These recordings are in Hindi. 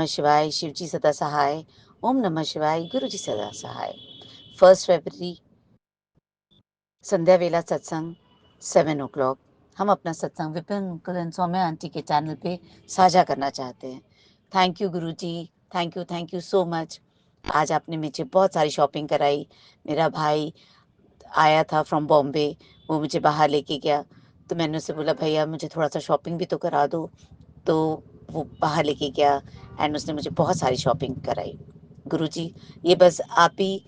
नमः शिवाय, शिव जी सदा सहाय। ओम नमः शिवाय, गुरु जी सदा सहाय। 1 फरवरी संध्या वेला सत्संग 7 o'clock। हम अपना सत्संग Vipin uncle and Saumya aunty के चैनल पे साझा करना चाहते हैं। Thank you guru ji, thank you so much. आज आपने मुझे बहुत सारी शॉपिंग कराई। मेरा भाई आया था फ्रॉम बॉम्बे, वो मुझे बाहर लेके गया, तो मैंने उससे बोला भैया मुझे थोड़ा सा शॉपिंग भी तो करा दो। तो वो बाहर लेके गया एंड उसने मुझे बहुत सारी शॉपिंग कराई। गुरुजी, ये बस आप ही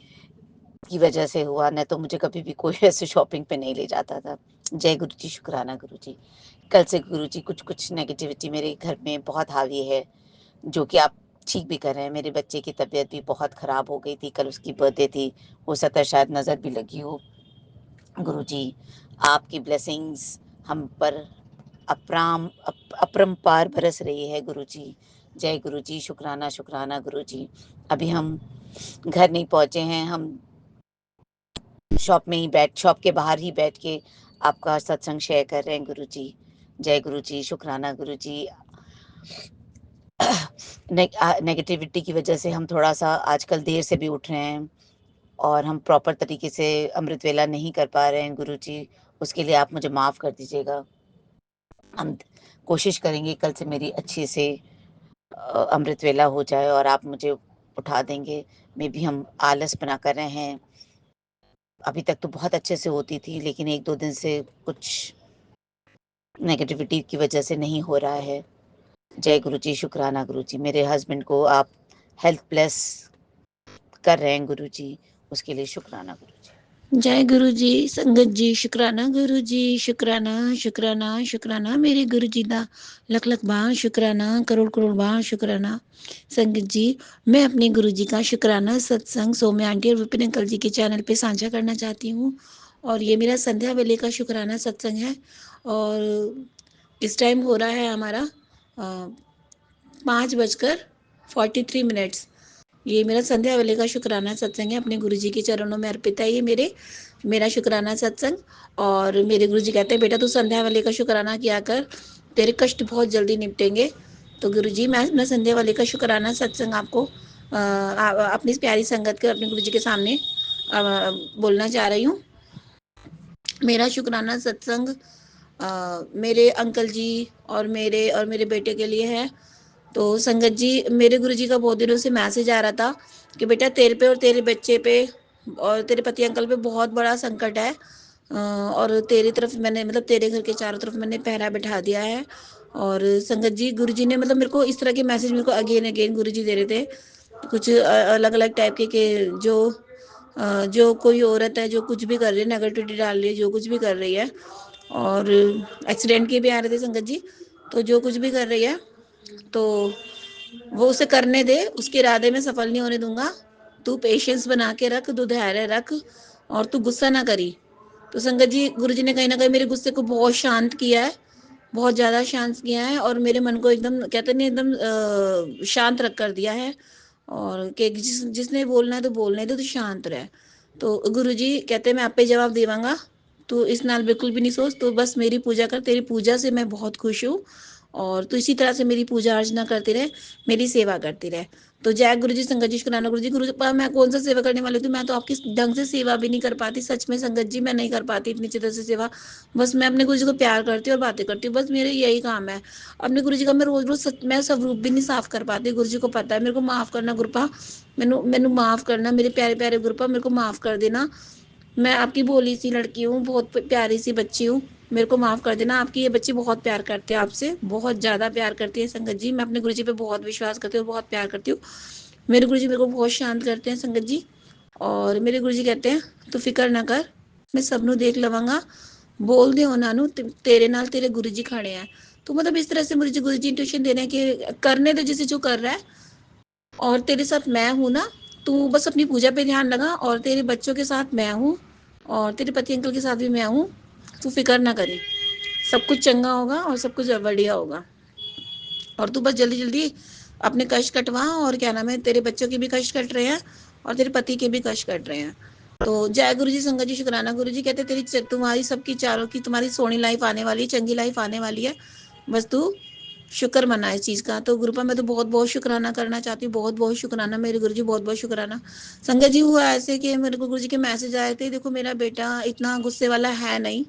की वजह से हुआ, नहीं तो मुझे कभी भी कोई ऐसे शॉपिंग पे नहीं ले जाता था। जय गुरु जी, शुक्राना गुरु जी। कल से गुरु जी कुछ कुछ नेगेटिविटी मेरे घर में बहुत हावी है, जो कि आप ठीक भी कर रहे हैं। मेरे बच्चे की तबीयत भी बहुत ख़राब हो गई थी, कल उसकी बर्थडे थी, हो सकता है शायद नज़र भी लगी हो। गुरु जी, आपकी ब्लेसिंग्स हम पर अपरंपार बरस रही है गुरु जी। जय गुरु जी, शुक्राना शुक्राना गुरु जी। अभी हम घर नहीं पहुँचे हैं, हम शॉप के बाहर ही बैठ के आपका सत्संग शेयर कर रहे हैं गुरु जी। जय गुरु जी, शुक्राना गुरु जी। नेगेटिविटी की वजह से हम थोड़ा सा आजकल देर से भी उठ रहे हैं और हम प्रॉपर तरीके से अमृत वेला नहीं कर पा रहे हैं गुरु जी। उसके लिए आप मुझे माफ़ कर दीजिएगा। हम कोशिश करेंगे कल से मेरी अच्छे से अमृत वेला हो जाए और आप मुझे उठा देंगे। मे बी हम आलस बना कर रहे हैं। अभी तक तो बहुत अच्छे से होती थी, लेकिन 1-2 दिन से कुछ नेगेटिविटी की वजह से नहीं हो रहा है। जय गुरु जी, शुक्राना गुरु जी। मेरे हस्बैंड को आप हेल्थ ब्लेस कर रहे हैं गुरु जी, उसके लिए शुक्राना गुरु जी। जय गुरु जी, संगत जी, शुक्राना गुरु जी, शुक्राना शुक्राना शुक्राना मेरे गुरु जी दा लख लख बार शुक्राना, करोड़ करोड़ बार शुक्राना। संगत जी, मैं अपने गुरु जी का शुक्राना सत्संग सौम्या आंटी और विपिन अंकल जी के चैनल पे साझा करना चाहती हूँ। और ये मेरा संध्या वेले का शुक्राना सत्संग है। और इस टाइम हो रहा है हमारा 5:43। ये मेरा संध्या वेले का शुक्राना सत्संग है, अपने गुरुजी के चरणों में अर्पित है ये मेरा शुक्राना सत्संग। और मेरे गुरुजी कहते हैं बेटा तू संध्या वेले का शुक्राना किया कर, तेरे कष्ट बहुत जल्दी निपटेंगे। तो गुरुजी, मैं अपना संध्या वेले का शुक्राना सत्संग आपको अपनी इस प्यारी संगत के अपने गुरुजी के सामने बोलना चाह रही हूँ। मेरा शुक्राना सत्संग मेरे अंकल जी और मेरे बेटे के लिए है। तो संगत जी, मेरे गुरुजी का बहुत दिनों से मैसेज आ रहा था कि बेटा तेरे पे और तेरे बच्चे पे और तेरे पति अंकल पे बहुत बड़ा संकट है। और तेरी तरफ मैंने मतलब तेरे घर के चारों तरफ मैंने पहरा बैठा दिया है। और संगत जी, गुरुजी ने मतलब मेरे को इस तरह के मैसेज मेरे को अगेन अगेन गुरुजी दे रहे थे। कुछ अलग अलग टाइप के जो कोई औरत है जो कुछ भी कर रही है, नेगेटिविटी डाल रही है, जो कुछ भी कर रही है, और एक्सीडेंट के भी आ रहे थे संगत जी। तो जो कुछ भी कर रही है तो वो उसे करने दे, उसके इरादे में सफल नहीं होने दूंगा। तू पेशेंस बना के रख, तू धैर्य रख और तू गुस्सा ना करी। तो संगत जी, गुरुजी ने कहीं ना कहीं मेरे गुस्से को बहुत शांत किया है, बहुत ज़्यादा शांत किया है, और मेरे मन को एकदम कहते नहीं एकदम शांत रख कर दिया है। और कि जिसने बोलना है तो बोलने दे, तो शांत रहे। तो गुरुजी कहते मैं आपे जवाब देवांगा, तू इस नाल बिल्कुल भी नहीं सोच, तो बस मेरी पूजा कर, तेरी पूजा से मैं बहुत खुश हूँ। और तू इसी तरह से मेरी पूजा अर्चना करती रहे, मेरी सेवा करती रहे। तो जय गुरु जी, संगत जी, शुक्राना गुरु जी। गुरु जी मैं कौन सा सेवा करने वाली थी, मैं तो आपकी ढंग से सेवा भी नहीं कर पाती, सच में संगत जी मैं नहीं कर पाती इतनी अच्छी तरह से सेवा। बस मैं अपने गुरु जी को प्यार करती हूँ और बातें करती हूँ, बस मेरे यही काम है। अपने गुरु जी का मैं रोज रोज मैं स्वरूप भी नहीं साफ कर पाती, गुरु जी को पता है। मेरे को माफ करना गुरुपा, मैनू माफ करना मेरे प्यारे प्यारे गुरुपा, मेरे को माफ कर देना। मैं आपकी भोली सी लड़की हूँ, बहुत प्यारी सी बच्ची हूँ, मेरे को माफ कर देना। आपकी ये बच्चे बहुत प्यार करते हैं, आपसे बहुत ज्यादा प्यार करती है संगत जी। मैं अपने गुरु जी पे बहुत विश्वास करती हूँ, बहुत प्यार करती हूँ। मेरे गुरु जी मेरे को बहुत शांत करते हैं संगत जी। और मेरे गुरु जी कहते हैं तू फिक्र ना कर, मैं सबनों देख लवांगा, बोल दे उन्होंने तेरे नाल तेरे गुरु जी खड़े हैं। तो मतलब इस तरह से गुरु जी इंट्यूशन दे रहे हैं कि करने दे जिसे जो कर रहा है, और तेरे साथ मैं हूं ना, तू बस अपनी पूजा पे ध्यान लगा, और तेरे बच्चों के साथ मैं हूँ, और तेरे पति अंकल के साथ भी मैं हूँ। तू फिक्र ना करी, सब कुछ चंगा होगा और सब कुछ बढ़िया होगा। और तू बस जल्दी जल्दी अपने कष्ट कटवा, और क्या नाम है, तेरे बच्चों के भी कष्ट कट रहे हैं और तेरे पति के भी कष्ट कट रहे हैं। तो जय गुरु जी, संगत जी, शुक्राना गुरु जी। कहते तेरी तुम्हारी सबकी चारों की तुम्हारी सोनी लाइफ आने वाली, चंगी लाइफ आने वाली है। बस तू शुक्र मना इस चीज़ का। तो गुरुपा मैं तो बहुत-बहुत शुकराना करना चाहती हूँ, बहुत-बहुत शुकराना मेरे गुरुजी, बहुत-बहुत शुकराना। संगत जी हुआ ऐसे कि मेरे को गुरुजी के मैसेज आए थे, देखो मेरा बेटा इतना गुस्से वाला है नहीं,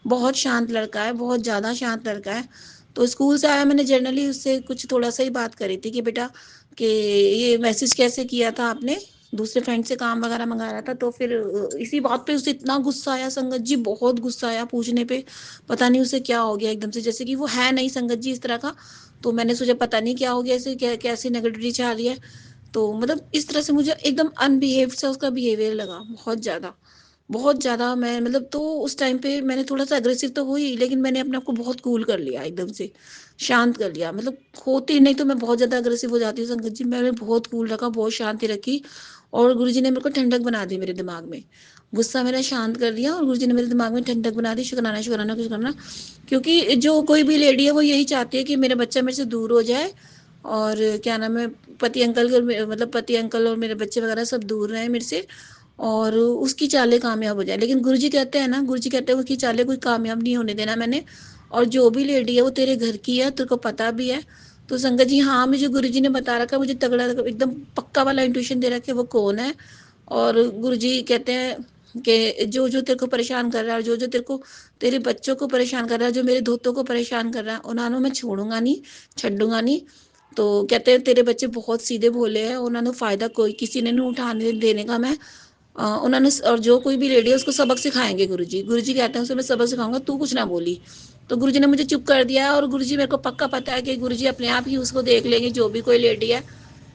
बहुत शांत लड़का है, बहुत ज़्यादा शांत लड़का है। तो स्कूल से आया, मैंने जनरली उससे कुछ थोड़ा-सा ही बात करी थी कि बेटा कि ये मैसेज कैसे किया था आपने? दूसरे फ्रेंड से काम वगैरह मँगाया था। तो फिर इसी बात पे उसे इतना गुस्सा आया संगत जी, बहुत गुस्सा आया पूछने पे। पता नहीं उसे क्या हो गया एकदम से, जैसे कि वो है नहीं संगत जी इस तरह का। तो मैंने सोचा पता नहीं क्या हो गया इसे, कैसी नेगेटिविटी छा रही है। तो मतलब इस तरह से मुझे एकदम अनबिहेव्ड सा उसका बिहेवियर लगा, बहुत ज़्यादा। बहुत ज़्यादा मैं मतलब, तो उस टाइम पे मैंने थोड़ा-सा अग्रेसिव तो हुई, लेकिन मैंने अपने आप को बहुत कूल कर लिया एकदम से, शांत कर लिया। मतलब होती नहीं तो मैं बहुत ज़्यादा अग्रेसिव हो जाती हूँ संगत जी, मैंने बहुत कूल रखा, बहुत शांति रखी और गुरुजी ने मेरे को ठंडक बना दी मेरे दिमाग में। गुस्सा मेरा शांत कर दिया और गुरुजी ने मेरे दिमाग में ठंडक बना दी, शुकराना, शुकराना, शुकराना। क्योंकि जो कोई भी लेडी है वो यही चाहती है कि मेरा बच्चा मेरे से दूर हो जाए और क्या नाम है, पति अंकल मतलब पति अंकल और मेरे बच्चे वगैरह सब दूर रहें मेरे से और उसकी चालें कामयाब हो जाए। लेकिन गुरुजी कहते हैं ना, गुरुजी कहते हैं उसकी चालें कोई कामयाब नहीं होने देना मैंने, और जो भी लेडी है वो तेरे घर की है, तेरे को पता भी है। तो संगत जी हाँ, मुझे गुरुजी ने बता रखा है, मुझे तगड़ा एकदम पक्का वाला इंट्यूशन दे रखा है वो कौन है। और गुरुजी कहते हैं कि जो जो तेरे को परेशान कर रहा है और जो जो तेरे को, तेरे बच्चों को परेशान कर रहा है, जो मेरे धोतों को परेशान कर रहा है, उन्होंने मैं छोड़ूंगा नहीं, छड्डूंगा नहीं। तो कहते हैं तेरे बच्चे बहुत सीधे भोले हैं, उन्होंने फायदा कोई किसी ने नहीं उठाने देने का। मैं उन्होंने और जो कोई भी लेडी है उसको सबक सिखाएंगे गुरुजी। गुरुजी कहते हैं उसे मैं सबक सिखाऊंगा, तू कुछ ना बोली। तो गुरुजी ने मुझे चुप कर दिया और गुरुजी मेरे को पक्का पता है कि गुरुजी अपने आप ही उसको देख लेंगे, जो भी कोई लेडी है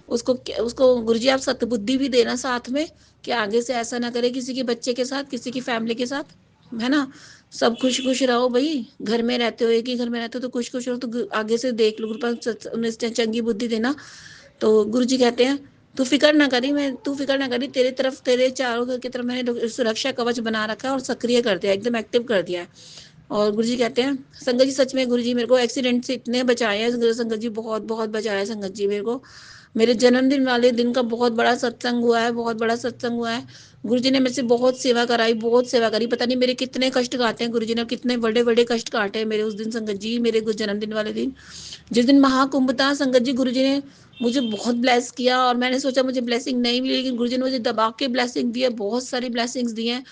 उसको उसको गुरुजी आप सतबुद्धि भी देना साथ में कि आगे से ऐसा ना करे किसी के बच्चे के साथ, किसी की फैमिली के साथ, है ना। सब खुश खुश रहो भाई, घर में रहते हो, एक ही घर में रहते हो तो खुश खुश रहो। तो आगे से देख लो, उन्हें चंगी बुद्धि देना। तो गुरुजी कहते हैं तू फिक्र ना करी, तेरे तरफ, तेरे चारों घर की तरफ मैंने सुरक्षा कवच बना रखा है और सक्रिय कर दिया, एकदम एक्टिव कर दिया है। और गुरुजी कहते हैं संगत जी, सच में गुरुजी मेरे को एक्सीडेंट से इतने बचाए हैं संगत जी, बहुत बहुत बचाया है संगत जी मेरे को। मेरे जन्मदिन वाले दिन का बहुत बड़ा सत्संग हुआ है, बहुत बड़ा सत्संग हुआ है। गुरुजी ने मेरे से बहुत सेवा कराई, बहुत सेवा करी। पता नहीं मेरे कितने कष्ट काटे हैं गुरुजी ने, कितने बड़े बड़े कष्ट काटे हैं मेरे उस दिन संगत जी, मेरे जन्मदिन वाले दिन, जिस दिन महाकुंभ था संगत जी। गुरुजी ने मुझे बहुत ब्लेस किया और मैंने सोचा मुझे ब्लेसिंग नहीं मिली, लेकिन गुरुजी ने मुझे दबा के ब्लेसिंग दी है, बहुत सारी ब्लेसिंग्स दी हैं।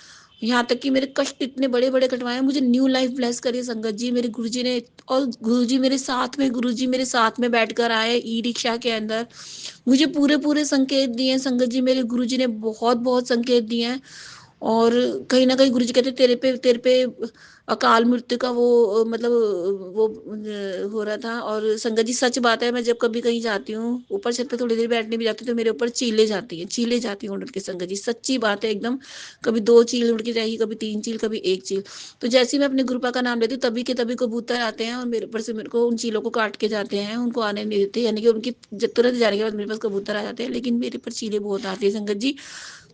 यहाँ तक कि मेरे कष्ट इतने बड़े बड़े कटवाए हैं, मुझे न्यू लाइफ ब्लेस करी संगत जी मेरे गुरुजी ने। और गुरुजी मेरे साथ में बैठकर आए ई रिक्शा के अंदर, मुझे पूरे पूरे संकेत दिए हैं संगत जी, मेरे गुरुजी ने बहुत बहुत संकेत दिए हैं। और कहीं ना कहीं गुरुजी कहते तेरे पे अकाल मृत्यु का वो मतलब वो हो रहा था। और संगत जी सच बात है, मैं जब कभी कहीं जाती हूँ, ऊपर छत पे थोड़ी देर बैठने भी जाती हूँ, तो मेरे ऊपर चीले जाती हैं उड़ के संगत जी, सच्ची बात है एकदम। कभी 2 चील उड़ के जाएगी, कभी 3 चील, कभी 1 चील। तो जैसे ही मैं अपने गुरुपा का नाम लेती हूँ, तभी के तभी कबूतर आते हैं और मेरे ऊपर से मेरे को उन चीलों को काट के जाते हैं, उनको आने नहीं देते, यानी कि उनकी तुरंत जाने के बाद मेरे पास कबूतर आ जाते हैं, लेकिन मेरे ऊपर चीले बहुत आती है संगत जी।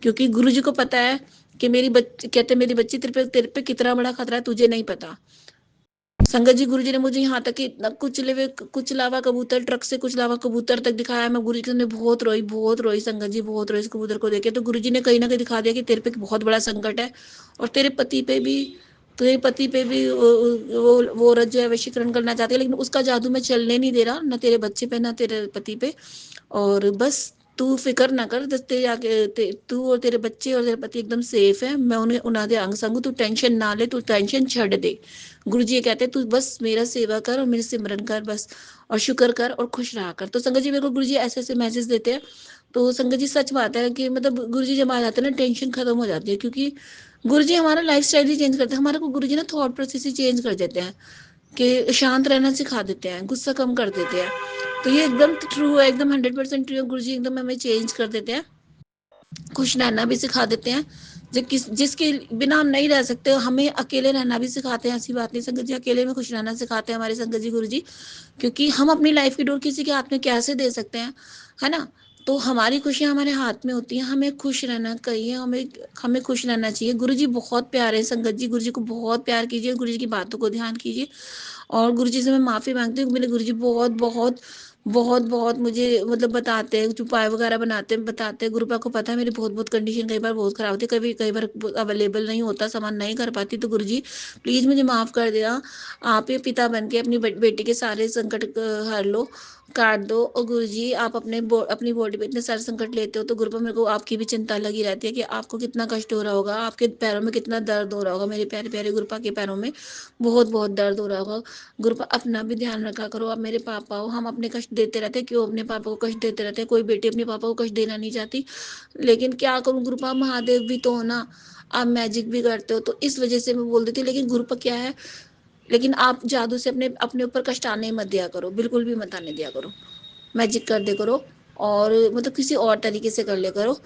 क्योंकि गुरुजी को पता है कि मेरी बच्ची तेरे पे कितना बड़ा खतरा है, तुझे नहीं पता। संगत जी गुरुजी ने मुझे यहाँ तक कि इतना कुचलावा कबूतर, ट्रक से कुचलावा कबूतर तक दिखाया। मैं गुरुजी के सामने बहुत रोई संगत जी, बहुत रोई इस कबूतर को देखे। तो गुरुजी ने कहीं ना कहीं दिखा दिया कि तेरे पे बहुत बड़ा संकट है और तेरे पति पे भी वो औरत जो है वशीकरण करना चाहती है, लेकिन उसका जादू मैं चलने नहीं दे रहा, ना तेरे बच्चे पे ना तेरे पति पे। और बस तू फिक्र ना कर, तू और तेरे बच्चे और तेरे पति एकदम सेफ है, मैं उन्हें उन्हें दे अंग संग, तू टेंशन ना ले, तू टेंशन छड़ दे। गुरुजी ये कहते हैं तू बस मेरा सेवा कर और मेरे सिमरन कर बस, और शुक्र कर और खुश रहा कर। तो संगत जी मेरे को गुरुजी ऐसे ऐसे मैसेज देते हैं। तो संगत जी सच बात है कि मतलब गुरुजी जब आ जाते हैं ना, टेंशन खत्म हो जाती है, क्योंकि गुरुजी हमारा लाइफस्टाइल ही चेंज करते हैं, हमारे को गुरुजी ना थॉट प्रोसेस ही चेंज कर देते हैं कि शांत रहना सिखा देते हैं, गुस्सा कम कर देते हैं। तो ये एकदम ट्रू है, एकदम 100% ट्रू है। गुरुजी एकदम हमें चेंज कर देते हैं, खुश रहना भी सिखा देते हैं। जिसके बिना हम नहीं रह सकते, हमें अकेले रहना भी सिखाते हैं। ऐसी बात नहीं संगत जी, अकेले में खुश रहना सिखाते हैं हमारे संगत जी गुरुजी। क्योंकि हम अपनी लाइफ की डोर किसी के हाथ में कैसे दे सकते हैं, है ना। तो हमारी खुशियां हमारे हाथ में होती हैं, हमें खुश रहना चाहिए, हमें हमें खुश रहना चाहिए। गुरुजी बहुत प्यारे हैं संगत जी, गुरुजी को बहुत प्यार कीजिए, गुरुजी की बातों को ध्यान कीजिए। और गुरुजी से मैं माफी मांगती हूँ, मेरे गुरुजी बहुत बहुत बहुत मुझे मतलब बताते हैं, उपाय वगैरह बनाते हैं, बताते हैं। गुरुपा को पता है मेरी बहुत कंडीशन कई बार बहुत खराब होती है, कभी कई बार अवेलेबल नहीं होता, सामान नहीं कर पाती, तो गुरुजी प्लीज मुझे माफ कर देना। आप ही पिता बन के अपनी बेटी के सारे संकट हर लो, काट दो। और गुरुजी आप अपनी बॉडी पे इतने सारे संकट लेते हो, तो गुरुपा मेरे को आपकी भी चिंता लगी रहती है कि आपको कितना कष्ट हो रहा होगा, आपके पैरों में कितना दर्द हो रहा होगा। मेरे प्यारे प्यारे गुरुपा के पैरों में बहुत दर्द हो रहा होगा। गुरुपा अपना भी ध्यान रखा करो। आप मेरे पापा हो, हम अपने कष्ट देते रहते हैं, क्यों अपने पापा को कष्ट देते रहते हैं? कोई बेटी अपने पापा को कष्ट देना नहीं चाहती, लेकिन क्या करूं गुरुपा, महादेव भी तो हो ना, आप मैजिक भी करते हो, तो इस वजह से मैं बोल देती हूँ। लेकिन गुरुपा क्या है, लेकिन आप जादू से अपने अपने ऊपर कष्ट आने मत दिया करो, बिल्कुल भी मत आने दिया करो। मैजिक कर दे करो, और मतलब किसी और तरीके से कर ले करो।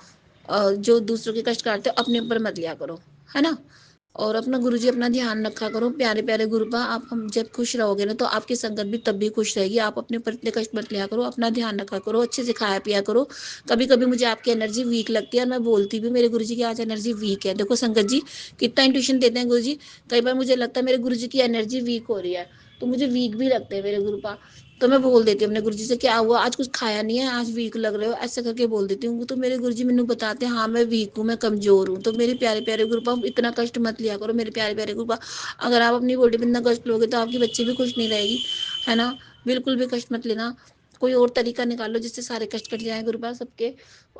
जो दूसरों के कष्ट काटते हो अपने ऊपर मत लिया करो, है ना। और अपना गुरुजी अपना ध्यान रखा करो। प्यारे प्यारे गुरुपा, आप हम जब खुश रहोगे ना, तो आपकी संगत भी तब भी खुश रहेगी। आप अपने ऊपर इतने कष्ट मत लिया करो, अपना ध्यान रखा करो, अच्छे से खाया पिया करो। कभी कभी मुझे आपकी एनर्जी वीक लगती है, और मैं बोलती भी मेरे गुरुजी की आज एनर्जी वीक है। देखो संगत जी कितना इंट्यूशन देते हैं गुरुजी। कई बार मुझे लगता है मेरे गुरुजी की एनर्जी वीक हो रही है, तो मुझे वीक भी लगते हैं मेरे गुरुपा। तो मैं बोल देती हूँ अपने गुरुजी से, क्या हुआ आज कुछ खाया नहीं है, आज वीक लग रहे हो, ऐसे करके बोल देती हूँ। तो मेरे गुरुजी मैंने बताते हैं, हाँ मैं वीक हूँ, मैं कमजोर हूँ। तो मेरे प्यारे प्यारे गुरुपा इतना कष्ट मत लिया करो मेरे प्यारे प्यारे गुरुपा। अगर आप अपनी बॉडी में इतना कष्ट लोगे, तो आपकी बच्ची भी खुश नहीं रहेगी, है ना। बिल्कुल भी कष्ट मत लेना, कोई और तरीका निकालो जिससे सारे कष्ट कट जाए गुरुपा सबके।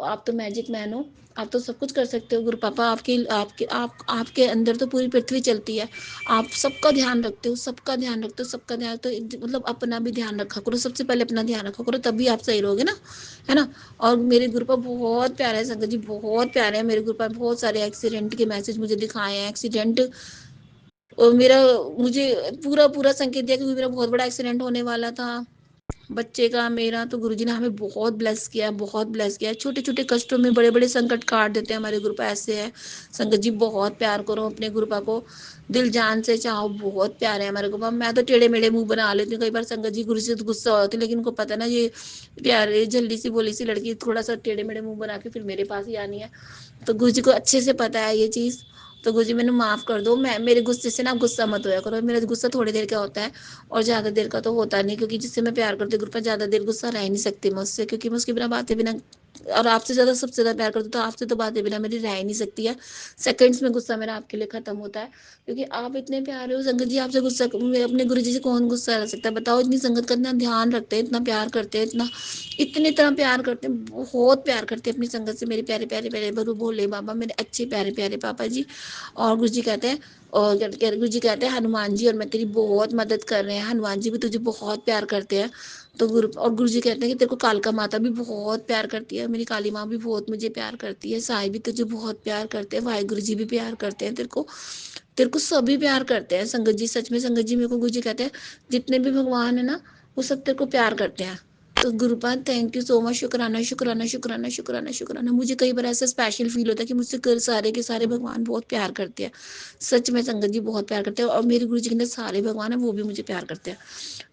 आप तो मैजिक मैन हो, आप तो सब कुछ कर सकते हो गुरु पापा। आपके आपके आपके अंदर तो पूरी पृथ्वी चलती है। आप सबका ध्यान रखते हो, सबका ध्यान रखते हो, सबका ध्यान तो मतलब अपना भी ध्यान रखा करो, सबसे पहले अपना ध्यान रखा करो, तभी आप सही रहोगे ना, है ना। और मेरे गुरु पर बहुत प्यारे है संगत जी, बहुत प्यारे हैं मेरे गुरु पर। बहुत सारे एक्सीडेंट के मैसेज मुझे दिखाए हैं, एक्सीडेंट। और मेरा मुझे पूरा पूरा संकेत दिया, क्योंकि मेरा बहुत बड़ा एक्सीडेंट होने वाला था बच्चे का मेरा। तो गुरुजी ने हमें बहुत ब्लेस किया, बहुत ब्लेस किया। छोटे छोटे कष्टों में बड़े बड़े संकट काट देते हैं हमारे गुरुपा, ऐसे है। संगत जी बहुत प्यार करो अपने गुरुपा को, दिल जान से चाहो, बहुत प्यारे है हमारे गुरुपा। मैं तो टेढ़े मेढ़े मुंह बना लेती हूँ कई बार संगत जी, गुरु से तो गुस्सा होती है, लेकिन उनको पता ना ये प्यारे जल्दी सी बोली सी लड़की थोड़ा सा टेढ़े मेढ़े मुंह बना के फिर मेरे पास ही आनी है। तो गुरु जी को अच्छे से पता है ये चीज। तो गुरु जी मैंने माफ कर दो, मैं मेरे गुस्से से ना गुस्सा मत होया करो। मेरा गुस्सा थोड़ी देर का होता है, और ज्यादा देर का तो होता नहीं, क्योंकि जिससे मैं प्यार करती हूँ गुरु पर, ज्यादा देर गुस्सा रह नहीं सकती मैं उससे, क्योंकि मैं उसके बिना बातें बिना, और आपसे ज्यादा सबसे ज्यादा प्यार करती हूँ, तो आपसे तो बातें बिना मेरी रह ही नहीं सकती है। सेकंड्स में गुस्सा मेरा आपके लिए खत्म होता है, क्योंकि आप इतने प्यारे हो संगत जी। आपसे गुस्सा अपने गुरु जी से कौन गुस्सा रह सकता है बताओ। इतनी संगत का इतना ध्यान रखते हैं, इतना प्यार करते हैं, इतना इतने तरह प्यार करते हैं, बहुत प्यार करते हैं अपनी संगत से मेरे प्यारे प्यारे प्यारे बरू भोले बाबा, मेरे अच्छे प्यारे प्यारे पापा जी। और गुरु जी कहते हैं, और गुरु जी कहते हैं हनुमान जी और मैं तेरी बहुत मदद कर रहे हैं, हनुमान जी भी तुझे बहुत प्यार करते हैं। तो गुरु जी कहते हैं कि तेरे को कालका माता भी बहुत प्यार करती है, मेरी काली माँ भी बहुत मुझे प्यार करती है, साईं भी तुझे बहुत प्यार करते हैं, वाहिगुरु जी भी प्यार करते हैं तेरे को। तेरे को सभी प्यार करते हैं संगत जी, सच में संगत जी। मेरे को गुरु जी कहते हैं जितने भी भगवान है ना, वो सब तेरे को प्यार करते हैं। तो Gurupad thank you so much, शुक्राना शुक्राना शुक्राना शुक्राना शुक्राना। मुझे कई बार ऐसा स्पेशल फील होता है कि मुझसे सारे के सारे भगवान बहुत प्यार करते हैं। सच में संगत जी बहुत प्यार करते हैं, और मेरे गुरु जी के अंदर सारे भगवान है वो भी मुझे प्यार करते हैं।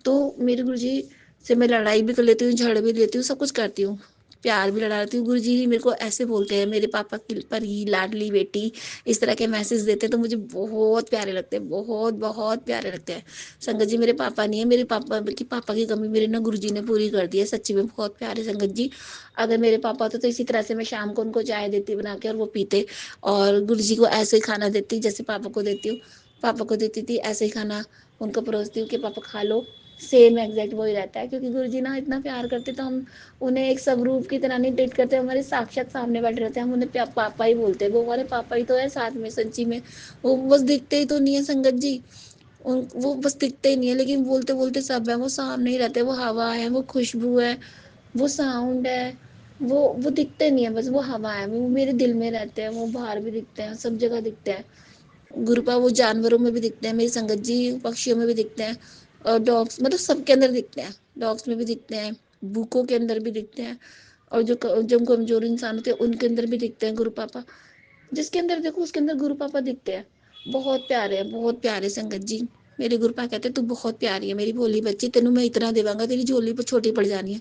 तो मेरे गुरु जी से मैं लड़ाई भी कर लेती हूँ, झगड़ भी लेती हूँ, सब कुछ करती हूँ, प्यार भी लड़ा लेती हूँ। गुरु जी ही मेरे को ऐसे बोलते हैं, मेरे पापा की पर ही लाडली बेटी, इस तरह के मैसेज देते हैं, तो मुझे बहुत प्यारे लगते हैं, बहुत बहुत प्यारे लगते हैं। संगत जी मेरे पापा नहीं है, मेरे पापा की कमी मेरे ना गुरु जी ने पूरी कर दी है, सच्ची में बहुत प्यारे संगत जी। अगर मेरे पापा होते तो इसी तरह से मैं शाम को उनको चाय देती बना के, और वो पीते, और गुरु जी को ऐसे ही खाना देती जैसे पापा को देती हूँ। पापा को देती थी ऐसे ही खाना, उनको परोसती हूँ कि पापा खा लो, सेम एग्जैक्ट वही रहता है। क्योंकि गुरु जी ना इतना प्यार करते, तो हम उन्हें एक स्वरूप की तरह नहीं ट्रीट करते, हमारे साक्षात सामने बैठे रहते हैं, हम उन्हें पापा ही बोलते हैं, वो हमारे पापा ही तो है साथ में सच्ची में। वो बस दिखते ही तो नहीं है संगत जी, वो बस दिखते ही नहीं है, लेकिन बोलते बोलते सब है। वो सामने ही रहते हैं, वो हवा है, वो खुशबू है, वो साउंड है, वो दिखते नहीं है, बस वो हवा है, वो मेरे दिल में रहते हैं, वो बाहर भी दिखते हैं, सब जगह दिखते हैं। गुरुपा वो जानवरों में भी दिखते हैं मेरी संगत जी, पक्षियों में भी दिखते हैं, और डॉग्स मतलब सबके अंदर दिखते हैं, डॉग्स में भी दिखते हैं, बुकों के अंदर भी दिखते हैं, और जो कमजोर इंसान होते हैं उनके अंदर भी दिखते हैं गुरु पापा। जिसके अंदर देखो उसके अंदर गुरु पापा दिखते हैं। बहुत प्यारे हैं, बहुत प्यारे संगत जी। मेरे गुरु पापा कहते तू बहुत प्यारी है मेरी भोली बच्ची, तेनू मैं इतना देवांगा तेरी झोली पर छोटी पड़ जानी है।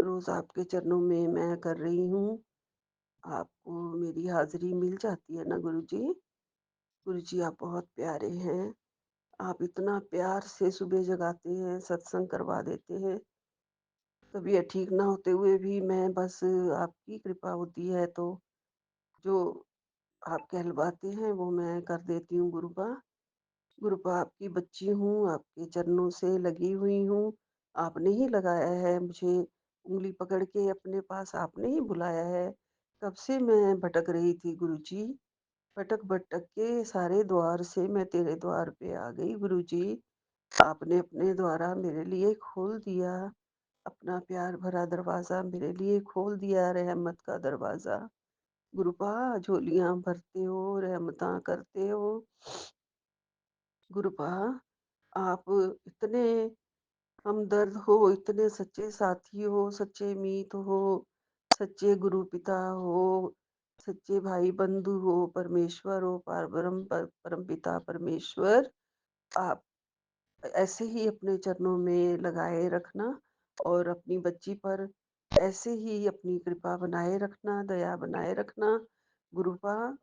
रोज़ आपके चरणों में मैं कर रही हूँ। आपको मेरी हाज़िरी मिल जाती है ना गुरुजी? गुरुजी आप बहुत प्यारे हैं। आप इतना प्यार से सुबह जगाते हैं, सत्संग करवा देते हैं। तबीयत ठीक ना होते हुए भी मैं बस आपकी कृपा होती है तो जो आप कहलवाते हैं वो मैं कर देती हूँ गुरुपा। गुरुपा आपकी बच्ची हूँ, आपके चरणों से लगी हुई हूँ। आपने ही लगाया है मुझे उँगली पकड़ के अपने पास आपने ही बुलाया है। कब से मैं भटक रही थी गुरुजी। भटक-भटक के सारे द्वार से मैं तेरे द्वार पे आ गई गुरुजी। आपने अपने द्वारा मेरे लिए खोल दिया, अपना प्यार भरा दरवाज़ा मेरे लिए खोल दिया, रहमत का दरवाज़ा। गुरुपा झोलियाँ भरते हो, रहमतां करते हो। गुरुपा आप इतने हमदर्द हो, इतने सच्चे साथी हो, सच्चे मीत हो, सच्चे गुरु पिता हो, सच्चे भाई बंधु हो, परमेश्वर हो, परमपिता परमेश्वर। आप ऐसे ही अपने चरणों में लगाए रखना और अपनी बच्ची पर ऐसे ही अपनी कृपा बनाए रखना, दया बनाए रखना। गुरुपा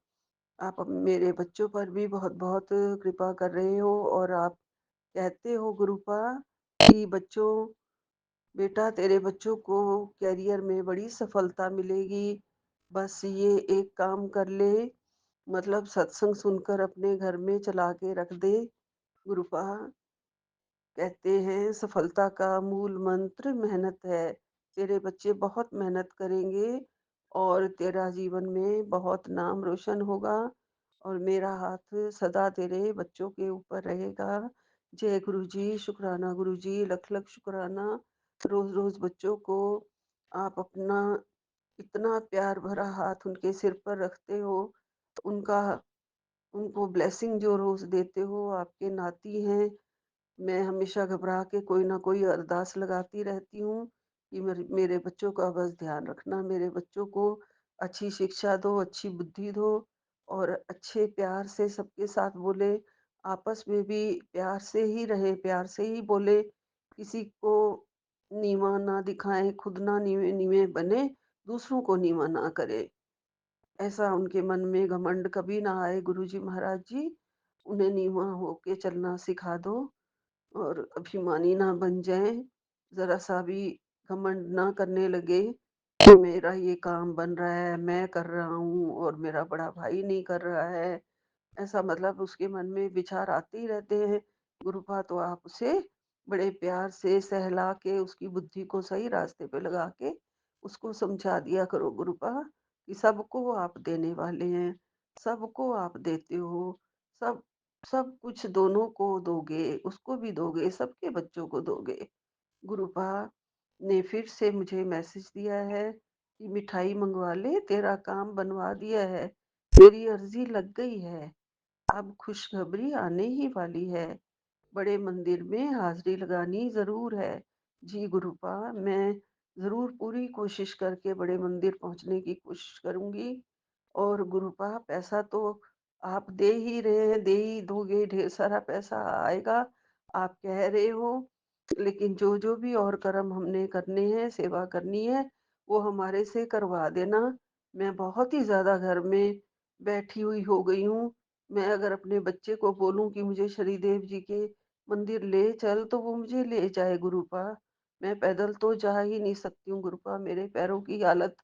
आप मेरे बच्चों पर भी बहुत-बहुत कृपा कर रहे हो और आप कहते हो गुरुपा कि बच्चों बेटा तेरे बच्चों को करियर में बड़ी सफलता मिलेगी। बस ये एक काम कर ले, मतलब सत्संग सुनकर अपने घर में चला के रख दे। गुरुपा कहते हैं सफलता का मूल मंत्र मेहनत है। तेरे बच्चे बहुत मेहनत करेंगे और तेरा जीवन में बहुत नाम रोशन होगा और मेरा हाथ सदा तेरे बच्चों के ऊपर रहेगा। जय गुरु जी, शुक्राना गुरु जी, लख-लख शुक्राना। रोज़-रोज़ बच्चों को आप अपना इतना प्यार भरा हाथ उनके सिर पर रखते हो, उनका उनको ब्लेसिंग जो रोज़ देते हो, आपके नाती हैं। मैं हमेशा घबरा के कोई ना कोई अरदास लगाती रहती हूँ कि मेरे मेरे बच्चों का बस ध्यान रखना, मेरे बच्चों को अच्छी शिक्षा दो, अच्छी बुद्धि दो और अच्छे प्यार से सबके साथ बोले, आपस में भी प्यार से ही रहे, प्यार से ही बोले, किसी को नीवा ना दिखाएँ, खुद ना नीवे नीवे बने, दूसरों को नीवा ना करे। ऐसा उनके मन में घमंड कभी ना आए गुरुजी महाराज जी, उन्हें नीवा होके चलना सिखा दो। और अभिमानी ना बन जाएँ, ज़रा-सा भी घमंड ना करने लगे कि मेरा ये काम बन रहा है, मैं कर रहा हूँ और मेरा बड़ा भाई नहीं कर रहा है। ऐसा मतलब उसके मन में विचार आते ही रहते हैं। गुरुपा तो आप उसे बड़े प्यार से सहला के उसकी बुद्धि को सही रास्ते पे लगा के उसको समझा दिया करो गुरुपा कि सबको आप देने वाले हैं, सबको आप देते हो, सब सब कुछ दोनों को दोगे, उसको भी दोगे, सबके बच्चों को दोगे। गुरुपा ने फिर से मुझे मैसेज दिया है कि मिठाई मँगवा ले, तेरा काम बनवा दिया है, तेरी अर्ज़ी लग गई है। अब खुशखबरी आने ही वाली है। बड़े मंदिर में हाज़िरी लगानी ज़रूर है। जी गुरुपा, मैं ज़रूर पूरी कोशिश करके बड़े मंदिर पहुँचने की कोशिश करूँगी और गुरुपा पैसा तो आप दे ही रहे हैं, दे ही दोगे, ढेर सारा पैसा आएगा, आप कह रहे हो। लेकिन जो-जो भी और कर्म हमने करने हैं, सेवा करनी है, वो हमारे से करवा देना। मैं बहुत ही ज़्यादा घर में बैठी हुई हो गई हूँ। मैं अगर अपने बच्चे को बोलूँ कि मुझे शनिदेव जी के मंदिर ले चल, तो वो मुझे ले जाए गुरुपा। मैं पैदल तो जा ही नहीं सकती हूँ गुरुपा, मेरे पैरों की हालत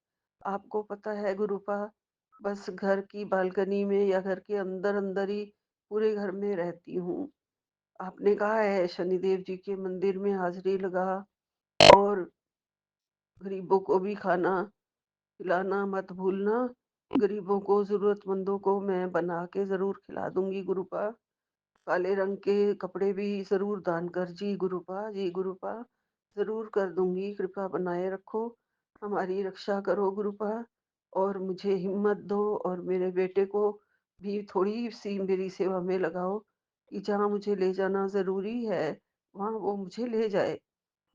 आपको पता है गुरुपा। बस घर की बालकनी में या घर के अंदर-अंदर ही पूरे घर में रहती हूँ। आपने कहा है शनिदेव जी के मंदिर में हाज़िरी लगा और गरीबों को भी खाना खिलाना मत भूलना। गरीबों को, ज़रूरतमंदों को मैं बना के ज़रूर खिला दूँगी गुरुपा। काले रंग के कपड़े भी ज़रूर दान कर जी गुरुपा, ज़रूर कर दूँगी, कृपा बनाए रखो, हमारी रक्षा करो गुरुपा और मुझे हिम्मत दो और मेरे बेटे को भी थोड़ी-सी मेरी सेवा में लगाओ कि जहाँ मुझे ले जाना ज़रूरी है, वहाँ वो मुझे ले जाए।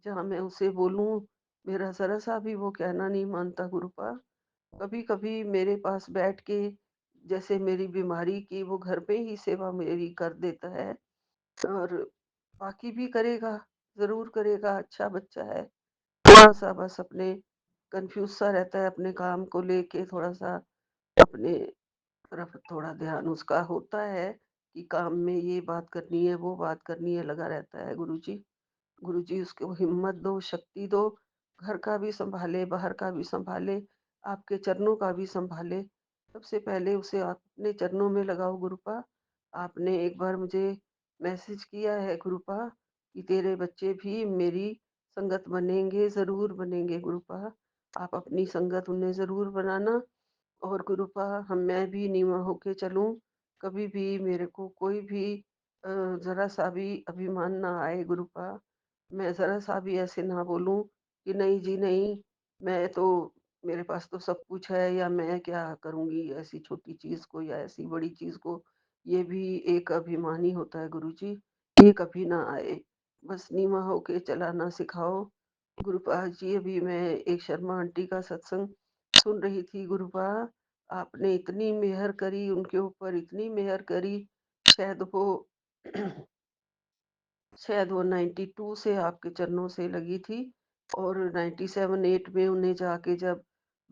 जहाँ मैं उसे बोलूँ, मेरा ज़रा-सा भी वो कहना नहीं मानता गुरुपा। कभी-कभी मेरे पास बैठ के जैसे मेरी बीमारी की वो घर पे ही सेवा मेरी कर देता है और बाकी भी करेगा, ज़रूर करेगा, अच्छा बच्चा है। थोड़ा-सा बस अपने कन्फ्यूज़ सा रहता है अपने काम को लेके, थोड़ा-सा अपने तरफ थोड़ा ध्यान उसका होता है कि काम में ये बात करनी है, वो बात करनी है, लगा रहता है गुरुजी। गुरुजी उसको हिम्मत दो, शक्ति दो, घर का भी सँभाले, बाहर का भी सँभाले, आपके चरणों का भी सँभाले। सबसे पहले उसे आप अपने चरणों में लगाओ गुरुपा। आपने एक बार मुझे मैसेज किया है गुरुपा कि तेरे बच्चे भी मेरी संगत बनेंगे, ज़रूर बनेंगे गुरुपा। आप अपनी संगत उन्हें ज़रूर बनाना। और गुरुपा मैं भी नीवा होके चलूँ, कभी भी मेरे को कोई भी ज़रा-सा भी अभिमान ना आए गुरुपा। मैं ज़रा-सा भी ऐसे ना बोलूँ कि नहीं जी नहीं, मैं तो मेरे पास तो सब कुछ है, या मैं क्या करूँगी ऐसी छोटी चीज़ को या ऐसी बड़ी चीज़ को। ये भी एक अभिमान ही होता है गुरुजी, ये कभी ना आए। बस नीवा होके चलाना सिखाओ। गुरुपा जी, अभी मैं एक शर्मा आंटी का सत्संग सुन रही थी गुरुपा। आपने इतनी मेहर करी उनके ऊपर, इतनी मेहर करी, शायद वो शायद वो 92 से आपके चरणों से लगी थी, और 97-8 में उन्हें जाके जब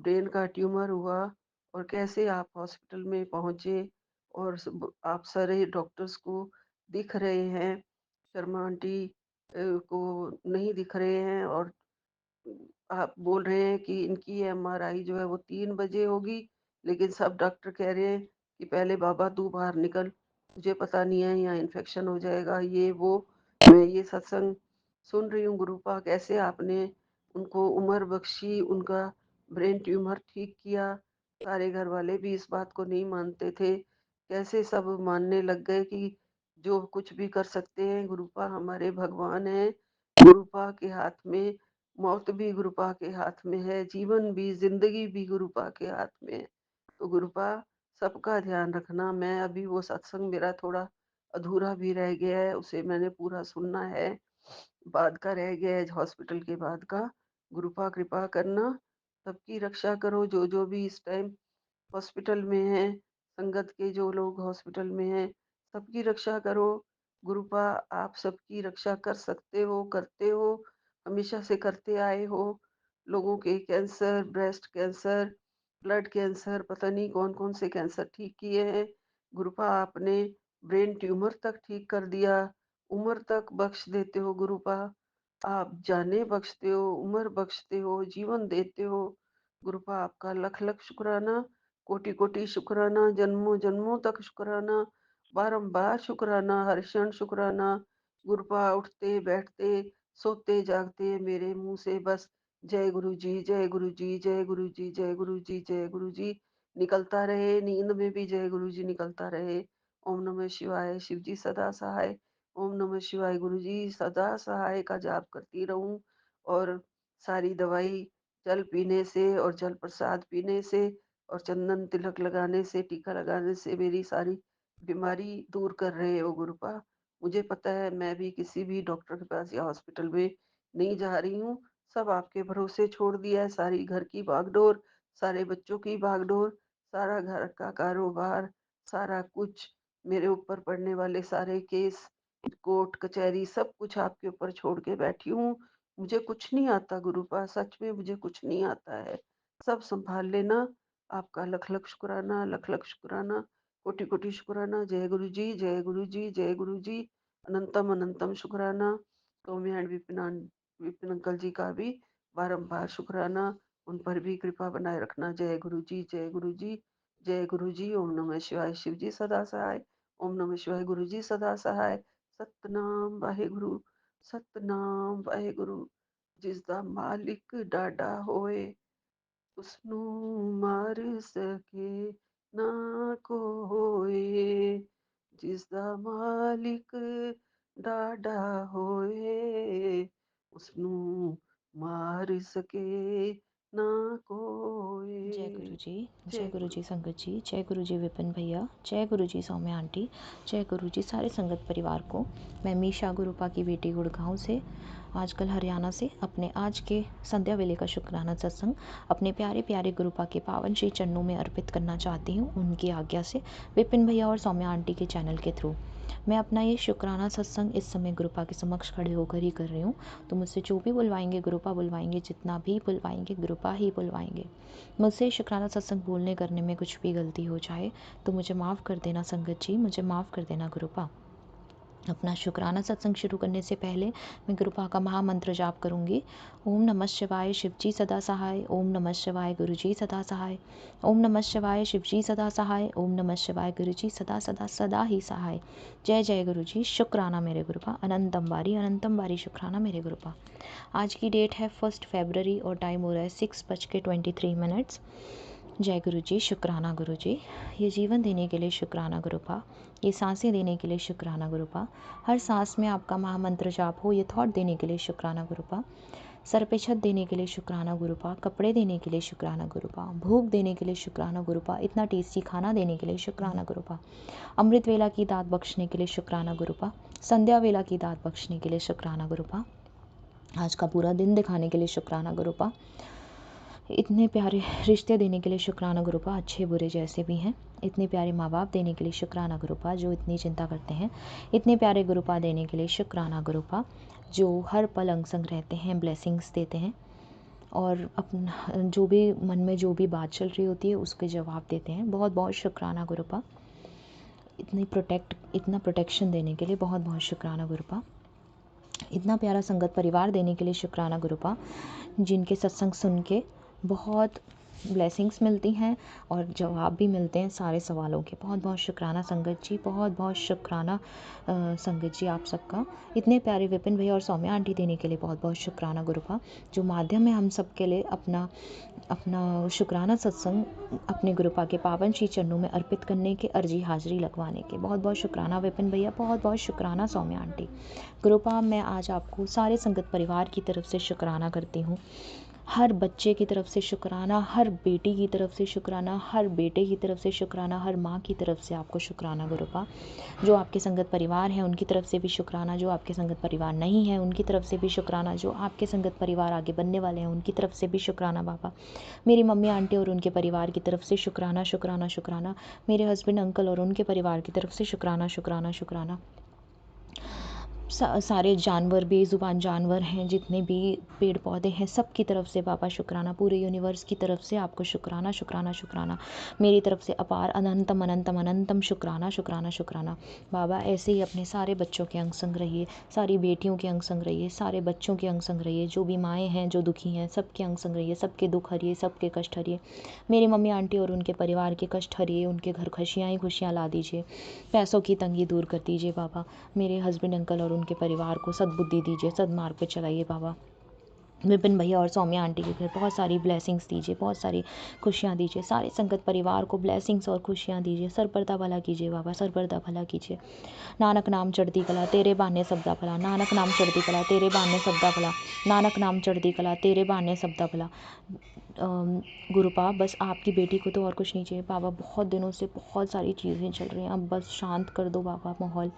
ब्रेन का ट्यूमर हुआ, और कैसे आप हॉस्पिटल में पहुँचे और आप सारे डॉक्टर्स को दिख रहे हैं, शर्मा आंटी को नहीं दिख रहे हैं, और आप बोल रहे हैं कि इनकी एमआरआई जो है वो 3 बजे होगी, लेकिन सब डॉक्टर कह रहे हैं कि पहले बाबा तू बाहर निकल, तुझे पता नहीं है यहाँ इन्फेक्शन हो जाएगा, ये वो। मैं ये सत्संग सुन रही हूँ गुरुपा, कैसे आपने उनको उम्र बख्शी, उनका ब्रेन ट्यूमर ठीक किया। सारे घर वाले भी इस बात को नहीं मानते थे, कैसे सब मानने लग गए कि जो कुछ भी कर सकते हैं गुरुपा हमारे भगवान हैं। गुरुपा के हाथ में मौत भी गुरुपा के हाथ में है, जीवन भी, ज़िंदगी भी गुरुपा के हाथ में है। तो गुरुपा सबका ध्यान रखना। मैं अभी वो सत्संग मेरा थोड़ा अधूरा भी रह गया है, उसे मैंने पूरा सुनना है। बाद का रह गया है हॉस्पिटल के बाद का। गुरुपा कृपा करना, सबकी रक्षा करो जो भी इस टाइम हॉस्पिटल में हैं, संगत के जो लोग हॉस्पिटल में हैं, सबकी रक्षा करो। गुरुपा आप सबकी रक्षा कर सकते हो, करते हो, हमेशा से करते आए हो। लोगों के cancer, breast cancer, blood cancer, पता नहीं कौन-कौन से कैंसर ठीक किए हैं। गुरुपा आपने ब्रेन ट्यूमर तक ठीक कर दिया, उम्र तक बख्श देते हो गुरुपा। आप जानें बख्शते हो, उम्र बख्शते हो, जीवन देते हो। गुरुपा आपका लख-लख शुक्राना, कोटि-कोटि शुक्राना, जन्मों-जन्मों तक शुक्राना, बारंबार शुक्राना, हर क्षण शुक्राना। गुरुपा उठते, बैठते, सोते, जागते मेरे मुँह से बस जय गुरु जी, जय गुरु जी, जय गुरु जी, जय गुरु जी, जय गुरु जी निकलता रहे, नींद में भी जय गुरु जी निकलता रहे। ओम नमः शिवाय, शिव जी सदा सहाय। ओम नमः शिवाय, गुरु जी सदा सहाय का जाप करती रहूं। और सारी दवाई जल पीने से और जल प्रसाद पीने से और चंदन तिलक लगाने से, टीका लगाने से मेरी सारी बीमारी दूर कर रहे हो गुरुपा। मुझे पता है मैं भी किसी भी डॉक्टर के पास या हॉस्पिटल में नहीं जा रही हूँ, सब आपके भरोसे छोड़ दिया है। सारी घर की भागदौड़, सारे बच्चों की भागदौड़, सारा घर का कारोबार, सारा कुछ, मेरे ऊपर पड़ने वाले सारे केस, कोर्ट कचहरी, सब कुछ आपके ऊपर छोड़ के बैठी हूँ। मुझे कुछ नहीं आता गुरुपा, सच में मुझे कुछ नहीं आता है। सब सँभाल लेना। आपका लख-लख शुक्राना, लख-लख शुक्राना, कोटि-कोटि शुक्राना। जय गुरु जी, जय गुरु जी, जय गुरु जी। अनंतम अनंतम शुक्राना। सौम्या एंड विपिन अंकल जी का भी बारंबार शुक्राना। उन पर भी कृपा बनाए रखना। जय गुरु जी, जय गुरु जी, जय गुरु जी। ओम नमः शिवाय, शिव जी सदा सहाय। ओम नमः शिवाय, गुरु जी सदा सहाय। सतनाम वाहेगुरु, सतनाम वाहेगुरु। जिस दा मालिक डाडा होए, ਉਸਨੂੰ ਮਾਰ ਸਕੇ ਨਾ ਕੋਏ। ਜਿਸ ਦਾ ਮਾਲਿਕ ਡਾਡਾ ਹੋਏ, ਉਸਨੂੰ ਮਾਰ ਸਕੇ ਨਾ जय कोई। गुरु जी। जय जय गुरु गुरु जी संगत जी, जय गुरु जी विपिन भैया, जय गुरु जी सौम्या आंटी, जय गुरु जी सारे संगत परिवार को। मैं मीशा गुरुपा की बेटी गुड़गांव से, आजकल हरियाणा से, अपने आज के संध्या वेले का शुक्राना सत्संग अपने प्यारे प्यारे गुरुपा के पावन श्री चरणों में अर्पित करना चाहती हूँ, उनकी आज्ञा से, विपिन भैया और सौम्या आंटी के चैनल के थ्रू। मैं अपना ये शुक्राना सत्संग इस समय गुरुपा के समक्ष खड़े होकर ही कर रही हूँ। तो मुझसे जो भी बुलवाएंगे गुरुपा बुलवाएंगे, जितना भी बुलवाएंगे गुरुपा ही बुलवाएंगे। मुझसे शुक्राना सत्संग बोलने करने में कुछ भी गलती हो जाए तो मुझे माफ़ कर देना संगत जी, मुझे माफ़ कर देना गुरुपा। अपना शुक्राना सत्संग शुरू करने से पहले मैं गुरुपा का महामंत्र जाप करूंगी। ओम नमः शिवाय शिवजी सदा सहाय, ओम नमः शिवाय गुरुजी सदा सहाय, ओम नमः शिवाय शिवजी सदा सहाय, ओम नमः शिवाय गुरुजी सदा सदा सदा ही सहाय। जय जय गुरुजी। शुक्राना मेरे गुरुपा, अनंतम बारी शुक्राना मेरे गुरुपा। आज की डेट है 1 फरवरी और टाइम हो रहा है 6:23। जय गुरुजी। शुक्राना गुरुजी। ये जीवन देने के लिए शुक्राना गुरुपा, ये सांसें देने के लिए शुक्राना गुरुपा, हर सांस में आपका महामंत्र जाप हो ये थॉट देने के लिए शुक्राना गुरुपा, सर पे छत देने के लिए शुक्राना गुरुपा, कपड़े देने के लिए शुक्राना गुरुपा, भूख देने के लिए शुक्राना गुरुपा, इतना टेस्टी खाना देने के लिए शुक्राना गुरुपा, अमृत वेला की दात बख्शने के लिए शुक्राना गुरुपा, संध्या वेला की दात बख्शने के लिए शुक्राना गुरुपा, आज का पूरा दिन दिखाने के लिए शुक्राना गुरुपा, इतने प्यारे रिश्ते देने के लिए शुक्राना गुरुपा, अच्छे बुरे जैसे भी हैं, इतने प्यारे माँ बाप देने के लिए शुक्राना गुरुपा जो इतनी चिंता करते हैं, इतने प्यारे गुरुपा देने के लिए शुक्राना गुरुपा जो हर पल अंग संग रहते हैं, ब्लेसिंग्स देते हैं और अपना जो भी मन में जो भी बात चल रही होती है उसके जवाब देते हैं। बहुत बहुत शुक्राना गुरुपा, इतना प्रोटेक्शन देने के लिए बहुत बहुत शुक्राना गुरुपा, इतना प्यारा संगत परिवार देने के लिए शुक्राना गुरुपा, जिनके सत्संग सुन के बहुत ब्लेसिंग्स मिलती हैं और जवाब भी मिलते हैं सारे सवालों के। बहुत बहुत शुक्राना संगत जी, बहुत बहुत शुक्राना संगत जी आप सबका। इतने प्यारे विपिन भैया और सौम्या आंटी देने के लिए बहुत बहुत शुक्राना गुरुपा, जो माध्यम है हम सब के लिए अपना शुक्राना सत्संग अपने गुरुपा के पावन श्री चरणों में अर्पित करने के, अर्जी हाजिरी लगवाने के। बहुत बहुत शुक्राना विपिन भैया, बहुत बहुत शुक्राना सौम्या आंटी। गुरुपा मैं आज आपको सारे संगत परिवार की तरफ से शुक्राना करती हूँ, हर बच्चे की तरफ से शुक्राना, हर बेटी की तरफ से शुक्राना, हर बेटे की तरफ से शुक्राना, हर माँ की तरफ से आपको शुक्राना गुरुपा। जो आपके संगत परिवार हैं उनकी तरफ से भी शुक्राना, जो आपके संगत परिवार नहीं है उनकी तरफ से भी शुक्राना, जो आपके संगत परिवार आगे बनने वाले हैं उनकी तरफ से भी शुक्राना बाबा। मेरी मम्मी आंटी और उनके परिवार की तरफ से शुक्राना शुक्राना शुक्राना, मेरे हस्बैंड अंकल और उनके परिवार की तरफ से शुक्राना शुक्राना शुक्राना। सारे जानवर, बेजुबान जानवर हैं, जितने भी पेड़ पौधे हैं, सब की तरफ से बाबा शुक्राना, पूरे यूनिवर्स की तरफ से आपको शुक्राना शुक्राना शुक्राना, मेरी तरफ से अपार अनंतम अनंतम अनंतम शुक्राना शुक्राना शुक्राना। बाबा ऐसे ही अपने सारे बच्चों के अंग संग रहिए, सारी बेटियों के अंग संग रहिए, सारे बच्चों के अंग संग रहिए, जो भी माएँ हैं जो दुखी हैं सबके अंग संग रहिए, सबके दुख हरिए, सबके कष्ट हरिए। मेरी मम्मी आंटी और उनके परिवार के कष्ट हरिए, उनके घर खुशियाँ ही खुशियाँ ला दीजिए, पैसों की तंगी दूर कर दीजिए बाबा। मेरे हस्बैंड अंकल और उनके परिवार को सद्बुद्धि दीजिए, सद्मार्ग पे चलाइए बाबा। विपिन भैया और सौम्या आंटी के घर बहुत सारी ब्लेसिंग्स दीजिए, बहुत सारी खुशियाँ दीजिए, सारे संगत परिवार को ब्लेसिंग्स और खुशियाँ दीजिए, सरपरदा भला कीजिए बाबा, सरपरदा भला कीजिए। नानक नाम चढ़ती कला तेरे बहाने सबदा भला, नानक नाम चढ़ती कला तेरे बहाने सबदा भला, नानक नाम चढ़ती कला तेरे बहाने सबदा भला। गुरुपा बस आपकी बेटी को तो और कुछ नहीं चाहिए बाबा, बहुत दिनों से बहुत सारी चीज़ें चल रही हैं, अब बस शांत कर दो बाबा माहौल,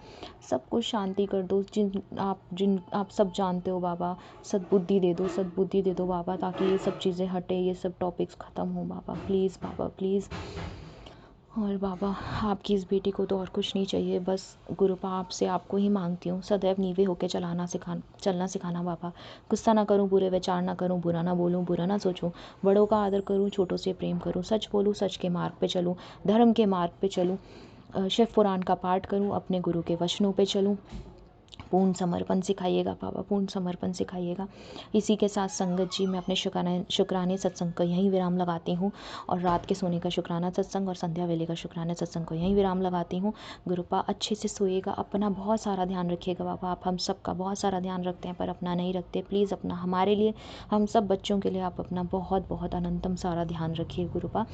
सब कुछ शांति कर दो। जिन आप सब जानते हो बाबा, सद्बुद्धि दे दो, सद्बुद्धि दे दो बाबा, ताकि ये सब चीज़ें हटे, ये सब टॉपिक्स ख़त्म हो बाबा, प्लीज़ बाबा प्लीज़। और बाबा आपकी इस बेटी को तो और कुछ नहीं चाहिए, बस गुरुपा आपसे आपको ही मांगती हूँ, सदैव नीवे होकर चलना सिखाना बाबा। गुस्सा ना करूँ, बुरे विचार ना करूँ, बुरा ना बोलूँ, बुरा ना सोचूँ, बड़ों का आदर करूँ, छोटों से प्रेम करूँ, सच बोलूँ, सच के मार्ग पे चलूँ, धर्म के मार्ग पे चलूँ, शिव पुराण का पाठ करूँ, अपने गुरु के वचनों पे चलूँ। पूर्ण समर्पण सिखाइएगा बाबा, पूर्ण समर्पण सिखाइएगा। इसी के साथ संगत जी मैं अपने शुक्राने सत्संग को यहीं विराम लगाती हूँ, और रात के सोने का शुक्राना सत्संग और संध्या वेले का शुक्राना सत्संग को यहीं विराम लगाती हूँ। गुरुपा अच्छे से सोइएगा, अपना बहुत सारा ध्यान रखिएगा बाबा। आप हम सब का बहुत सारा ध्यान रखते हैं पर अपना नहीं रखते, प्लीज़ अपना हमारे लिए, हम सब बच्चों के लिए आप अपना बहुत बहुत अनंतम सारा ध्यान रखिए गुरुपा।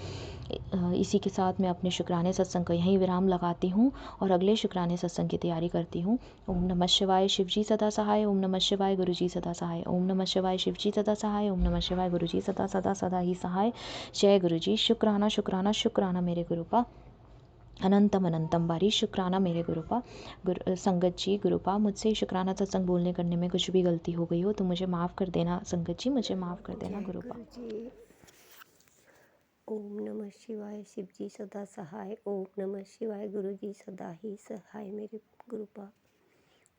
इसी के साथ मैं अपने शुक्राने सत्संग को यहीं विराम लगाती हूँ और अगले शुक्राने सत्संग की तैयारी करती हूँ। ओम नमः शिवाय शिवजी सदा सहाय, ओम नमः शिवाय गुरुजी सदा सहाय, ओम नमः शिवाय शिवजी सदा सहाय, ओम नमः शिवाय गुरुजी सदा सदा सदा ही सहाय। जय गुरुजी। शुक्राना शुक्राना शुक्राना मेरे गुरुपा, अनंतम अनंतम बारी शुक्राना मेरे गुरुपा। संगत जी गुरुपा, मुझसे शुक्राना सत्संग बोलने करने में कुछ भी गलती हो गई हो तो मुझे माफ़ कर देना संगत जी, मुझे माफ़ कर देना जय गुरुपा। गुरुजी। ओम नमः शिवाय शिवजी सदा सहाय, ओम नमः शिवाय गुरुजी सदा ही सहाय। मेरे गुरुपा।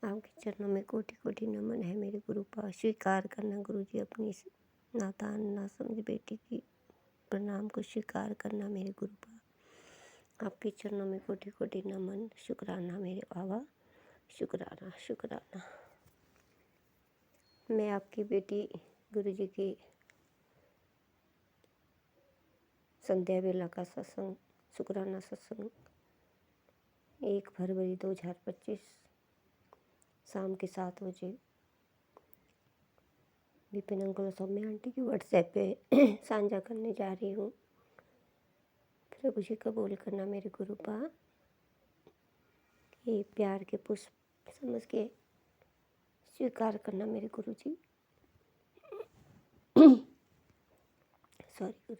आपके चरणों में कोटि कोटि नमन है मेरे गुरुपा। स्वीकार करना गुरुजी अपनी इस नादान नासमझ बेटी की प्रणाम को स्वीकार करना मेरे गुरुपा। आपके चरणों में कोटि कोटि नमन, शुक्राना मेरे बाबा, शुक्राना शुक्राना। मैं आपकी बेटी गुरुजी की संध्या बेला का सत्संग, शुक्राना सत्संग 1 फरवरी 2025 शाम के 7 बजे विपिन अंकल और सौम्या आंटी की व्हाट्सएप पे साझा करने जा रही हूँ। प्रभु जी कबूल करना मेरे गुरुपा। ये प्यार के पुष्प समझ के स्वीकार करना मेरे गुरुजी। सॉरी गुरु।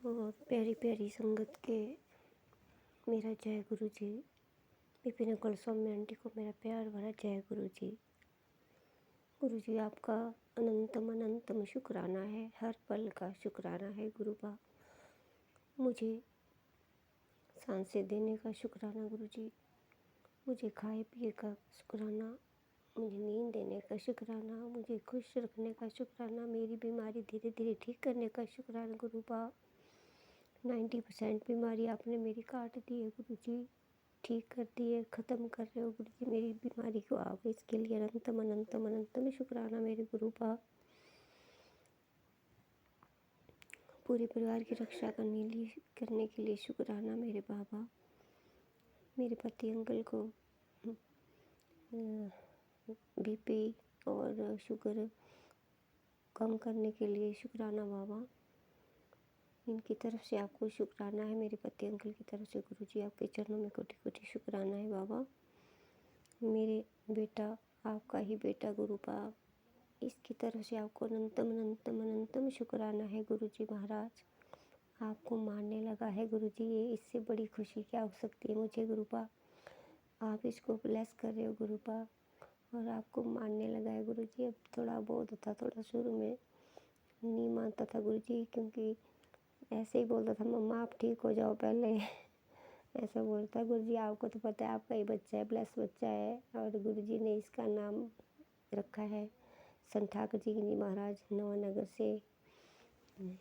और प्यारी प्यारी संगत के मेरा जय गुरुजी। विपिन अंकल सौम्या आंटी को मेरा प्यार भरा जय गुरुजी। गुरुजी आपका अनंतम अनंतम शुक्राना है, हर पल का शुक्राना है गुरुबा। मुझे सांसें देने का शुक्राना गुरुजी, मुझे खाए पिए का शुक्राना, मुझे नींद देने का शुक्राना, मुझे खुश रखने का शुक्राना, मेरी बीमारी धीरे धीरे ठीक करने का शुक्राना गुरुबा। 90% बीमारी आपने मेरी काट दी है गुरुजी, ठीक कर दी है, ख़त्म कर रहे हो गुरुजी मेरी बीमारी को आप। इसके लिए अनंतम अनंतम अनंतम शुक्राना मेरे गुरुबा। पूरे परिवार की रक्षा करने के लिए शुक्राना मेरे बाबा। मेरे पति अंकल को बीपी और शुगर कम करने के लिए शुक्राना बाबा। इनकी तरफ से आपको शुक्राना है, मेरे पति अंकल की तरफ से गुरुजी आपके चरणों में कोटि कोटि शुक्राना है बाबा। मेरे बेटा, आपका ही बेटा गुरुपा, इसकी तरफ से आपको अनंतम अनंतम अनंतम शुक्राना है गुरुजी महाराज। आपको मारने लगा है गुरुजी, ये इससे बड़ी खुशी क्या हो सकती है मुझे गुरुपा। आप इसको ब्लेस कर रहे हो गुरुपा और आपको मारने लगा है गुरुजी। अब थोड़ा बहुत था, थोड़ा शुरू में नहीं मानता था गुरुजी, क्योंकि ऐसे ही बोलता था मम्मा आप ठीक हो जाओ पहले ऐसा बोलता। गुरुजी आपको तो पता है आपका ही बच्चा है, ब्लेस बच्चा है। और गुरुजी ने इसका नाम रखा है संत ठाकुर जी महाराज नवानगर से।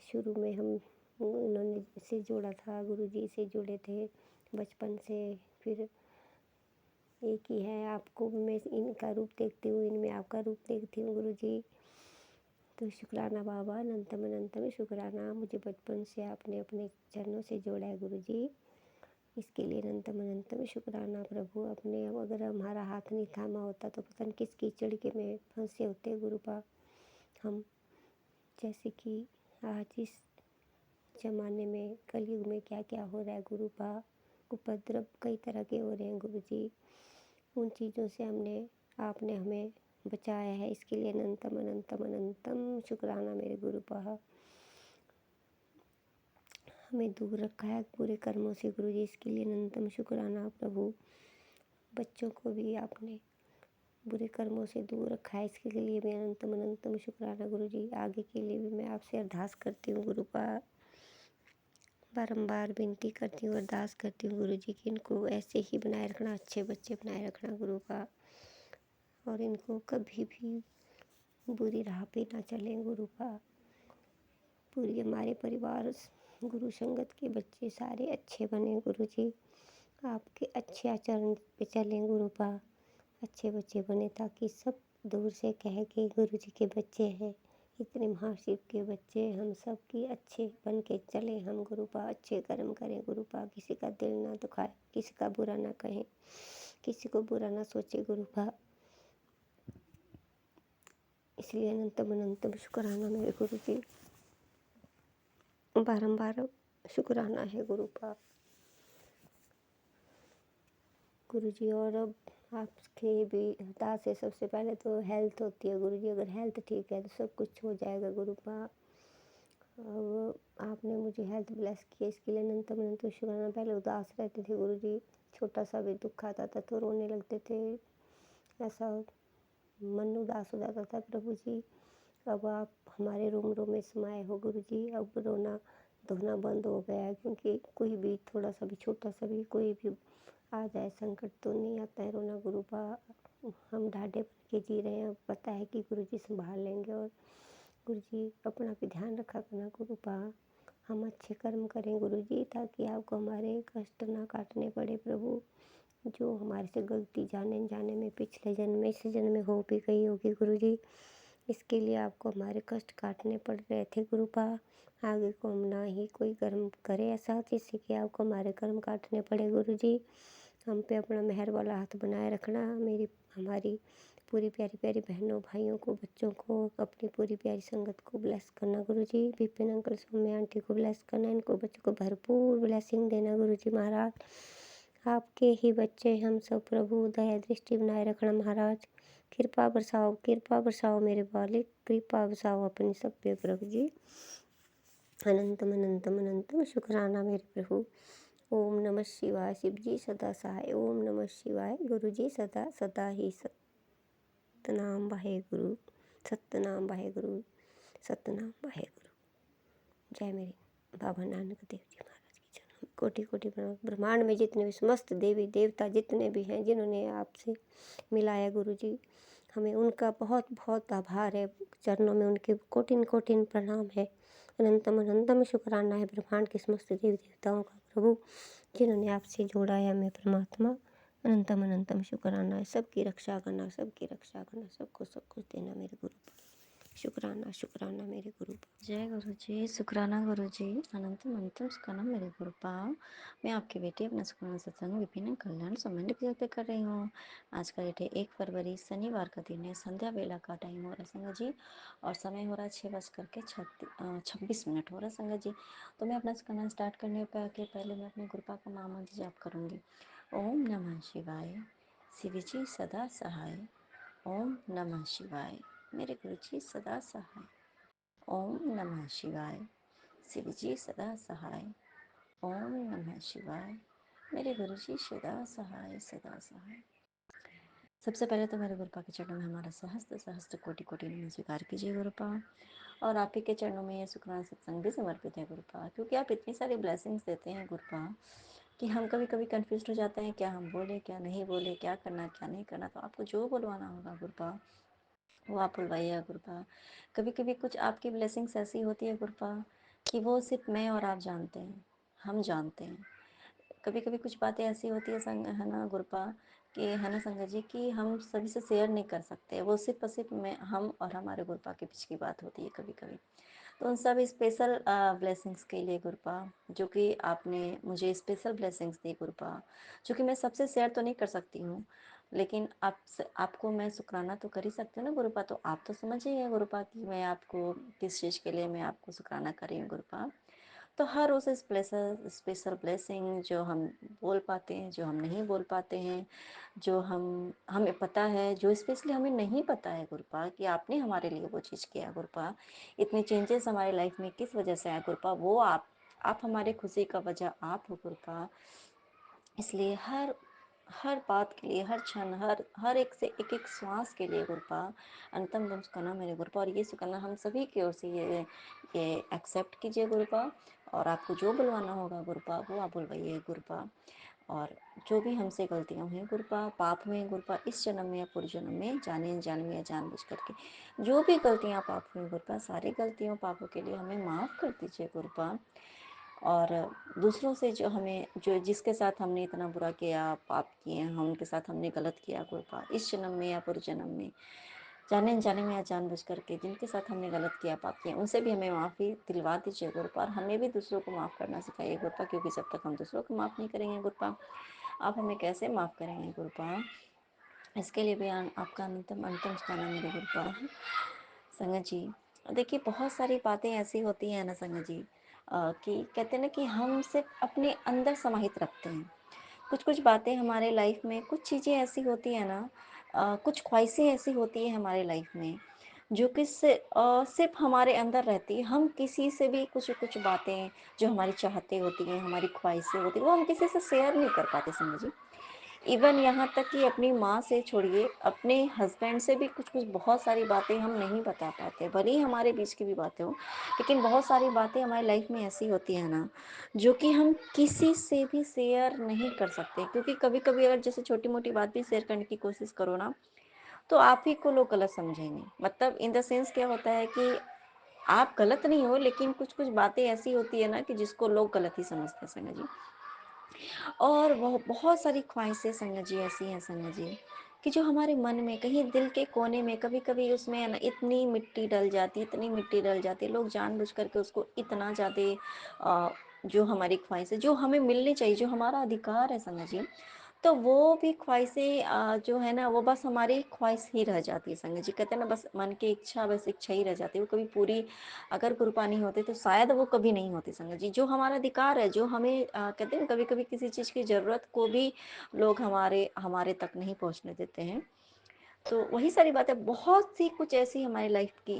शुरू में हम उन्होंने से जोड़ा था, गुरुजी से जुड़े थे बचपन से। फिर एक ही है, आपको मैं इनका रूप देखती हूँ, इनमें आपका रूप देखती हूँ गुरुजी। तो शुक्राना बाबा, अनंतम अनंतम शुक्राना। मुझे बचपन से आपने अपने चरणों से जोड़ा है गुरुजी, इसके लिए अनंतम अनंतम शुक्राना प्रभु। अपने अगर हमारा हाथ नहीं थामा होता तो पता नहीं किस कीचड़ के में फंसे होते गुरुपा हम। जैसे कि आज इस जमाने में कलयुग में क्या क्या हो रहा है गुरुपा, उपद्रव कई तरह के हो रहे हैं गुरुजी। उन चीज़ों से आपने हमें बचाया है, इसके लिए अनंतम अनंतम अनंतम शुक्राना मेरे गुरुपा। हमें दूर रखा है बुरे कर्मों से गुरुजी, इसके लिए अनंतम शुक्राना प्रभु। बच्चों को भी आपने बुरे कर्मों से दूर रखा है, इसके लिए भी अनंतम अनंतम शुक्राना गुरुजी। आगे के लिए भी मैं आपसे अरदास करती हूँ गुरुपा, बारंबार विनती करती हूँ, अरदास करती हूँ गुरुजी कि इनको ऐसे ही बनाए रखना, अच्छे बच्चे बनाए रखना गुरुपा। और इनको कभी भी बुरी राह पे ना चलें गुरुपा। पूरी हमारे परिवार गुरु संगत के बच्चे सारे अच्छे बने गुरुजी, आपके अच्छे आचरण पे चलें गुरुपा, अच्छे बच्चे बने, ताकि सब दूर से कहे कि गुरुजी के बच्चे हैं, इतने महाशिव के बच्चे, हम सब की अच्छे बन के चले हम गुरुपा। अच्छे कर्म करें गुरुपा, किसी का दिल ना दुखाए, किसी का बुरा ना कहें, किसी को बुरा ना सोचे गुरुपा। इसलिए अनंतम अनंतम शुक्राना मेरे गुरुजी, बारंबार शुक्राना है गुरुपा गुरुजी। और अब आपके भी अरदास है, सबसे पहले तो हेल्थ होती है गुरुजी। अगर हेल्थ ठीक है तो सब कुछ हो जाएगा गुरुपा। अब आपने मुझे हेल्थ ब्लेस किया, इसके लिए अनंतम अनंतम शुक्राना। पहले उदास रहते थे गुरुजी, छोटा सा भी दुख आता था तो रोने लगते थे, ऐसा मन उदास हो जाता था प्रभु जी। अब आप हमारे रूम रूम में समाये हो गुरुजी। अब रोना धोना बंद हो गया है, क्योंकि कोई भी थोड़ा सा भी छोटा सा भी कोई भी आ जाए संकट तो नहीं आता है रोना गुरुपा। हम ढाढ़े बन के जी रहे हैं, अब पता है कि गुरुजी संभाल लेंगे। और गुरुजी अपना भी ध्यान रखा करना गुरुपा। हम अच्छे कर्म करें गुरुजी, ताकि आपको हमारे कष्ट ना काटने पड़े प्रभु। जो हमारे से गलती जाने अनजाने में पिछले जन्म में इस जन्म में हो भी गई होगी गुरुजी, इसके लिए आपको हमारे कष्ट काटने पड़ रहे थे गुरुपा। आगे को हम ना ही कोई कर्म करे ऐसा जिससे कि आपको हमारे कर्म काटने पड़े गुरुजी। हम पे अपना मेहर वाला हाथ बनाए रखना। हमारी पूरी प्यारी प्यारी बहनों भाइयों को, बच्चों को, अपनी पूरी प्यारी संगत को ब्लेस करना गुरुजी। विपिन अंकल, सौम्या आंटी को ब्लेस करना। इनको बच्चों को भरपूर ब्लेसिंग देना गुरुजी महाराज। आपके ही बच्चे हम सब प्रभु, दया दृष्टि बनाए रखना महाराज। कृपा बरसाओ मेरे मालिक, कृपा बरसाओ अपने सब पे प्रभु जी। अनंतम अनंतम अनंतम शुक्राना मेरे प्रभु। ओम नमः शिवाय। शिव जी सदा सहाय। ओम नमः शिवाय। गुरु जी सदा सदा ही सतनाम वाहे गुरु, सतनाम वाहे गुरु, सतनाम वाहे गुरु। जय मेरे बाबा नानक देव जी महाराज की जन्म। कोटि कोटि प्रणाम। ब्रह्मांड में जितने भी समस्त देवी देवता जितने भी हैं, जिन्होंने आपसे मिलाया गुरु जी, हमें उनका बहुत बहुत आभार है। चरणों में उनके कोटिन कोटिन प्रणाम है। अनंतम अनंतम शुक्राना है ब्रह्मांड के समस्त देवी देवताओं का प्रभु, जिन्होंने आपसे जोड़ा है हमें परमात्मा। अनंतम अनंतम शुक्राना है। सबकी रक्षा करना, सबकी रक्षा करना, सबको सब कुछ देना मेरे गुरु पर। शुक्राना शुक्राना मेरे गुरु पर। जय गुरु जी, शुक्राना गुरु जी, अनंतम अनंतम शुक्राना मेरे गुरु पाव। मैं आपकी बेटी अपना शुक्राना सत्संग विपिन कल्याण सम्मान पे कर रही हूँ। आज का डेट है 1 फरवरी, शनिवार का दिन है। संध्या वेला का टाइम हो रहा है संगत जी, और समय हो रहा है 6:26 हो रहा है संगत जी। तो मैं अपना शुक्राना स्टार्ट करने के पहले मैं अपने गुरु पा का महामंत्र जाप करूँगी। ओम नमः शिवाय, शिव जी सदा सहाय। ओम नमः शिवाय, मेरे गुरु जी सदा सहाय। ओम नमः शिवाय, शिव जी सदा सहाय। ओम नमः शिवाय, मेरे गुरु जी सदा सहाय सदा सहाय। सबसे पहले तो मेरे गुरुपा के चरणों में हमारा सहस्त्र सहस्त्र कोटि कोटि नमन स्वीकार कीजिए गुरुपा। और आप ही के चरणों में ये शुक्राना सत्संग भी समर्पित है गुरुपा, क्योंकि आप इतनी सारी ब्लेसिंग्स देते हैं गुरुपा कि हम कभी कभी कंफ्यूज हो जाते हैं, क्या हम बोले क्या नहीं बोले, क्या करना क्या नहीं करना। तो आपको जो बुलवाना होगा गुरुपा वो आप बुलवाइए गुरुपा। कभी कभी कुछ आपकी ब्लेसिंग्स ऐसी होती है गुरुपा कि वो सिर्फ मैं और आप जानते हैं, हम जानते हैं। कभी कभी कुछ बातें ऐसी होती है संग है ना गुरुपा, कि है ना संगत जी, कि हम सभी से शेयर नहीं कर सकते। वो सिर्फ और सिर्फ मैं, हम और हमारे गुरुपा के बीच की बात होती है कभी कभी। तो उन सब स्पेशल ब्लेसिंग्स के लिए गुरुपा, जो कि आपने मुझे स्पेशल ब्लेसिंग्स दी गुरुपा, जो कि मैं सबसे शेयर तो नहीं कर सकती हूँ, लेकिन आपको मैं शुक्राना तो कर ही सकती हूँ ना गुरुपा। तो आप तो समझिए गुरुपा कि मैं आपको किस चीज़ के लिए मैं आपको शुक्राना कर रही हूँ गुरुपा। तो हर उस स्पेशल ब्लेसिंग जो हम बोल पाते हैं, जो हम नहीं बोल पाते हैं, जो हमें पता है, जो स्पेशली हमें नहीं पता है गुरुपा कि आपने हमारे लिए वो चीज़ किया गुरुपा, इतने चेंजेस हमारे लाइफ में किस वजह से आए गुरुपा, वो आप हमारे खुशी का वजह आप हो गुरुपा। इसलिए हर बात के लिए, हर क्षण, हर एक से एक एक श्वास के लिए गुरुपा अंतम दम शुक्राना मेरे गुरुपा। और ये शुक्राना हम सभी की ओर से ये एक्सेप्ट कीजिए गुरुपा। और आपको जो बुलवाना होगा गुरुपा वो आप बुलवाइए गुरुपा। और जो भी हमसे गलतियाँ हुई गुरुपा, पाप हुए गुरुपा, इस जन्म में या पूर्व जन्म में, जाने अनजाने में या जानबूझ करके जो भी गलतियाँ पाप हुई गुरुपा, सारी गलतियों पापों के लिए हमें माफ़ कर दीजिए गुरुपा। और दूसरों से जो जिसके साथ हमने इतना बुरा किया, पाप किए हैं, हम उनके साथ हमने गलत किया गुरुपा, इस जन्म में या पूर्व जन्म में, जाने अनजाने में या जानबूझ करके जिनके साथ हमने गलत किया, पाप किया, उनसे भी हमें माफ़ी दिलवा दीजिए गुरुपा। और हमें भी दूसरों को माफ़ करना सिखाइए गुरुपा, क्योंकि जब तक हम दूसरों को माफ़ नहीं करेंगे गुरुपा, आप हमें कैसे माफ़ करेंगे गुरुपा। इसके लिए भी आपका अंतम अंतम शुक्राना मेरे गुरुपा। संगत जी, देखिए बहुत सारी बातें ऐसी होती हैं ना संगत जी, कि कहते हैं ना कि हम सिर्फ अपने अंदर समाहित रखते हैं। कुछ कुछ बातें हमारे लाइफ में, कुछ चीज़ें ऐसी होती हैं ना, कुछ ख्वाहिशें ऐसी होती हैं हमारे लाइफ में, जो कि सिर्फ हमारे अंदर रहती है। हम किसी से भी कुछ कुछ बातें जो हमारी चाहते होती हैं, हमारी ख्वाहिशें होती हैं, वो हम किसी से शेयर नहीं कर पाते समझिए। इवन यहाँ तक कि अपनी माँ से छोड़िए, अपने हस्बैंड से भी कुछ-कुछ बहुत सारी बातें हम नहीं बता पाते। भले ही हमारे बीच की भी बातें हों, लेकिन बहुत सारी बातें हमारी लाइफ में ऐसी होती हैं ना, जो कि हम किसी से भी शेयर नहीं कर सकते। क्योंकि कभी-कभी अगर जैसे छोटी-मोटी बात भी शेयर करने की कोशिश करो ना, तो आप ही को लोग गलत समझेंगे। मतलब इन द सेंस क्या होता है कि आप गलत नहीं हो, लेकिन कुछ-कुछ बातें ऐसी होती है ना कि जिसको लोग गलत ही समझते हैं संगत जी। और वो बहुत सारी ख्वाहिशें संगत जी ऐसी हैं संगत जी, कि जो हमारे मन में कहीं दिल के कोने में कभी-कभी उसमें है ना इतनी मिट्टी डल जाती है, इतनी मिट्टी डल जाती है, लोग जानबूझ करके उसको इतना ज़्यादा जो हमारी ख्वाहिश है, जो हमें मिलनी चाहिए, जो हमारा अधिकार है संगत जी, तो वो भी ख्वाहिशें जो है ना वो बस हमारी ख्वाहिश ही रह जाती है संगत जी। कहते हैं ना बस मन की इच्छा बस इच्छा ही रह जाती है, वो कभी पूरी अगर कृपा नहीं होती तो शायद वो कभी नहीं होती संगत जी। जो हमारा अधिकार है, जो हमें कहते हैं कभी-कभी किसी चीज़ की ज़रूरत को भी लोग हमारे हमारे तक नहीं पहुँचने देते हैं। तो वही सारी बातें बहुत सी कुछ ऐसी हमारी लाइफ की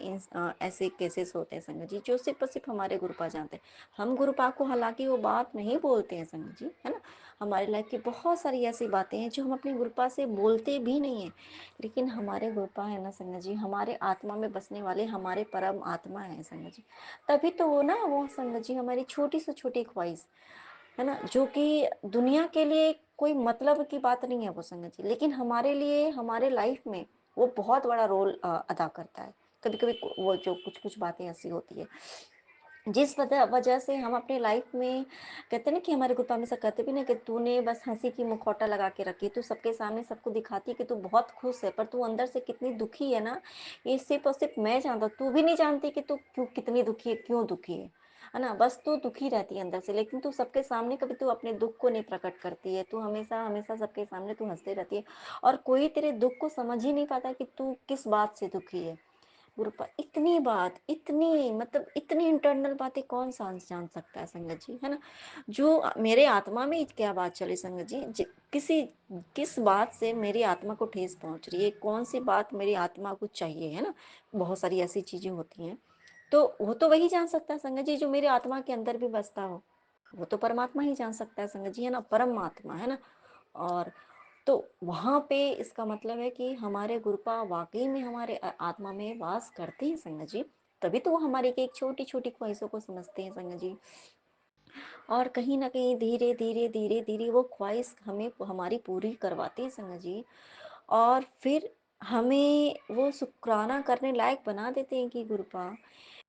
ऐसे केसेस होते हैं संगत जी, जो सिर्फ और सिर्फ हमारे गुरुपा जानते हैं। हम गुरुपा को हालांकि वो बात नहीं बोलते हैं संगत जी, है ना। हमारी लाइफ की बहुत सारी ऐसी बातें हैं जो हम अपने गुरुपा से बोलते भी नहीं है, लेकिन हमारे गुरुपा है ना संगत जी, हमारे आत्मा में बसने वाले हमारे परम आत्मा है संगत जी। तभी तो वो ना वो संगत जी हमारी छोटी से छोटी ख्वाहिश है ना, जो कि दुनिया के लिए कोई मतलब की बात नहीं है वो संगत जी, लेकिन हमारे लिए हमारे लाइफ में वो बहुत बड़ा रोल अदा करता है। कभी-कभी वो जो कुछ-कुछ बातें ऐसी होती है, जिस वजह वजह से हम अपने लाइफ में कहते हैं ना कि हमारे ग्रुप हमेशा कहते भी ना कि तूने बस हंसी की मुखौटा लगा के रखी, तू सबके सामने सबको दिखाती है कि तू बहुत खुश है, पर तू अंदर से कितनी दुखी है ना, ये सिर्फ और सिर्फ मैं जानता हूँ। तू भी नहीं जानती कि तू क्यों कितनी दुखी है, क्यों दुखी है ना। बस तू दुखी रहती है अंदर से, लेकिन तू सबके सामने कभी तू अपने दुख को नहीं प्रकट करती है। तू हमेशा हमेशा सबके सामने तू हंसती रहती है, और कोई तेरे दुख को समझ ही नहीं पाता कि तू किस बात से दुखी है। गुरुपा इतनी बात, इतनी मतलब इतनी इंटरनल बातें कौन जान सकता है संगत जी, है ना। जो मेरे आत्मा में क्या बात चली संगत जी, किसी किस बात से मेरी आत्मा को ठेस पहुंच रही है, कौन सी बात मेरी आत्मा को चाहिए, है ना। बहुत सारी ऐसी चीजें होती हैं, तो वो तो वही जान सकता है संगत जी जो मेरे आत्मा के अंदर भी बसता हो। वो तो परमात्मा ही जान सकता है संगत जी, है ना, परमात्मा, है ना। और तो वहाँ पे इसका मतलब है कि हमारे गुरुपा वाकई में हमारे आत्मा में वास करते हैं संगत जी। तभी तो वो हमारी की एक छोटी छोटी ख्वाहिशों को समझते हैं संगत जी, और कहीं ना कहीं धीरे धीरे धीरे धीरे वो ख्वाहिश हमें हमारी पूरी करवाते हैं संगत जी। और फिर हमें वो शुक्राना करने लायक बना देते हैं कि गुरुपा,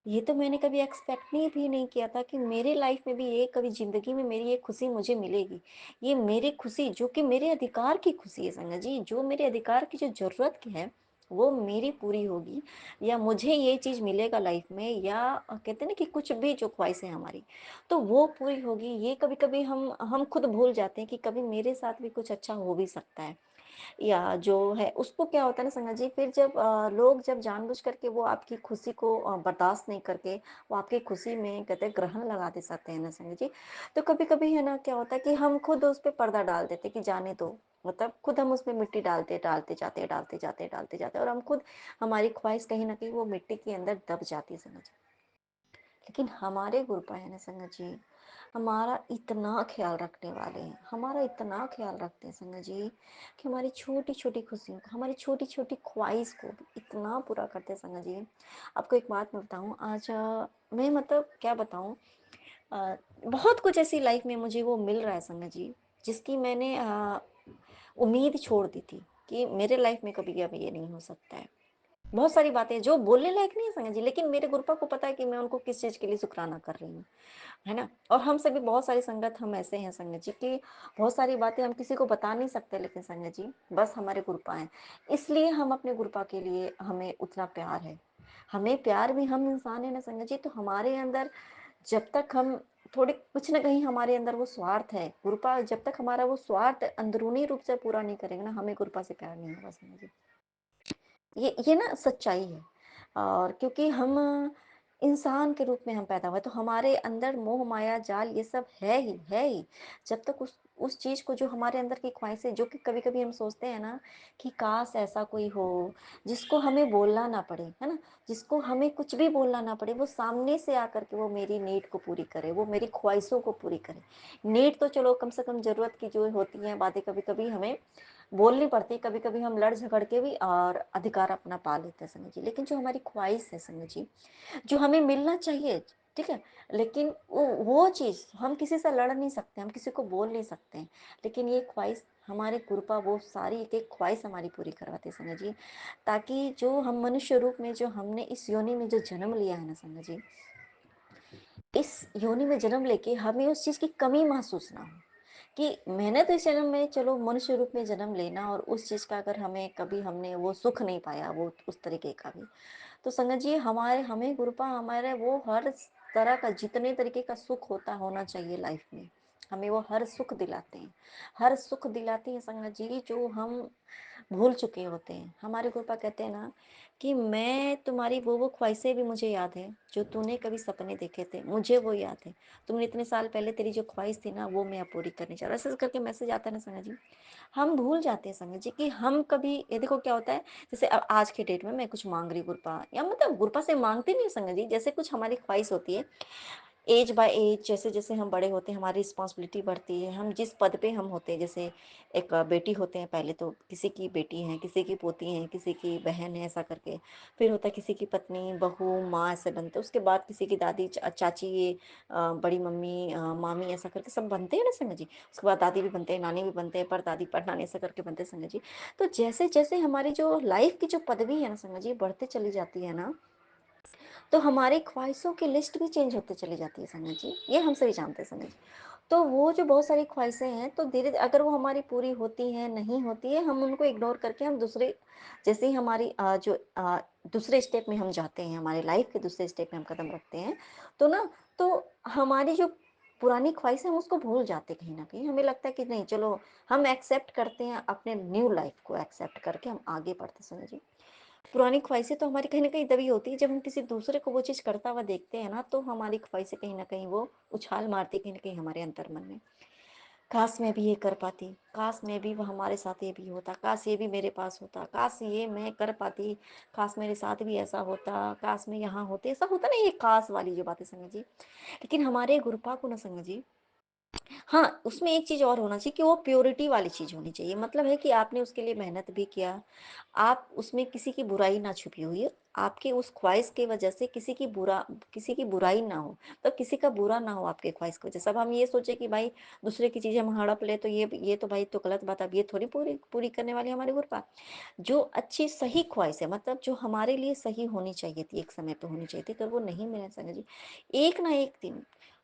ये तो मैंने कभी एक्सपेक्ट नहीं भी नहीं किया था कि मेरे लाइफ में भी ये कभी ज़िंदगी में मेरी ये खुशी मुझे मिलेगी। ये मेरी खुशी जो कि मेरे अधिकार की खुशी है संगत जी, जो मेरे अधिकार की जो ज़रूरत की है, वो मेरी पूरी होगी, या मुझे ये चीज़ मिलेगा लाइफ में, या कहते हैं ना कि कुछ भी जो ख्वाहिश है हमारी, तो वो पूरी होगी। ये कभी-कभी हम खुद भूल जाते हैं कि कभी मेरे साथ भी कुछ अच्छा हो भी सकता है। या जो है उसको क्या होता है ना संगत जी, फिर जब लोग जब जानबूझ करके वो आपकी खुशी को बर्दाश्त नहीं करके वो आपकी खुशी में कहते हैं ग्रहण लगा दे सकते हैं ना संगत जी, तो कभी कभी है ना क्या होता है कि हम खुद उस पे पर्दा डाल देते कि जाने दो। मतलब खुद हम उसमें मिट्टी डालते डालते जाते डालते जाते डालते जाते, और हम खुद हमारी ख्वाहिश कहीं ना कहीं वो मिट्टी के अंदर दब जाती है संगत जी। लेकिन हमारे गुरुपा है ना संगत जी, हमारा इतना ख्याल रखने वाले हैं, हमारा इतना ख्याल रखते हैं संगत जी, कि हमारी छोटी छोटी खुशियों को, हमारी छोटी छोटी ख्वाहिश को भी इतना पूरा करते हैं संगत जी। आपको एक बात मैं बताऊँ आज, मैं मतलब क्या बताऊँ, बहुत कुछ ऐसी लाइफ में मुझे वो मिल रहा है संगत जी, जिसकी मैंने उम्मीद छोड़ दी थी कि मेरे लाइफ में कभी अब ये नहीं हो सकता है। बहुत सारी बातें जो बोलने लायक नहीं है संगत जी, लेकिन मेरे गुरुपा को पता है कि मैं उनको किस चीज के लिए शुक्राना कर रही हूँ, है ना। और हम सभी बहुत सारी संगत हम ऐसे हैं संगत जी कि बहुत सारी बातें हम किसी को बता नहीं सकते, लेकिन संगत जी बस हमारे गुरुपा हैं, इसलिए हम अपने गुरुपा के लिए हमें उतना प्यार है। हमें प्यार भी, हम इंसान है ना संगत जी, तो हमारे अंदर जब तक हम थोड़े कुछ ना कहीं हमारे अंदर वो स्वार्थ है, गुरुपा जब तक हमारा वो स्वार्थ अंदरूनी रूप से पूरा नहीं करेगा ना, हमें गुरुपा से प्यार नहीं होगा संगत जी। ये ना सच्चाई है। और क्योंकि हम इंसान के रूप में हम पैदा हुए, तो हमारे अंदर मोह माया जाल ये सब है ही है ही। जब तक उस चीज़ को, जो हमारे अंदर की ख्वाहिशें, जो कि कभी-कभी हम सोचते हैं ना कि काश ऐसा कोई हो, जिसको हमें बोलना ना पड़े, है ना? जिसको हमें कुछ भी बोलना ना पड़े, वो सामने से आकर के वो मेरी नीड को पूरी करे, वो मेरी ख्वाहिशों को पूरी करे। नीड तो चलो कम से कम ज़रूरत की जो होती हैं बातें कभी-कभी हमें बोलनी पड़ती है, कभी-कभी हम लड़ झगड़ के भी और अधिकार अपना पा लेते हैं संगत जी। लेकिन जो हमारी ख्वाहिश है संगत जी, जो हमें मिलना चाहिए, ठीक है? लेकिन वो चीज़ हम किसी से लड़ नहीं सकते, हम किसी को बोल नहीं सकते हैं। लेकिन ये ख्वाहिश हमारे गुरुपा वो सारी एक-एक ख्वाहिश हमारी पूरी करवाते हैं संगत जी। ताकि जो हम मनुष्य रूप में, जो हमने इस योनि में जो जन्म लिया है ना संगत जी, इस योनि में जन्म लेके हमें उस चीज़ की कमी महसूस ना हो। कि मैंने तो इस जन्म में चलो मनुष्य रूप में जन्म लेना, और उस चीज़ का अगर हमें कभी हमने वो सुख नहीं पाया, वो उस तरीके का भी, तो संगत जी हमारे हमें गुरुपा हमारे वो हर तरह का, जितने तरीके का सुख होता होना चाहिए लाइफ में, हमें वो हर सुख दिलाते हैं। हर सुख दिलाते हैं संगत जी, जो हम भूल चुके होते हैं। हमारे गुरुपा कहते हैं ना कि मैं तुम्हारी वो ख्वाहिशें भी मुझे याद है, जो तूने कभी सपने देखे थे, मुझे वो याद है। तुमने इतने साल पहले, तेरी जो ख्वाहिश थी ना, वो मैं अब पूरी करने जा रहा हूँ। ऐसे करके मैसेज आता है ना संगत जी, हम भूल जाते हैं संगत जी कि हम कभी, ये देखो क्या होता है, जैसे अब आज के डेट में मैं कुछ मांग रही गुरपा, या मतलब गुरपा से मांगते नहीं संगत जी, जैसे कुछ हमारी ख्वाहिश होती है, एज बाय एज जैसे जैसे हम बड़े होते हैं, हमारी रिस्पॉन्सिबिलिटी बढ़ती है, हम जिस पद पे हम होते हैं, जैसे एक बेटी होते हैं, पहले तो किसी की बेटी है, किसी की पोती है, किसी की बहन है, ऐसा करके, फिर होता है किसी की पत्नी, बहू, माँ, ऐसे बनते हैं। उसके बाद किसी की दादी, चाची, बड़ी मम्मी, मामी, ऐसा करके सब बनते हैं ना संगत जी। उसके बाद दादी भी बनते हैं, नानी भी बनते हैं, परदादी, परनानी, ऐसा करके बनते हैं संगत जी। तो जैसे जैसे हमारी जो लाइफ की जो पदवी है ना संगत जी, बढ़ते चली जाती है ना, तो हमारी ख्वाहिशों की लिस्ट भी चेंज होते चली जाती है संगत जी, ये हम सभी जानते हैं संगत जी। तो वो जो बहुत सारी ख्वाहिशें हैं, तो धीरे अगर वो हमारी पूरी होती हैं, नहीं होती है, हम उनको इग्नोर करके हम दूसरे, जैसे ही हमारी दूसरे स्टेप में हम जाते हैं, हमारे लाइफ के दूसरे स्टेप में हम कदम रखते हैं, तो ना, तो हमारी जो पुरानी ख्वाहिश है, हम उसको भूल जाते हैं कहीं ना कहीं। हमें लगता है कि नहीं, चलो हम एक्सेप्ट करते हैं, अपने न्यू लाइफ को एक्सेप्ट करके हम आगे बढ़ते हैं संगत जी। पुरानी ख्वाहिशें तो हमारी कहीं न कहीं तभी होती है, जब हम किसी दूसरे को वो चीज़ करता हुआ देखते हैं ना, तो हमारी ख्वाहिशें कहीं न कहीं वो उछाल मारती है कहीं न कहीं हमारे अंतर्मन में। काश मैं भी ये कर पाती, काश मैं भी, वो हमारे साथ ये भी होता, काश ये भी मेरे पास होता, काश ये मैं कर पाती, काश मेरे साथ भी ऐसा होता, काश मैं यहाँ होती। ऐसा होता ना, ये काश वाली जो बातें संगत जी। लेकिन हमारे गुरुपा को ना संगत जी, हाँ, उसमें एक चीज़ और होना चाहिए कि वो प्योरिटी वाली चीज़ होनी चाहिए। मतलब है कि आपने उसके लिए मेहनत भी किया, आप उसमें किसी की बुराई ना छुपी हुई है, आपकी उस ख्वाहिश की वजह से किसी की बुराई ना हो, तो किसी का बुरा ना हो आपकी ख्वाहिश की वजह से। अब हम ये सोचे कि भाई दूसरे की चीज़ हम हड़प लें, तो ये तो भाई तो गलत बात है, अब ये थोड़ी पूरी पूरी करने वाली हमारी गुरबा। जो अच्छी सही ख्वाहिश है, मतलब जो हमारे लिए सही होनी चाहिए थी, एक समय पे होनी चाहिए थी, अगर वो नहीं मिले संगत जी, एक ना एक दिन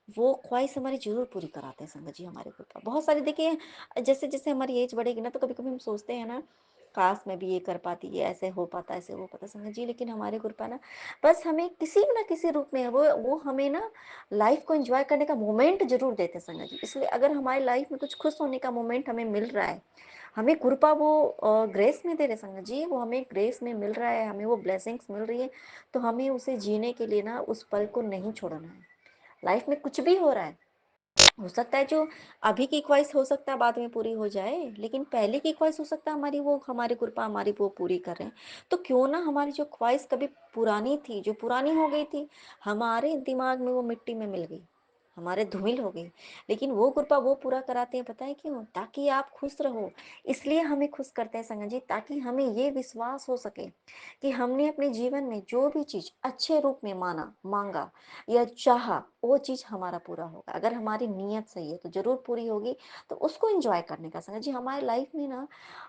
वो ख्वाहिश हमारी ज़रूर पूरी कराते हैं संगत जी हमारे गुरुपा। बहुत सारी देखिए, जैसे-जैसे हमारी एज बढ़ेगी ना, तो कभी-कभी हम सोचते हैं ना, काश मैं भी ये कर पाती, ये ऐसे हो पाता, ऐसे हो पाता संगत जी। लेकिन हमारे गुरुपा ना, बस हमें किसी ना किसी रूप में वो हमें ना लाइफ को एन्जॉय करने का मोमेंट ज़रूर देते हैं संगत जी। इसलिए अगर हमारी लाइफ में कुछ खुश होने का मोमेंट हमें मिल रहा है, हमें गुरुपा वो ग्रेस में दे रहे संगत जी, वो हमें ग्रेस में मिल रहा है, हमें वो ब्लेसिंग्स मिल रही है, तो हमें उसे जीने के लिए ना उस पल को नहीं छोड़ना है। लाइफ में कुछ भी हो रहा है, हो सकता है जो अभी की ख्वाहिश हो सकता है बाद में पूरी हो जाए, लेकिन पहले की ख्वाहिश हो सकता है हमारी, वो हमारे कृपा हमारी वो पूरी कर रहे हैं। तो क्यों ना हमारी जो ख्वाहिश कभी पुरानी थी, जो पुरानी हो गई थी, हमारे दिमाग में वो मिट्टी में मिल गई, हमारे धूमिल हो गई, लेकिन वो कृपा वो पूरा कराते हैं, पता है क्यों? ताकि आप खुश रहो। इसलिए हमें खुश करते हैं संगत जी, ताकि हमें ये विश्वास हो सके कि हमने अपने जीवन में जो भी चीज अच्छे रूप में मांगा या चाहा, वो चीज़ हमारा पूरा होगा। अगर हमारी नीयत सही है तो ज़रूर पूरी होगी। तो उसको एन्जॉय करने का संगत जी, हमारी लाइफ में ना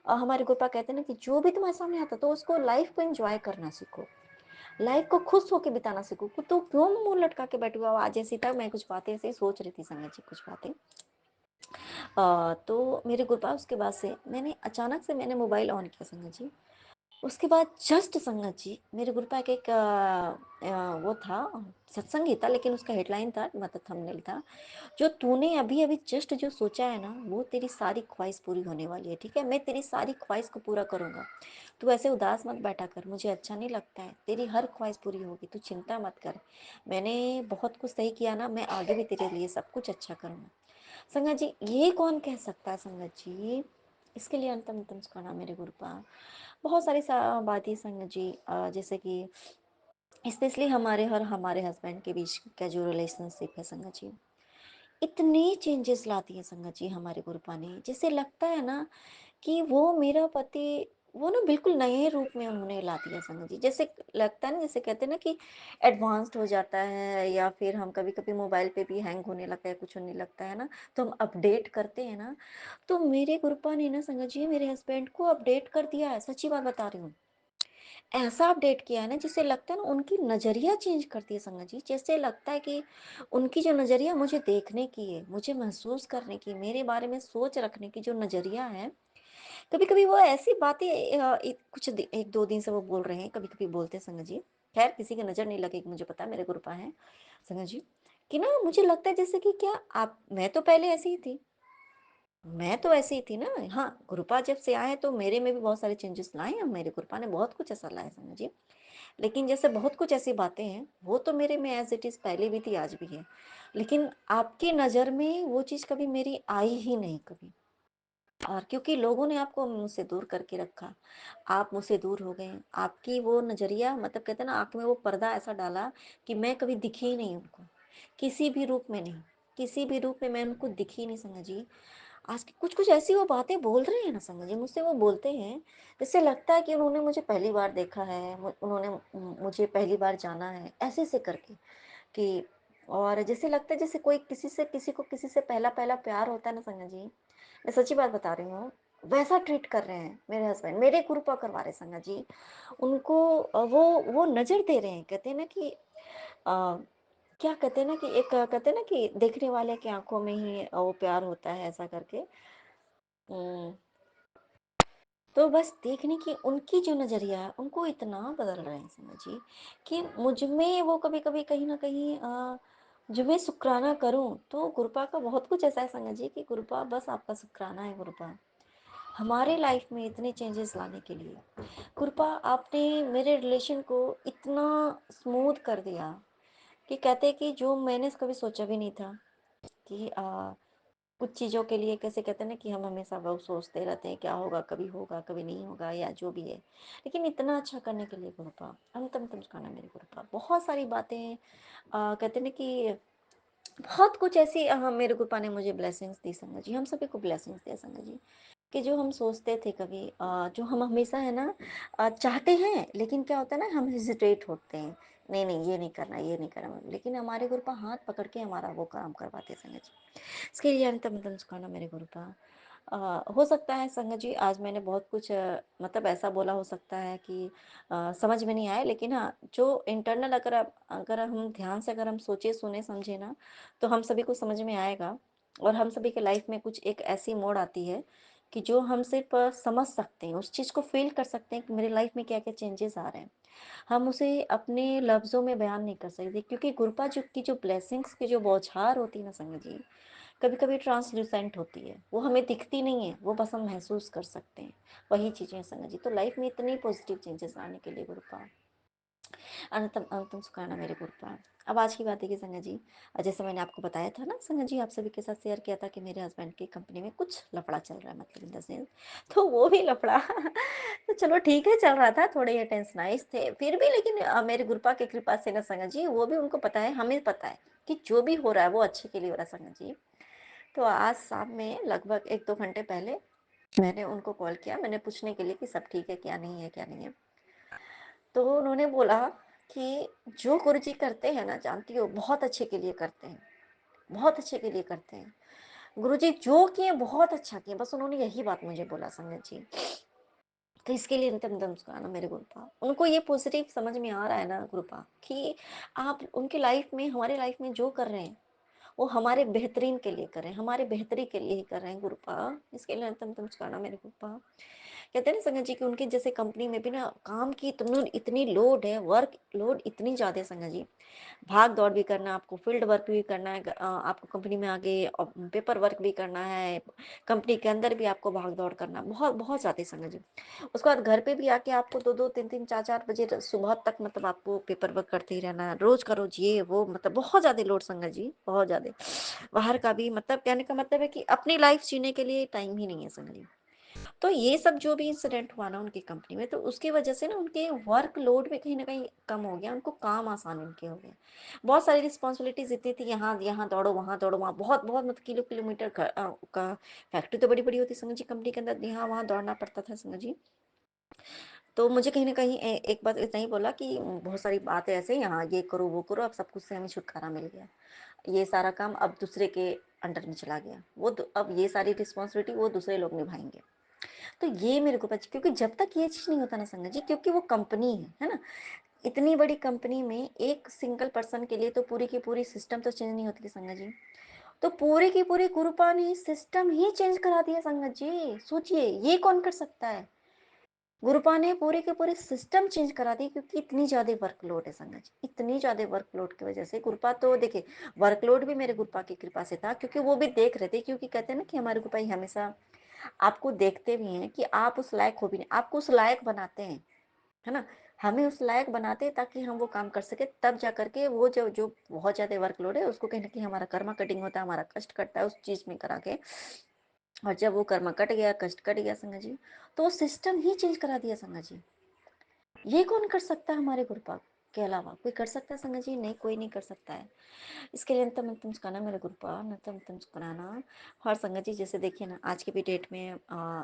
हमारे गुरुपा कहते हैं ना कि जो भी तुम्हारे सामने आता है, तो उसको लाइफ को एन्जॉय करना सीखो। लाइफ को खुश होके बिताना सीखो। तो क्यों मुँह लटका के बैठे हुआ हो? आज ऐसी था, मैं कुछ बातें ऐसे ही सोच रही थी संगत जी, कुछ बातें। तो मेरे गुरुपा, उसके बाद से अचानक से मैंने मोबाइल ऑन किया संगत जी। उसके बाद जस्ट संगत जी, मेरे गुरु का एक वो था, सत्संग ही था, लेकिन उसका हेडलाइन था, मतलब थंबनेल था, जो तूने अभी अभी जस्ट जो सोचा है ना, वो तेरी सारी ख्वाहिश पूरी होने वाली है, ठीक है? मैं तेरी सारी ख्वाहिश को पूरा करूंगा। तू ऐसे उदास मत बैठा कर, मुझे अच्छा नहीं लगता है। तेरी हर ख्वाहिश पूरी होगी, तू चिंता मत कर। मैंने बहुत कुछ सही किया ना, मैं आगे भी तेरे लिए सब कुछ अच्छा करूंगा। संगत जी ये कौन कह सकता है संगत जी? इसके लिए अंतम शुक्राना मेरे गुरुपा। बहुत सारी बातें संगत जी, जैसे कि स्पेशली हमारे और हमारे हस्बैंड के बीच का जो रिलेशनशिप है संगत जी, इतने चेंजेस लाती है संगत जी हमारे गुरुपा ने, जैसे लगता है ना कि वो मेरा पति, वो ना बिल्कुल नए रूप में उन्होंने ला दिया संगत जी। जैसे लगता है ना, जैसे कहते हैं ना कि एडवांस्ड हो जाता है, या फिर हम कभी-कभी मोबाइल पे भी हैंग होने लगता है, कुछ होने लगता है ना, तो हम अपडेट करते हैं ना, तो मेरे गुरुपा ने ना संगत जी मेरे हस्बैंड को अपडेट कर दिया है, सच्ची बात बता रही हूँ। ऐसा अपडेट किया है ना, जिससे लगता है ना उनकी नज़रिया चेंज करती है संगत जी। जैसे लगता है कि उनकी जो नज़रिया मुझे देखने की है, मुझे महसूस करने की, मेरे बारे में सोच रखने की जो नज़रिया है, कभी-कभी वो ऐसी बातें, कुछ 1-2 दिन से वो बोल रहे हैं, कभी-कभी बोलते हैं संगत जी। ख़ैर किसी की नज़र नहीं लगेगी, मुझे पता है मेरे गुरुपा हैं संगत जी, कि ना मुझे लगता है जैसे कि क्या आप, मैं तो पहले ऐसी ही थी। मैं तो ऐसी ही थी ना। हाँ, गुरुपा जब से आए हैं तो मेरे में भी बहुत सारे चेंजेस लाए हैं मेरे गुरुपा ने, बहुत कुछ ऐसा लाया संगत जी। लेकिन जैसे बहुत कुछ ऐसी बातें हैं, वो तो मेरे में एज़ इट इज़ पहले भी थी, आज भी है। लेकिन आपकी नज़र में वो चीज़ कभी मेरी आई ही नहीं कभी। और क्योंकि लोगों ने आपको मुझसे दूर करके रखा, आप मुझसे दूर हो गए। आपकी वो नज़रिया, मतलब कहते हैं ना, आँख में वो पर्दा ऐसा डाला कि मैं कभी दिखी ही नहीं उनको, किसी भी रूप में नहीं, किसी भी रूप में मैं उनको दिखी ही नहीं संगत जी। आज की कुछ-कुछ ऐसी वो बातें बोल रहे हैं ना संगत जी, मुझसे वो बोलते हैं, जैसे लगता है कि उन्होंने मुझे पहली बार देखा है, उन्होंने मुझे पहली बार जाना है, ऐसे-ऐसे करके कि, और जैसे लगता है जैसे कोई किसी से पहला-पहला प्यार होता है ना संगत जी, मैं सच्ची बात बता रही हूँ, वैसा ट्रीट कर रहे हैं मेरे हस्बैंड, मेरे कृपा करवा रहे हैं संगत जी। उनको वो नज़र दे रहे हैं, कहते हैं ना कि क्या कहते हैं ना कि एक, कहते हैं ना कि देखने वाले की आँखों में ही वो प्यार होता है, ऐसा करके। हुँ, तो बस देखने की उनकी जो नज़रिया है, उनको इतना बदल रहे हैं समझ जी, कि मुझ में वो कभी-कभी कहीं न कहीं, जो मैं शुक्राना करूँ, तो कृपा का बहुत कुछ ऐसा है संगत जी, कि कृपा बस आपका शुक्राना है कृपा। हमारे लाइफ में इतने चेंजेस लाने के लिए, कृपा आपने मेरे रिलेशन को इतना स्मूथ कर दिया, कि कहते हैं कि जो मैंने कभी सोचा भी नहीं था कि कुछ चीज़ों के लिए, कैसे कहते हैं ना कि हम हमेशा वो सोचते रहते हैं क्या होगा, कभी नहीं होगा, या जो भी है। लेकिन इतना अच्छा करने के लिए कृपा, अंतम तुमको मेरी कृपा। बहुत सारी बातें, कहते हैं ना कि बहुत कुछ ऐसी, मेरे कृपा ने मुझे ब्लेसिंग्स दी संगत जी, हम सभी को ब्लेसिंग्स दिया संगत जी, कि जो हम सोचते थे कभी, जो हम हमेशा है ना, चाहते हैं, लेकिन क्या होता है ना, हम हेजिटेट होते हैं, नहीं नहीं ये नहीं करना, ये नहीं करना, लेकिन हमारे गुरुपा हाथ पकड़ के हमारा वो काम करवाते संगत जी। इसके लिए अंतम सुखाना मेरे गुरुपा। हो सकता है संगत जी आज मैंने बहुत कुछ, मतलब ऐसा बोला हो सकता है कि समझ में नहीं आए, लेकिन हाँ, जो इंटरनल, अगर हम ध्यान से, अगर हम सोचे सुने समझे ना, तो हम सभी को समझ में आएगा। और हम सभी के लाइफ में कुछ एक ऐसी मोड़ आती है कि जो हम सिर्फ समझ सकते हैं, उस चीज़ को फील कर सकते हैं कि मेरे लाइफ में क्या क्या चेंजेस आ रहे हैं। हम उसे अपने लफ्ज़ों में बयान नहीं कर सकते, क्योंकि गुरपा जो की जो ब्लेसिंग्स की जो बौछार होती है ना संगत जी, कभी-कभी ट्रांसल्यूसेंट होती है, वो हमें दिखती नहीं है, वो बस हम महसूस कर सकते हैं, वही चीज़ें हैं संगत जी। तो लाइफ में इतनी पॉजिटिव चेंजेस आने के लिए गुरुपा, अनंतम अनंतम सुखाना मेरे गुरुपा। अब आज की बात है कि संगत जी, जैसे मैंने आपको बताया था ना संगत जी, आप सभी के साथ शेयर किया था कि मेरे हस्बैंड की कंपनी में कुछ लफड़ा चल रहा है, मतलब इन द सेंस, तो वो भी लफड़ा तो चलो ठीक है, चल रहा था, थोड़े ये टेंशनाइज़ थे, फिर भी लेकिन मेरे गुरुपा की कृपा से ना संगत जी, वो भी उनको पता है, हमें पता है कि जो भी हो रहा है वो अच्छे के लिए हो रहा है संगत जी। तो आज शाम में लगभग 1-2 घंटे पहले मैंने उनको कॉल किया, मैंने पूछने के लिए कि सब ठीक है, क्या नहीं है, क्या नहीं है। तो उन्होंने बोला कि जो गुरुजी करते हैं ना, जानती हो, बहुत अच्छे के लिए करते हैं, बहुत अच्छे के लिए करते हैं। गुरुजी जो किए बहुत अच्छा किए, बस उन्होंने यही बात मुझे बोला संगत जी। तो इसके लिए नितम दम सुखाना मेरे गुरुपा। उनको ये पॉजिटिव समझ में आ रहा है ना गुरुपा, कि आप उनकी लाइफ में, हमारी लाइफ में जो कर रहे हैं, वो हमारे बेहतरीन के लिए कर रहे हैं, हमारे बेहतरी के लिए ही कर रहे हैं गुरुपा। इसके लिए अंतम तुम चुकाना मेरे गुरुपा। कहते हैं ना संगत जी कि उनके जैसे कंपनी में भी ना काम की इतनी लोड है, वर्क लोड इतनी ज़्यादा है संगत जी। भाग दौड़ भी करना, आपको फील्ड वर्क भी करना है, आपको कंपनी में आगे पेपर वर्क भी करना है, कंपनी के अंदर भी आपको भाग दौड़ करना, बहुत बहुत ज़्यादा संगत जी। उसके बाद घर पे भी आके आपको 2-2 3-3 4-4 बजे सुबह तक, मतलब आपको पेपर वर्क करते ही रहना है, रोज का रोज ये वो, मतलब बहुत ज़्यादा लोड संगत जी, बहुत ज़्यादा। दे। बाहर का भी मतलब कहने का मतलब है कि अपनी लाइफ जीने के लिए टाइम ही नहीं है समझ लीजिए। तो ये सब जो भी इंसिडेंट हुआ ना उनकी कंपनी में, तो उसकी वजह से ना उनके वर्कलोड में कहीं न कहीं कम हो गया, उनको काम आसान उनके हो गए। बहुत सारी रिस्पॉन्सिबिलिटीज़ इतनी थी, यहाँ यहाँ दौड़ो, वहाँ बहुत मतलब किलोमीटर का फैक्ट्री तो बड़ी-बड़ी होती है समझिए कंपनी के अंदर, यहाँ-वहाँ दौड़ना पड़ता था समझिए। तो मुझे कहीं न कहीं एक बार इतना ही बोला कि बहुत सारी बातें ऐसे हैं, यहाँ ये करो, वो करो, अब सब कुछ से हमें छुटकारा मिल गया। ये सारा काम अब दूसरे के अंडर में चला गया। वो द अब ये सारी रिस्पॉन्सिबिलिटी वो दूसरे लोग निभाएँगे। तो ये मेरे को क्योंकि जब तक ये चीज़ नहीं होता ना संगत जी, क्योंकि वो कंपनी है ना? इतनी बड़ी कंपनी में एक सिंगल पर्सन के लिए तो पूरी की पूरी सिस्टम तो चेंज नहीं होती थी संगत जी। तो पूरी की पूरी गुरुपा ने सिस्टम ही चेंज करा दिया संगत जी। सोचिए ये कौन कर सकता है? गुरुपा ने पूरे के पूरे सिस्टम चेंज करा दी क्योंकि इतनी ज़्यादा वर्कलोड है संगत जी। इतनी ज़्यादा वर्कलोड की वजह से गुरुपा तो देखिए, वर्कलोड भी मेरे गुरुपा की कृपा से था क्योंकि वो भी देख रहे थे, क्योंकि कहते हैं ना कि हमारे गुरुपा ही हमेशा आपको देखते भी हैं कि आप उस लायक हो भी नहीं, आपको उस लायक बनाते हैं, है ना? हमें उस लायक बनाते हैं ताकि हम वो काम कर सकें, तब जा कर के वो जो जो बहुत ज़्यादा वर्कलोड है उसको कहीं न कहीं हमारा कर्मा कटिंग होता है, हमारा कष्ट कटता है उस चीज़ में करा के। और जब वो कर्मा कट गया, कष्ट कट गया संगत जी, तो वो सिस्टम ही चेंज करा दिया संगत जी। ये कौन कर सकता है हमारे गुरुपा के अलावा? कोई कर सकता है संगत जी? नहीं, कोई नहीं कर सकता है। इसके लिए अंतम अंतम शुक्राना मेरे गुरुपा, अंतम अंतम शुक्राना। और संगत जी जैसे देखिए ना आज की भी डेट में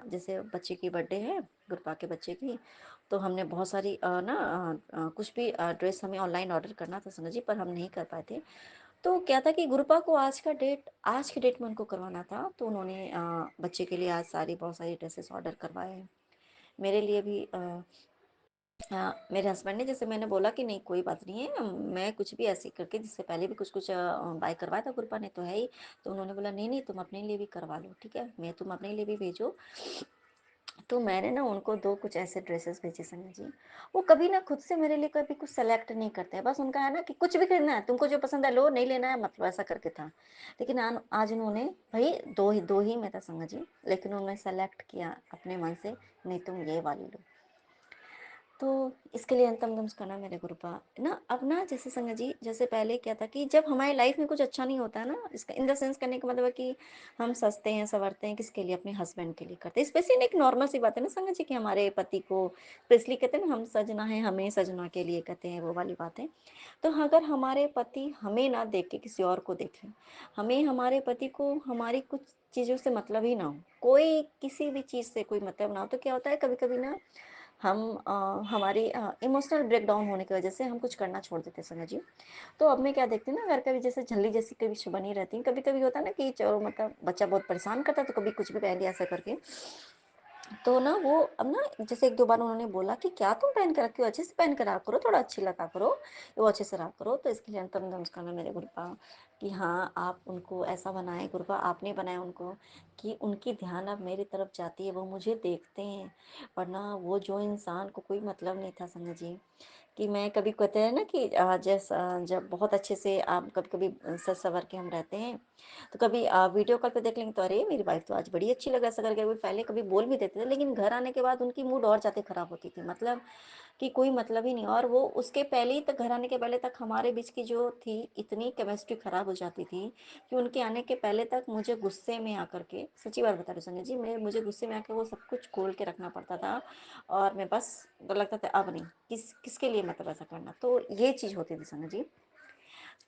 जैसे बच्चे की बर्थडे है, गुरुपा के बच्चे की, तो हमने बहुत सारी कुछ भी ड्रेस हमें ऑनलाइन ऑर्डर करना था संगत जी, पर हम नहीं कर पाए थे। तो क्या था कि गुरुपा को आज की डेट में उनको करवाना था, तो उन्होंने बच्चे के लिए आज बहुत सारी ड्रेसेस ऑर्डर करवाए हैं। मेरे लिए भी मेरे हस्बैंड ने, जैसे मैंने बोला कि नहीं कोई बात नहीं है, मैं कुछ भी ऐसे करके जिससे पहले भी कुछ-कुछ बाय करवाया था गुरुपा ने तो है ही। तो उन्होंने बोला नहीं-नहीं तुम अपने लिए भी करवा लो, ठीक है? तुम अपने लिए भी भेजो। तो मैंने ना उनको 2 कुछ ऐसे ड्रेसेस भेजे संगत जी। वो कभी ना खुद से मेरे लिए कभी कुछ सेलेक्ट नहीं करते हैं। बस उनका है ना कि कुछ भी खरीदना है, तुमको जो पसंद है लो, नहीं लेना है मत लो, ऐसा करके था। लेकिन आज उन्होंने भई 2 ही में था संगत जी, लेकिन उन्होंने सेलेक्ट किया अपने मन से, नहीं तुम ये वाली लो। तो इसके लिए अंतम नमस्कार मेरे गुरुपा ना। अब ना जैसे संगत जी, जैसे पहले क्या था कि जब हमारी लाइफ में कुछ अच्छा नहीं होता है ना, इसका इन द सेंस करने का मतलब है कि हम सजते हैं संवरते हैं किसके लिए, अपने हस्बैंड के लिए करते हैं। स्पेशली एक नॉर्मल सी बात है ना संगत जी कि हमारे पति को स्पेशली कहते हैं ना, हम सजना है हमें सजना के लिए कहते हैं, वो वाली बात है। तो अगर हमारे पति हमें ना देख के किसी और को देखें, हमें हमारे पति को हमारी कुछ चीज़ों से मतलब ही ना हो, कोई किसी भी चीज़ से कोई मतलब ना हो, तो क्या होता है कभी कभी ना हम हमारी इमोशनल ब्रेकडाउन होने की वजह से हम कुछ करना छोड़ देते हैं संगत जी। तो अब मैं क्या देखती हूँ ना, अगर कभी जैसे झल्ली जैसी कभी बनी रहती है, कभी कभी होता है ना कि चलो मतलब बच्चा बहुत परेशान करता है तो कभी कुछ भी पहन लिया ऐसा करके। तो ना वो अब ना जैसे 1-2 बार उन्होंने बोला कि क्या तुम पहन के रखी हो, अच्छे से पहन के रहा करो, थोड़ा अच्छी लगा करो, वो अच्छे से रहा करो। तो इसके लिए अंतम नमस्कार मेरे गुरुपा कि हाँ, आप उनको ऐसा बनाएँ गुरुपा, आपने बनाया उनको कि उनकी ध्यान अब मेरी तरफ जाती है, वो मुझे देखते हैं। वरना वो जो इंसान को कोई मतलब नहीं था संगत जी, कि मैं कभी कहते हैं ना कि जब बहुत अच्छे से आप कभी-कभी सज संवर के हम रहते हैं, तो कभी वीडियो कॉल पे देख लेंगे तो अरे! मेरी वाइफ़ तो आज बड़ी अच्छी लग रहा है, ऐसा करके वो पहले कभी बोल भी देते थे, लेकिन घर आने के बाद उनकी मूड और ज़्यादा खराब होती थी। मतलब कि कोई मतलब ही नहीं, और वो उसके पहले ही तक घर आने के पहले तक हमारे बीच की जो थी इतनी केमिस्ट्री खराब हो जाती थी कि उनके आने के पहले तक मुझे गुस्से में आकर के, सच्ची बात बता रही हूँ संजय जी, मैं मुझे गुस्से में आके वो सब कुछ खोल के रखना पड़ता था। और मैं बस लगता था अब नहीं, किसके लिए मतलब ऐसा करना। तो ये चीज़ होती थी संजय जी।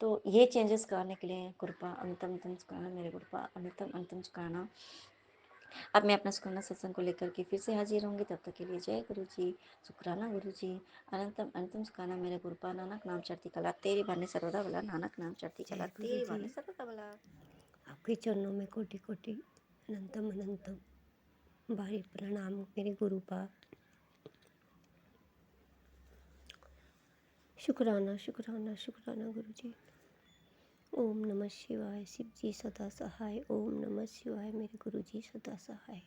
तो ये चेंजेस करने के लिए कृपा अंतम अंतम शुक्राना मेरे कृपा अंतम अंतम शुक्राना। अब मैं अपना शुक्राना सत्संग को लेकर के फिर से हाजिर होंगी, तब तक के लिए जय गुरु जी, शुक्राना गुरु जी, अनंतम अनंतम शुक्राना मेरे गुरुपा। नानक नाम चढ़ती कला तेरी बानी सर्वदा भला, नानक नाम चढ़ती कला जय गुरु तेरी जी। बानी सर्वदा भला। आपके चरणों में कोटि कोटि अनंतम अनंतम भारी प्रणाम मेरे गुरुपा। शुक्राना शुक्राना शुक्राना गुरु जी। ओम नमः शिवाय। शिव जी सदा सहाय। ओम नमः शिवाय मेरे गुरु जी सदा सहाय।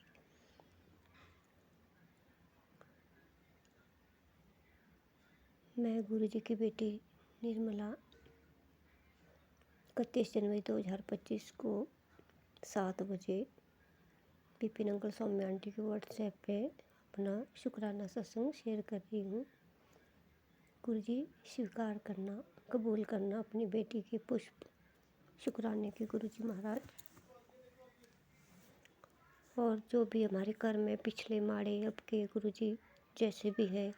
मैं गुरु जी की बेटी निर्मला 31 जनवरी 2025 को 7 बजे विपिन अंकल सौम्या आंटी के व्हाट्सएप पे अपना शुक्राना सत्संग शेयर कर रही हूँ। गुरु जी स्वीकार करना, कबूल करना अपनी बेटी की पुष्प शुक्राने की गुरुजी महाराज। और जो भी हमारे कर्म है, पिछले माड़े अब के गुरुजी जैसे भी है,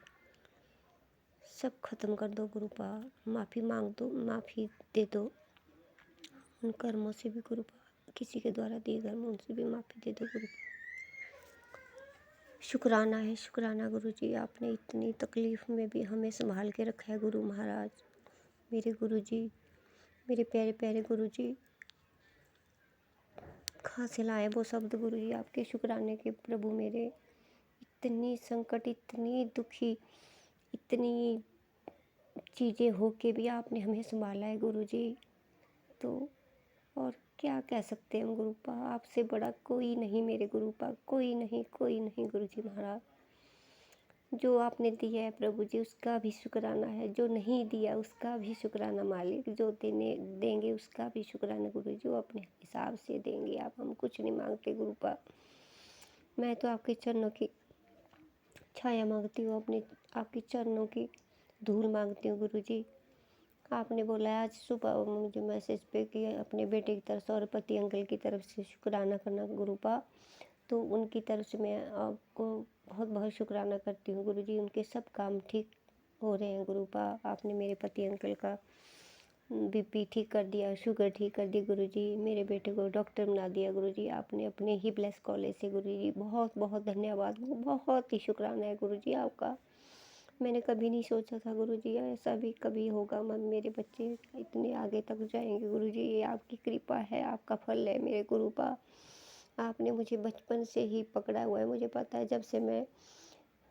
सब खत्म कर दो गुरुपा। माफ़ी मांग दो, माफ़ी दे दो उन कर्मों से भी गुरुपा, किसी के द्वारा दिए कर्म उनसे भी माफ़ी दे दो गुरुपा। शुक्राना है, शुक्राना गुरुजी, आपने इतनी तकलीफ में भी हमें संभाल के रखा है गुरु महाराज। मेरे गुरुजी, मेरे प्यारे प्यारे गुरुजी, कहाँ से लाए वो शब्द गुरुजी आपके शुक्राने के प्रभु मेरे। इतनी संकट, इतनी दुखी, इतनी चीज़ें हो के भी आपने हमें संभाला है गुरुजी। तो और क्या कह सकते हैं हम गुरुपा, आपसे बड़ा कोई नहीं मेरे गुरुपा, कोई नहीं, कोई नहीं गुरुजी महाराज। जो आपने दिया है प्रभु जी उसका भी शुक्राना है, जो नहीं दिया उसका भी शुक्राना मालिक, जो देने देंगे उसका भी शुक्राना गुरु, जो अपने हिसाब से देंगे आप, हम कुछ नहीं मांगते गुरुपा। मैं तो आपके चरणों की छाया मांगती हूँ, अपने आपके चरणों की धूल मांगती हूँ गुरु जी। आपने बोला आज सुबह मुझे मैसेज पे कि अपने बेटे की तरफ से और पति अंकल की तरफ से शुक्राना करना गुरुपा। तो उनकी तरफ से मैं आपको बहुत बहुत शुक्राना करती हूँ गुरुजी। उनके सब काम ठीक हो रहे हैं गुरुपा। आपने मेरे पति अंकल का बीपी ठीक कर दिया, शुगर ठीक कर दी गुरुजी, मेरे बेटे को डॉक्टर बना दिया गुरुजी आपने अपने ही ब्लेस कॉलेज से गुरुजी। बहुत बहुत धन्यवाद, बहुत ही शुक्राना है गुरुजी आपका। मैंने कभी नहीं सोचा था गुरुजी ऐसा भी कभी होगा, मेरे बच्चे इतने आगे तक जाएंगे गुरुजी। ये आपकी कृपा है, आपका फल है मेरे गुरुपा। आपने मुझे बचपन से ही पकड़ा हुआ है, मुझे पता है जब से मैं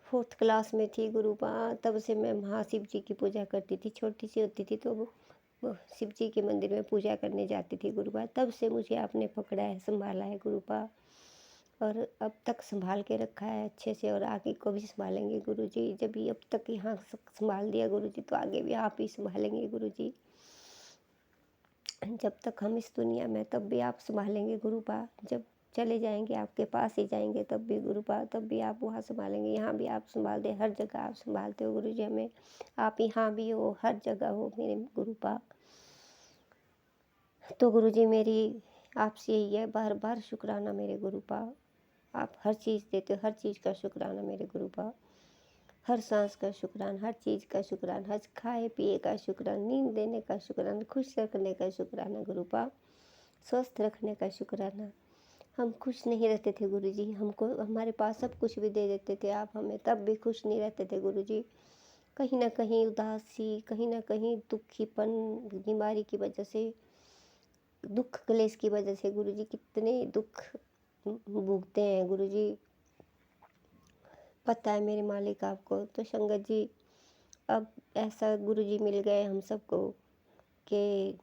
4th क्लास में थी गुरुपा, तब से मैं महाशिव जी की पूजा करती थी। छोटी सी होती थी तो वो शिव जी के मंदिर में पूजा करने जाती थी गुरुपा। तब से मुझे आपने पकड़ा है, संभाला है गुरुपा, और अब तक संभाल के रखा है अच्छे से, और आगे को भी संभालेंगे गुरुजी। जब भी अब तक यहाँ संभाल दिया गुरुजी तो आगे भी आप ही संभालेंगे गुरुजी। जब तक हम इस दुनिया में तब भी आप संभालेंगे गुरुपा, जब चले जाएंगे आपके पास ही जाएंगे तब भी गुरुपा, तब भी आप वहाँ संभालेंगे, यहाँ भी आप संभाल दे, हर जगह आप संभालते हो गुरुजी हमें। आप यहाँ भी हो, हर जगह हो मेरे गुरुपा। तो गुरुजी मेरी आपसे यही है, बार बार शुक्राना मेरे गुरुपा। आप हर चीज़ देते हो, हर चीज़ का शुक्राना मेरे गुरुपा। हर सांस का शुक्राना, हर चीज़ का शुक्राना, हर खाए पिए का शुक्राना, नींद देने का शुक्राना, खुश रखने का शुक्राना गुरुपा, स्वस्थ रखने का शुक्राना। हम खुश नहीं रहते थे गुरुजी, हमको हमारे पास सब कुछ भी दे देते थे आप हमें, तब भी खुश नहीं रहते थे गुरुजी। कहीं ना कहीं उदासी, कहीं ना कहीं दुखीपन, बीमारी की वजह से, दुख क्लेश की वजह से गुरुजी कितने दुख भुगते हैं गुरुजी, पता है मेरे मालिक आपको। तो संगत जी अब ऐसा गुरुजी मिल गए हम सबको कि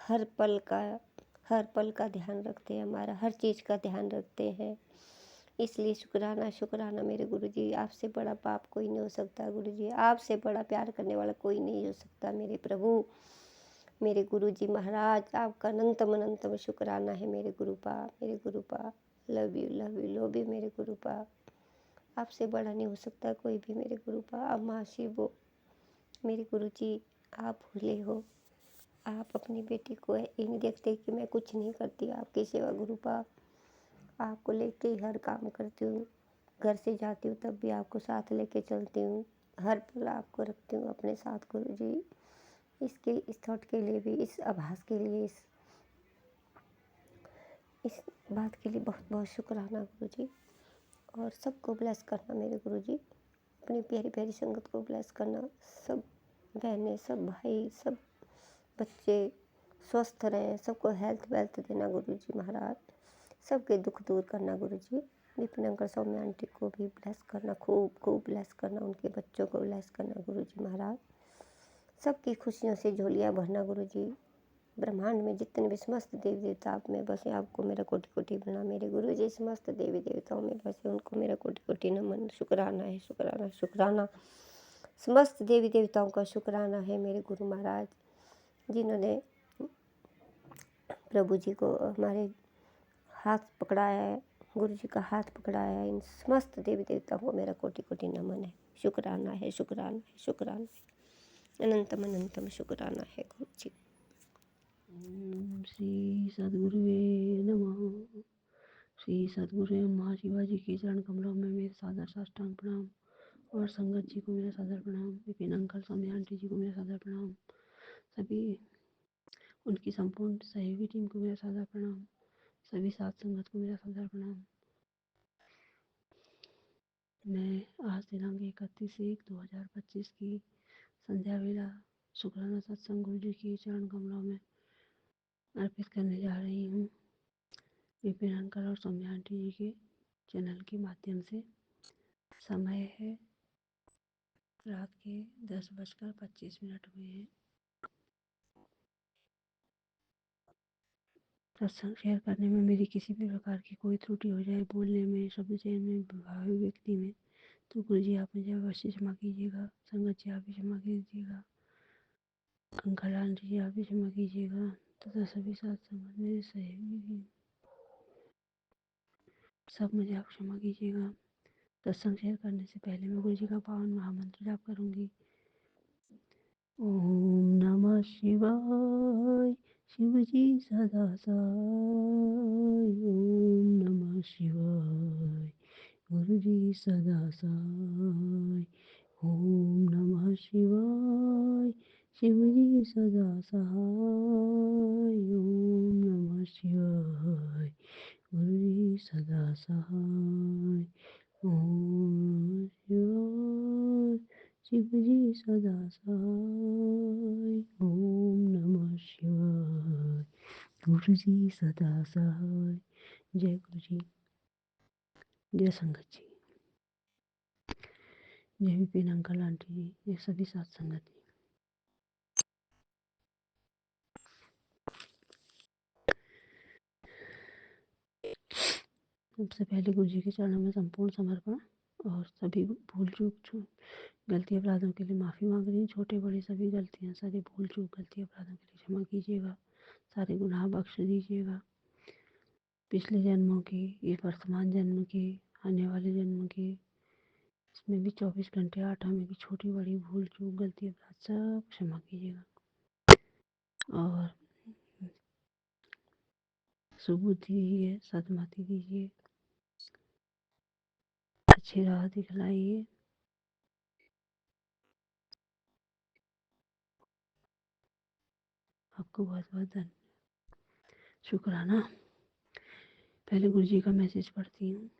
हर पल का ध्यान रखते हैं, हमारा हर चीज़ का ध्यान रखते हैं। इसलिए शुक्राना, शुक्राना मेरे गुरुजी। आपसे बड़ा पाप कोई नहीं हो सकता गुरुजी, आपसे बड़ा प्यार करने वाला कोई नहीं हो सकता मेरे प्रभु, मेरे गुरुजी महाराज। आपका अनंतम अनंतम शुक्राना है मेरे गुरुपा, मेरे गुरुपा। Love you, love you, love you मेरे गुरुपा। आपसे बड़ा नहीं हो सकता कोई भी मेरे गुरुपा। आप महाशिव हो मेरे गुरुजी, आप भूले हो। आप अपनी बेटी को ये नहीं देखते कि मैं कुछ नहीं करती आपकी सेवा गुरुपा। आपको लेके ही हर काम करती हूँ, घर से जाती हूँ तब भी आपको साथ लेके चलती हूँ, हर पल आपको रखती हूँ अपने साथ गुरुजी। इस थॉट के लिए भी, इस आभास के लिए, इस बात के लिए बहुत बहुत शुक्राना गुरुजी। और सबको ब्लेस करना मेरे गुरुजी, अपनी प्यारी प्यारी संगत को ब्लेस करना, सब बहनें, सब भाई, सब बच्चे स्वस्थ रहें, सबको हेल्थ वेल्थ देना गुरुजी महाराज, सबके दुख दूर करना गुरुजी। विपिन अंकल, सौम्या आंटी को भी ब्लेस करना, खूब खूब ब्लेस करना, उनके बच्चों को ब्लेस करना गुरुजी महाराज। सबकी खुशियों से झोलियाँ भरना गुरुजी। ब्रह्मांड में जितने भी समस्त देवी देवता आप में बसे, आपको मेरा कोटि कोटि प्रणाम मेरे गुरुजी। समस्त देवी देवताओं में बसे उनको मेरा कोटि कोटि नमन। शुक्राना है, शुक्राना, शुक्राना। समस्त देवी देवताओं का शुक्राना है मेरे गुरु महाराज, जिन्होंने प्रभु जी को हमारे हाथ पकड़ाया है, गुरु जी का हाथ पकड़ाया है। इन समस्त देवी देवताओं को मेरा कोटि कोटि नमन है। शुक्राना है, शुक्राना है, शुक्राना है, अनंतम अनंतम शुक्राना है गुरु जी। श्री सद्गुरुवे नमः। श्री सद्गुरु महाशिवाजी के चरण कमलों में मेरे सादर साष्टांग प्रणाम और संगत जी को मेरा सादर प्रणाम, विपिन अंकल स्वामी आंटी जी को मेरा सादर प्रणाम, सभी उनकी संपूर्ण सहयोगी टीम को मेरा सादर प्रणाम, सभी साथ संगत को मेरा सादर प्रणाम। मैं आज दिनांक 31/1/2025 की संध्या वेला शुक्राना सत्संग गुरु जी के चरण कमलों में अर्पित करने जा रही हूँ। विपिन अंकल और सौम्या आंटी जी के चैनल के माध्यम से। समय है रात के 10:25 हुए हैं। सत्संग शेयर करने में मेरी किसी भी प्रकार की कोई त्रुटि हो जाए, बोलने में, शब्द चयन में, भावी व्यक्ति में, तो गुरु जी आप मुझे अवश्य क्षमा कीजिएगा। संगत जी आप भी क्षमा कीजिएगा। अंकल आंटी जी आप भी क्षमा कीजिएगा तथा सभी साथ संगत मेरे सहयोगी सब मुझे आप क्षमा कीजिएगा। सत्संग शेयर करने से पहले मैं गुरु जी का पावन महामंत्र जाप करूंगी। ओम नमः शिवाय शिव जी सदा साई। ओम नमः शिवाय गुरु जी सदा साई। ओम नमः शिवाय शिव जी सदा सहाय। ओम नमः शिवाय गुरु जी सदा सहाय। ओम शिवाय शिव जी सदा सहाय। ओम नमः शिवाय गुरु जी सदा सहाय। जय गुरु जी, जय संगत जी, जय विपिन अंकल आंटी जी, जय सभी साथ संगत जी। सबसे पहले गुरु जी के चरणों में संपूर्ण समर्पण और सभी भूल चूक गलती अपराधों के लिए माफ़ी मांग रही हूँ। छोटे बड़े सभी गलतियाँ, सारी भूल चूक गलती अपराधों के लिए क्षमा कीजिएगा। सारे गुनाह बख्श दीजिएगा। पिछले जन्मों के, ये वर्तमान जन्म के, आने वाले जन्म के, इसमें भी 24 घंटे 8 हमें की छोटी बड़ी भूल चूक गलती अपराध सब क्षमा कीजिएगा। और सुबुद्धि दीजिए, सदमति दीजिए, अच्छी राह दिखलाइए। आपको बहुत बहुत धन्यवाद, शुक्राना। पहले गुरु जी का मैसेज पढ़ती हूँ।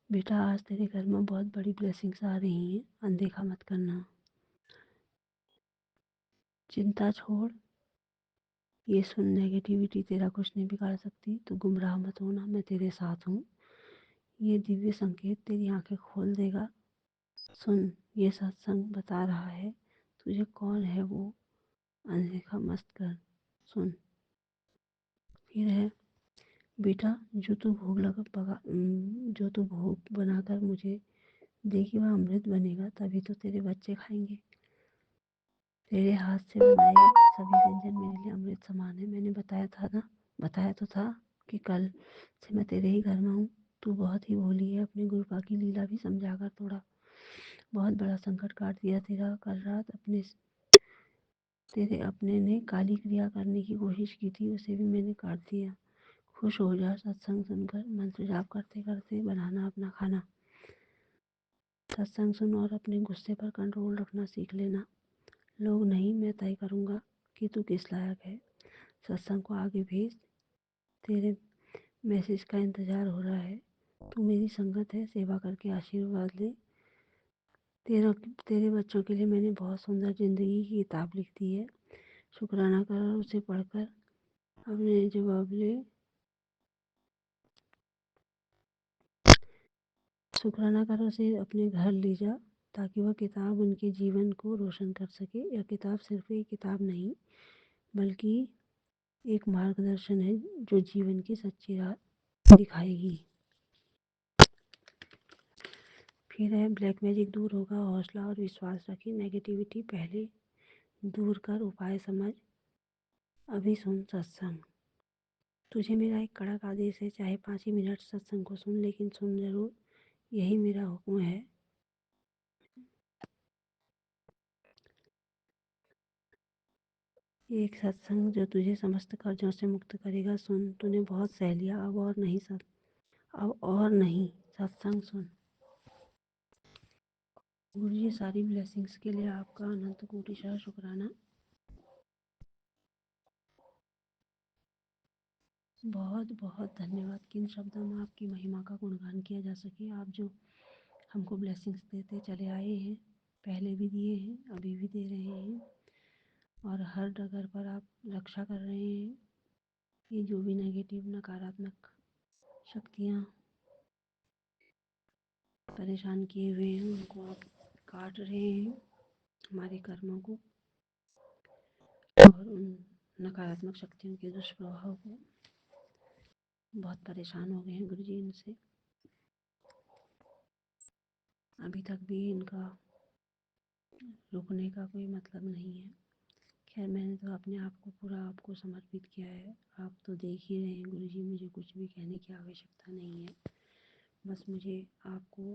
बेटा आज तेरे घर में बहुत बड़ी ब्लेसिंग्स आ रही हैं, अनदेखा मत करना। चिंता छोड़, ये सुन, नेगेटिविटी तेरा कुछ नहीं बिगाड़ सकती। तो गुमराह मत होना, मैं तेरे साथ हूँ। ये दिव्य संकेत तेरी आंखें खोल देगा। सुन, ये सत्संग बता रहा है तुझे कौन है वो, अनदेखा मत कर, सुन। फिर है, बेटा जो तू भोग बनाकर मुझे देगी वह अमृत बनेगा, तभी तो तेरे बच्चे खाएंगे। तेरे हाथ से बनाए सभी व्यंजन मेरे लिए अमृत समान है। मैंने बताया तो था कि कल से मैं तेरे ही घर में हूँ। तू बहुत ही भोली है, अपने गुरुपा की लीला भी समझा कर थोड़ा। बहुत बड़ा संकट काट दिया तेरा। कल रात तेरे अपने ने काली क्रिया करने की कोशिश की थी, उसे भी मैंने काट दिया। खुश हो जा सत्संग सुनकर। मंत्र जाप करते करते बनाना अपना खाना। सत्संग सुन और अपने गुस्से पर कंट्रोल रखना सीख लेना। लोग नहीं, मैं तय करूँगा कि तू किस लायक है। सत्संग को आगे भेज, तेरे मैसेज का इंतज़ार हो रहा है। तू मेरी संगत है, सेवा करके आशीर्वाद ले। तेरे बच्चों के लिए मैंने बहुत सुंदर ज़िंदगी की किताब लिख दी है। शुक्राना कर और उसे पढ़कर अपने जवाब ले। शुक्राना कर उसे अपने घर ले जा, ताकि वह किताब उनके जीवन को रोशन कर सके। यह किताब सिर्फ एक किताब नहीं, बल्कि एक मार्गदर्शन है जो जीवन की सच्ची राह दिखाएगी। फिर है, ब्लैक मैजिक दूर होगा, हौसला और विश्वास रखी। नेगेटिविटी पहले दूर कर, उपाय समझ। अभी सुन सत्संग। तुझे मेरा एक कड़क आदेश है, चाहे 5 ही मिनट सत्संग को सुन, लेकिन सुन जरूर। यही मेरा हुक्म है। एक सत्संग जो तुझे समस्त कर्जों से मुक्त करेगा सुन। तूने बहुत सह लिया, अब और नहीं सत्संग सुन। गुरु जी सारी ब्लेसिंग्स के लिए आपका अनंत कोटि शुक्राना। बहुत बहुत धन्यवाद। किन शब्दों में आपकी महिमा का गुणगान किया जा सके। आप जो हमको ब्लेसिंग्स देते चले आए हैं, पहले भी दिए हैं, अभी भी दे रहे हैं, और हर डगर पर आप रक्षा कर रहे हैं। ये जो भी नेगेटिव नकारात्मक शक्तियाँ परेशान किए हुए हैं उनको आप काट रहे हैं, हमारे कर्मों को और उन नकारात्मक शक्तियों के दुष्प्रभाव को। बहुत परेशान हो गए हैं गुरु जी इनसे। अभी तक भी इनका रुकने का कोई मतलब नहीं है। खैर मैंने तो अपने आप को पूरा आपको समर्पित किया है। आप तो देख ही रहे हैं गुरु जी, मुझे कुछ भी कहने की आवश्यकता नहीं है। बस मुझे आपको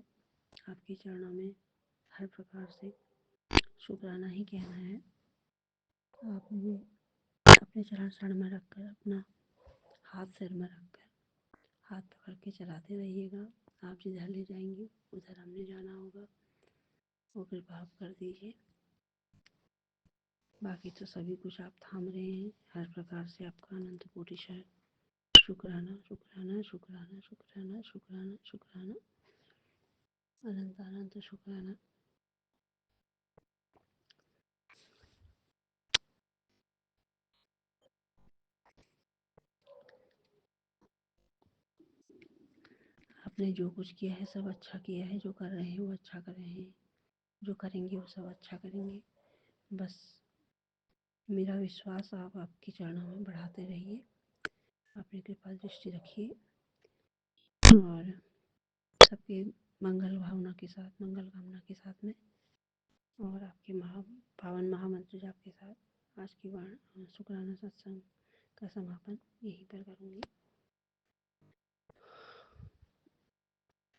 आपके चरणों में हर प्रकार से शुक्राना ही कहना है। आप मुझे अपने चरण में रखकर, अपना हाथ सिर में रखकर हाथ पकड़ के चलाते रहिएगा। आप जिधर ले जाएंगे उधर हमने जाना होगा, वो कृपा आप कर दीजिए। बाकी तो सभी कुछ आप थाम रहे हैं। हर प्रकार से आपका अनंत कोटि शुक्राना शुक्राना शुक्राना शुक्राना शुक्राना शुक्राना, अनंत अनंत शुक्राना। आपने जो कुछ किया है सब अच्छा किया है। जो कर रहे हैं वो अच्छा कर रहे हैं, जो करेंगे वो सब अच्छा करेंगे। बस मेरा विश्वास आप आपके चरणों में बढ़ाते रहिए। अपनी कृपा दृष्टि रखिए और सबके मंगल भावना के साथ, मंगल कामना के साथ में और आपके पावन महामंत्र जाप के साथ आज की शुक्राना सत्संग का समापन यहीं पर करूँगी।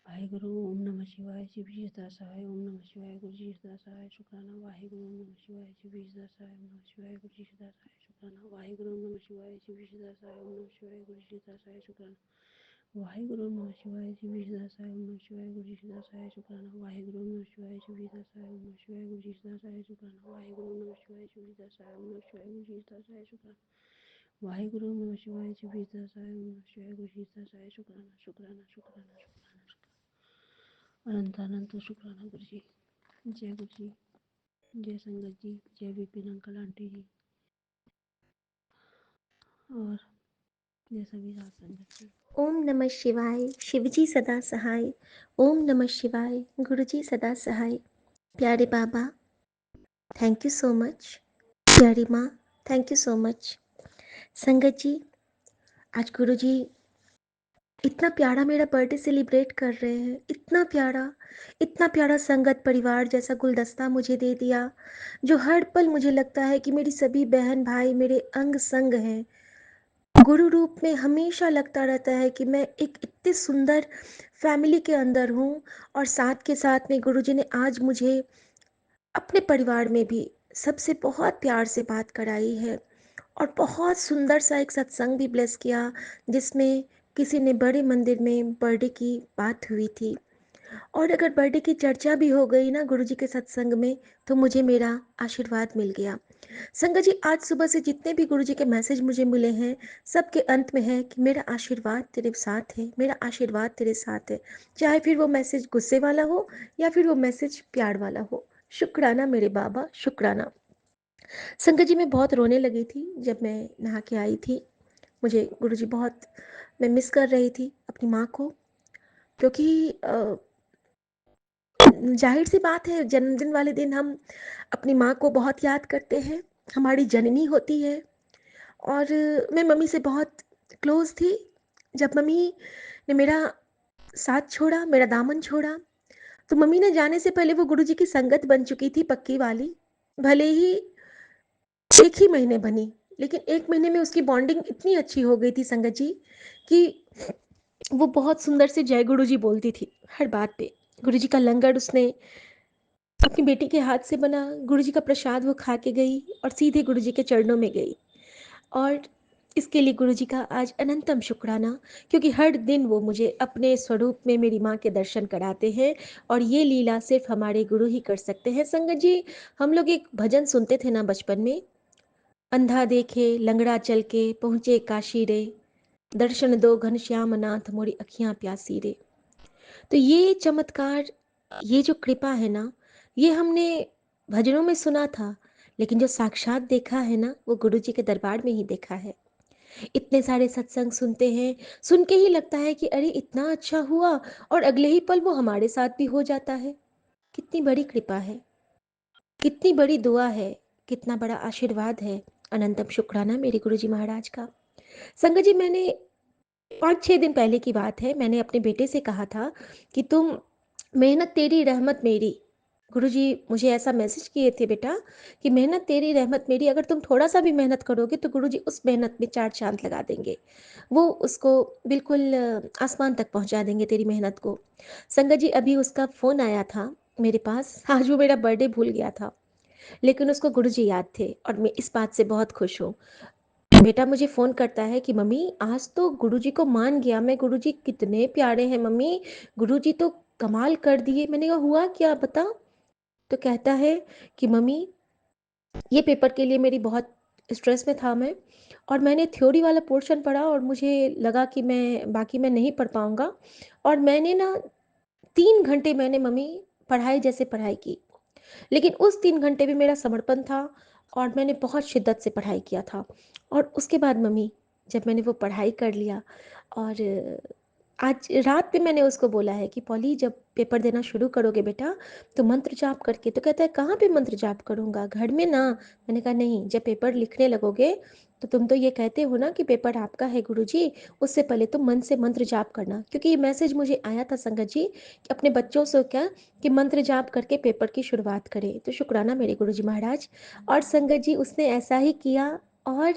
वाहेगुरु ओम नमः शिवाय। शिव जी सदा सहाय ओम नमः शिवाय। गुरु जी सदा सहाय शुक्राना। वाहेगुरु ओम नमः शिवाय। शिव जी सदा सहाय ओम नमः शिवाय। गुरु जी सदा सहाय शुक्राना। वाहेगुरु ओम नमः शिवाय। शिव जी सदा सहाय ओम नमः शिवाय। गुरु जी सदा सहाय शुक्राना। वाहेगुरु ओम नमः शिवाय। शिव जी सदा सहाय ओम नमः शिवाय। गुरु जी सदा सहाय शुक्राना। वाहेगुरु ओम नमः शिवाय। शिव जी सदा सहाय ओम नमः शिवाय। गुरु जी सदा सहाय शुक्राना। वाहेगुरु ओम नमः शिवाय। शिव जी सदा सहाय ओम नमः शिवाय। गुरु जी सदा सहाय शुक्राना। वाहेगुरु ओम नमः शिवाय। शिव जी सदा सहाय ओम नमः शिवाय। गुरु जी सदा सहाय शुक्राना शुक्राना शुक्राना शुक्राना। अनंत अनंत शुक्राना गुरु जी। जय गुरु जी, जय संगत जी, जय विपिन अंकल आंटी जी और जय सभी साथ संगत जी। ओम नमः शिवाय। शिवजी सदा सहाय। ओम नमः शिवाय। गुरुजी सदा सहाय। प्यारे बाबा थैंक यू सो मच। प्यारी माँ थैंक यू सो मच। संगत जी आज गुरुजी इतना प्यारा मेरा बर्थडे सेलिब्रेट कर रहे हैं। इतना प्यारा संगत परिवार जैसा गुलदस्ता मुझे दे दिया, जो हर पल मुझे लगता है कि मेरी सभी बहन भाई मेरे अंग संग हैं। गुरु रूप में हमेशा लगता रहता है कि मैं एक इतनी सुंदर फैमिली के अंदर हूँ, और साथ के साथ में गुरुजी ने आज मुझे अपने परिवार में भी सबसे बहुत प्यार से बात कराई है, और बहुत सुंदर सा एक सत्संग भी ब्लेस किया, जिसमें किसी ने बड़े मंदिर में बर्थडे की बात हुई थी। और अगर बर्थडे की चर्चा भी हो गई ना गुरुजी के सत्संग में, तो मुझे मेरा आशीर्वाद मिल गया। संगत जी आज सुबह से जितने भी गुरुजी के मैसेज मुझे मिले हैं, सबके अंत में है कि मेरा आशीर्वाद तेरे साथ है, मेरा आशीर्वाद तेरे साथ है। चाहे फिर वो मैसेज गुस्से वाला हो या फिर वो मैसेज प्यार वाला हो। शुक्राना मेरे बाबा, शुक्राना। संगत जी मैं बहुत रोने लगी थी जब मैं नहा के आई थी। मुझे गुरुजी बहुत, मैं मिस कर रही थी अपनी माँ को, क्योंकि जाहिर सी बात है जन्मदिन वाले दिन हम अपनी माँ को बहुत याद करते हैं। हमारी जननी होती है, और मैं मम्मी से बहुत क्लोज थी। जब मम्मी ने मेरा साथ छोड़ा, मेरा दामन छोड़ा, तो मम्मी ने जाने से पहले वो गुरुजी की संगत बन चुकी थी पक्की वाली। भले ही 1 ही महीने बनी, लेकिन 1 महीने में उसकी बॉन्डिंग इतनी अच्छी हो गई थी संगत जी, कि वो बहुत सुंदर से जय गुरु जी बोलती थी हर बात पे। गुरु जी का लंगर उसने अपनी बेटी के हाथ से बना गुरुजी का प्रसाद वो खा के गई और सीधे गुरुजी के चरणों में गई। और इसके लिए गुरुजी का आज अनंतम शुक्राना, क्योंकि हर दिन वो मुझे अपने स्वरूप में मेरी माँ के दर्शन कराते हैं और ये लीला सिर्फ हमारे गुरु ही कर सकते हैं। संगत जी, हम लोग एक भजन सुनते थे ना बचपन में, अंधा देखे लंगड़ा चल के पहुँचे काशी रे, दर्शन दो घनश्याम नाथ मोरी अखियाँ प्यासी रे। तो ये चमत्कार, ये जो कृपा है ना, ये हमने भजनों में सुना था, लेकिन जो साक्षात देखा है ना, वो गुरुजी के दरबार में ही देखा है। इतने सारे सत्संग सुनते हैं, सुन के ही लगता है कि अरे इतना अच्छा हुआ, और अगले ही पल वो हमारे साथ भी हो जाता है। कितनी बड़ी कृपा है, कितनी बड़ी दुआ है, कितना बड़ा आशीर्वाद है। अनंतम शुक्राना मेरे गुरुजी महाराज का। संगत जी, मैंने 5-6 दिन पहले की बात है, मैंने अपने बेटे से कहा था कि तुम मेहनत तेरी रहमत मेरी। गुरुजी मुझे ऐसा मैसेज किए थे बेटा कि मेहनत तेरी रहमत मेरी, अगर तुम थोड़ा सा भी मेहनत करोगे तो गुरुजी उस मेहनत में 4 चांद लगा देंगे, वो उसको बिल्कुल आसमान तक पहुंचा देंगे तेरी मेहनत को। संगत जी, अभी उसका फ़ोन आया था मेरे पास। आज वो मेरा बर्थडे भूल गया था, लेकिन उसको गुरुजी याद थे और मैं इस बात से बहुत खुश हूँ। बेटा मुझे फ़ोन करता है कि मम्मी आज तो गुरुजी को मान गया मैं, गुरुजी कितने प्यारे हैं मम्मी, गुरुजी तो कमाल कर दिए। मैंने कहा हुआ क्या बता? तो कहता है कि मम्मी ये पेपर के लिए मेरी बहुत स्ट्रेस में था मैं, और मैंने थ्योरी वाला पोर्शन पढ़ा और मुझे लगा कि मैं नहीं पढ़ पाऊँगा, और मैंने ना 3 घंटे मैंने मम्मी पढ़ाई जैसे पढ़ाई की। लेकिन उस 3 घंटे भी मेरा समर्पण था और मैंने बहुत शिद्दत से पढ़ाई किया था। और उसके बाद मम्मी, जब मैंने वो पढ़ाई कर लिया, और आज रात में मैंने उसको बोला है कि पॉली जब पेपर देना शुरू करोगे बेटा तो मंत्र जाप करके। तो कहता है कहाँ पे मंत्र जाप करूँगा, घर में ना। मैंने कहा नहीं, जब पेपर लिखने लगोगे तो तुम तो ये कहते हो ना कि पेपर आपका है गुरुजी, उससे पहले तुम मन से मंत्र जाप करना। क्योंकि ये मैसेज मुझे आया था संगत जी कि अपने बच्चों से क्या, कि मंत्र जाप करके पेपर की शुरुआत करें। तो शुक्राना मेरे गुरुजी महाराज। और संगत जी, उसने ऐसा ही किया, और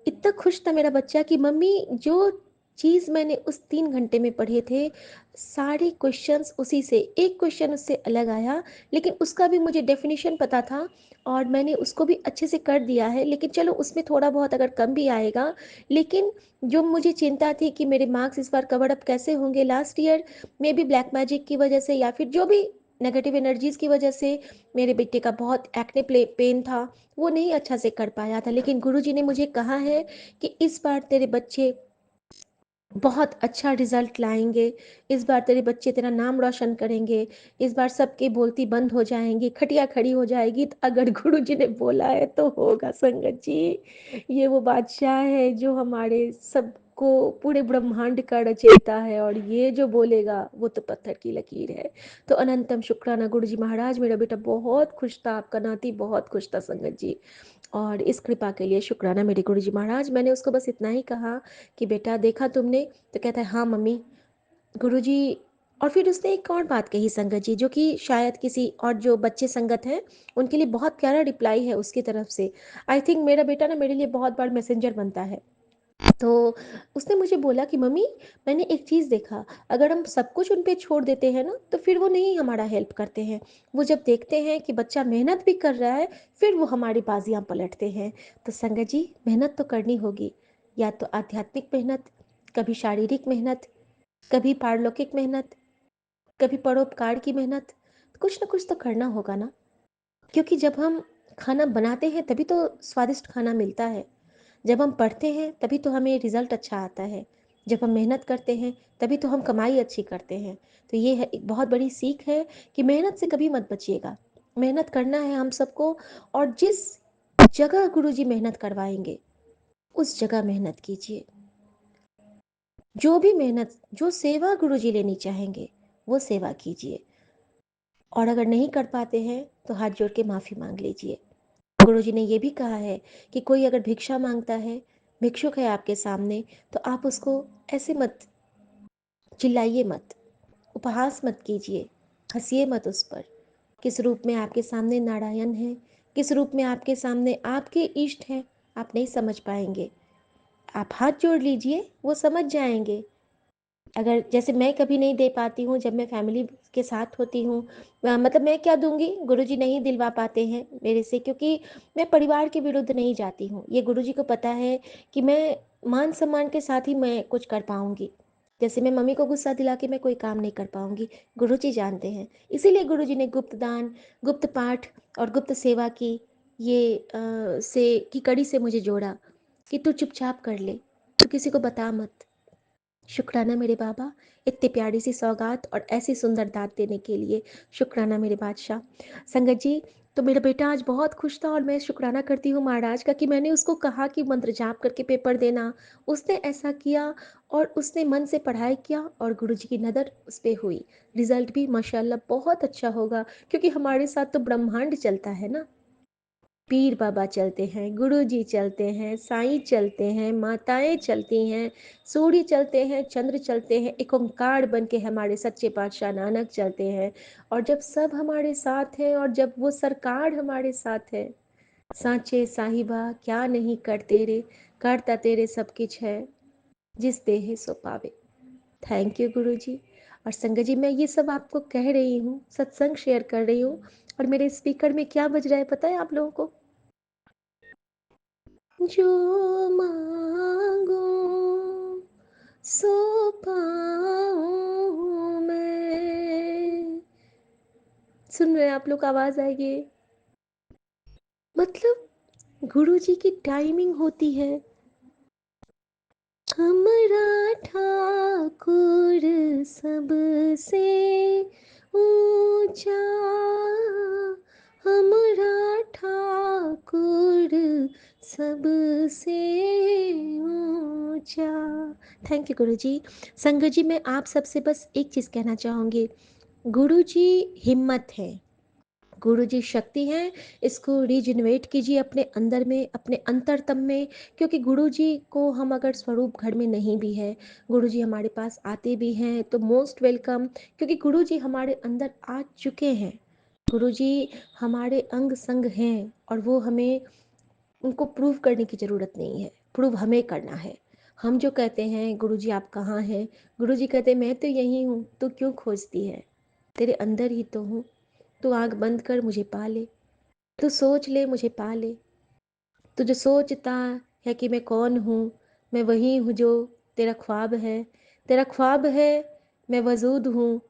इतना खुश था मेरा बच्चा कि मम्मी जो चीज़ मैंने उस 3 घंटे में पढ़े थे, सारे क्वेश्चंस उसी से, एक क्वेश्चन उससे अलग आया, लेकिन उसका भी मुझे डेफिनेशन पता था और मैंने उसको भी अच्छे से कर दिया है। लेकिन चलो उसमें थोड़ा बहुत अगर कम भी आएगा, लेकिन जो मुझे चिंता थी कि मेरे मार्क्स इस बार कवर अप कैसे होंगे लास्ट ईयर में भी ब्लैक मैजिक की वजह से, या फिर जो भी नेगेटिव एनर्जीज़ की वजह से मेरे बेटे का बहुत एक्ने पेन था, वो नहीं अच्छा से कर पाया था। लेकिन गुरुजी ने मुझे कहा है कि इस बार तेरे बच्चे बहुत अच्छा रिजल्ट लाएंगे, इस बार तेरे बच्चे तेरा नाम रोशन करेंगे, इस बार सबकी बोलती बंद हो जाएंगी, खटिया खड़ी हो जाएगी। तो अगर गुरुजी ने बोला है तो होगा संगत जी। ये वो बादशाह है जो हमारे सबको, पूरे ब्रह्मांड का रचयिता है, और ये जो बोलेगा वो तो पत्थर की लकीर है। तो अनंतम शुक्राना गुरुजी महाराज, मेरा बेटा बहुत खुश था, आपका नाती बहुत खुश था संगत जी, और इस कृपा के लिए शुक्राना मेरे गुरुजी महाराज। मैंने उसको बस इतना ही कहा कि बेटा देखा तुमने? तो कहता है हाँ मम्मी। गुरुजी, और फिर उसने एक और बात कही संगत जी, जो कि शायद किसी और जो बच्चे संगत हैं उनके लिए बहुत प्यारा रिप्लाई है उसकी तरफ से। आई थिंक मेरा बेटा ना मेरे लिए बहुत बार मैसेंजर बनता है। तो उसने मुझे बोला कि मम्मी मैंने एक चीज़ देखा, अगर हम सब कुछ उन पे छोड़ देते हैं ना तो फिर वो नहीं हमारा हेल्प करते हैं। वो जब देखते हैं कि बच्चा मेहनत भी कर रहा है, फिर वो हमारी बाजियां पलटते हैं। तो संगत जी, मेहनत तो करनी होगी, या तो आध्यात्मिक मेहनत, कभी शारीरिक मेहनत, कभी पारलौकिक मेहनत, कभी परोपकार की मेहनत, कुछ ना कुछ तो करना होगा ना। क्योंकि जब हम खाना बनाते हैं तभी तो स्वादिष्ट खाना मिलता है, जब हम पढ़ते हैं तभी तो हमें रिजल्ट अच्छा आता है, जब हम मेहनत करते हैं तभी तो हम कमाई अच्छी करते हैं। तो ये है एक बहुत बड़ी सीख है कि मेहनत से कभी मत बचिएगा, मेहनत करना है हम सबको। और जिस जगह गुरुजी मेहनत करवाएंगे उस जगह मेहनत कीजिए। जो भी मेहनत, जो सेवा गुरुजी लेनी चाहेंगे वो सेवा कीजिए, और अगर नहीं कर पाते हैं तो हाथ जोड़ के माफ़ी मांग लीजिए। गुरुजी ने ये भी कहा है कि कोई अगर भिक्षा मांगता है, भिक्षुक है आपके सामने, तो आप उसको ऐसे मत चिल्लाइए, मत उपहास मत कीजिए, हंसिए मत उस पर। किस रूप में आपके सामने नारायण है, किस रूप में आपके सामने आपके इष्ट हैं, आप नहीं समझ पाएंगे। आप हाथ जोड़ लीजिए, वो समझ जाएंगे। अगर जैसे मैं कभी नहीं दे पाती हूँ, जब मैं फैमिली के साथ होती हूँ। मतलब मैं क्या दूँगी, गुरुजी नहीं दिलवा पाते हैं मेरे से, क्योंकि मैं परिवार के विरुद्ध नहीं जाती हूँ। ये गुरुजी को पता है कि मैं मान-सम्मान के साथ ही मैं कुछ कर पाऊँगी। जैसे मैं मम्मी को गुस्सा दिला के मैं कोई काम नहीं कर पाऊँगी, गुरुजी जानते हैं। इसीलिए गुरुजी ने गुप्त दान, गुप्त पाठ और गुप्त सेवा की ये की कड़ी से मुझे जोड़ा कि तू चुपचाप कर ले, तू किसी को बता मत। शुक्राना मेरे बाबा, इतनी प्यारी सी सौगात और ऐसी सुंदर दात देने के लिए। शुक्राना मेरे बादशाह। संगत जी, तो मेरा बेटा आज बहुत खुश था और मैं शुक्राना करती हूँ महाराज का कि मैंने उसको कहा कि मंत्र जाप करके पेपर देना। उसने ऐसा किया और उसने मन से पढ़ाई किया और गुरुजी की नज़र उस पे हुई। रिजल्ट भी माशाल्लाह बहुत अच्छा होगा, क्योंकि हमारे साथ तो ब्रह्मांड चलता है ना। पीर बाबा चलते हैं, गुरुजी चलते हैं, साईं चलते हैं, माताएं चलती हैं, सूर्य चलते हैं, चंद्र चलते हैं, एक ओंकार बन के हमारे सच्चे पातशाह नानक चलते हैं। और जब सब हमारे साथ हैं और जब वो सरकार हमारे साथ है, सांचे साहिबा क्या नहीं कर तेरे, करता तेरे सब कुछ है, जिस देहे सो पावे। थैंक यू गुरुजी। और संगत जी, मैं ये सब आपको कह रही हूँ, सत्संग शेयर कर रही हूँ, और मेरे स्पीकर में क्या बज रहा है पता है आप लोगों को? जो मांगो सो पाऊं मैं। सुन रहे हैं आप लोग, आवाज आएगी? मतलब गुरुजी की टाइमिंग होती है। हमरा ठाकुर सबसे ऊंचा, हमरा ठाकुर सबसे ऊंचा। थैंक यू गुरुजी। संगत जी, मैं आप सबसे बस एक चीज़ कहना चाहूँगी, गुरुजी हिम्मत है, गुरुजी शक्ति है। इसको रिजनरेट कीजिए अपने अंदर में, अपने अंतरतम में, क्योंकि गुरुजी को हम अगर स्वरूप घर में नहीं भी है, गुरुजी हमारे पास आते भी हैं तो मोस्ट वेलकम, क्योंकि गुरुजी हमारे अंदर आ चुके हैं। गुरुजी हमारे अंग संग हैं और वो हमें, उनको प्रूव करने की ज़रूरत नहीं है, प्रूव हमें करना है। हम जो कहते हैं गुरुजी आप कहाँ हैं, गुरुजी कहते हैं मैं तो यहीं हूँ, तू क्यों खोजती है, तेरे अंदर ही तो हूँ, तू आँख बंद कर मुझे पा ले, तू सोच ले मुझे पा ले। तू जो सोचता है कि मैं कौन हूँ, मैं वही हूँ जो तेरा ख्वाब है, तेरा ख्वाब है मैं वजूद हूँ,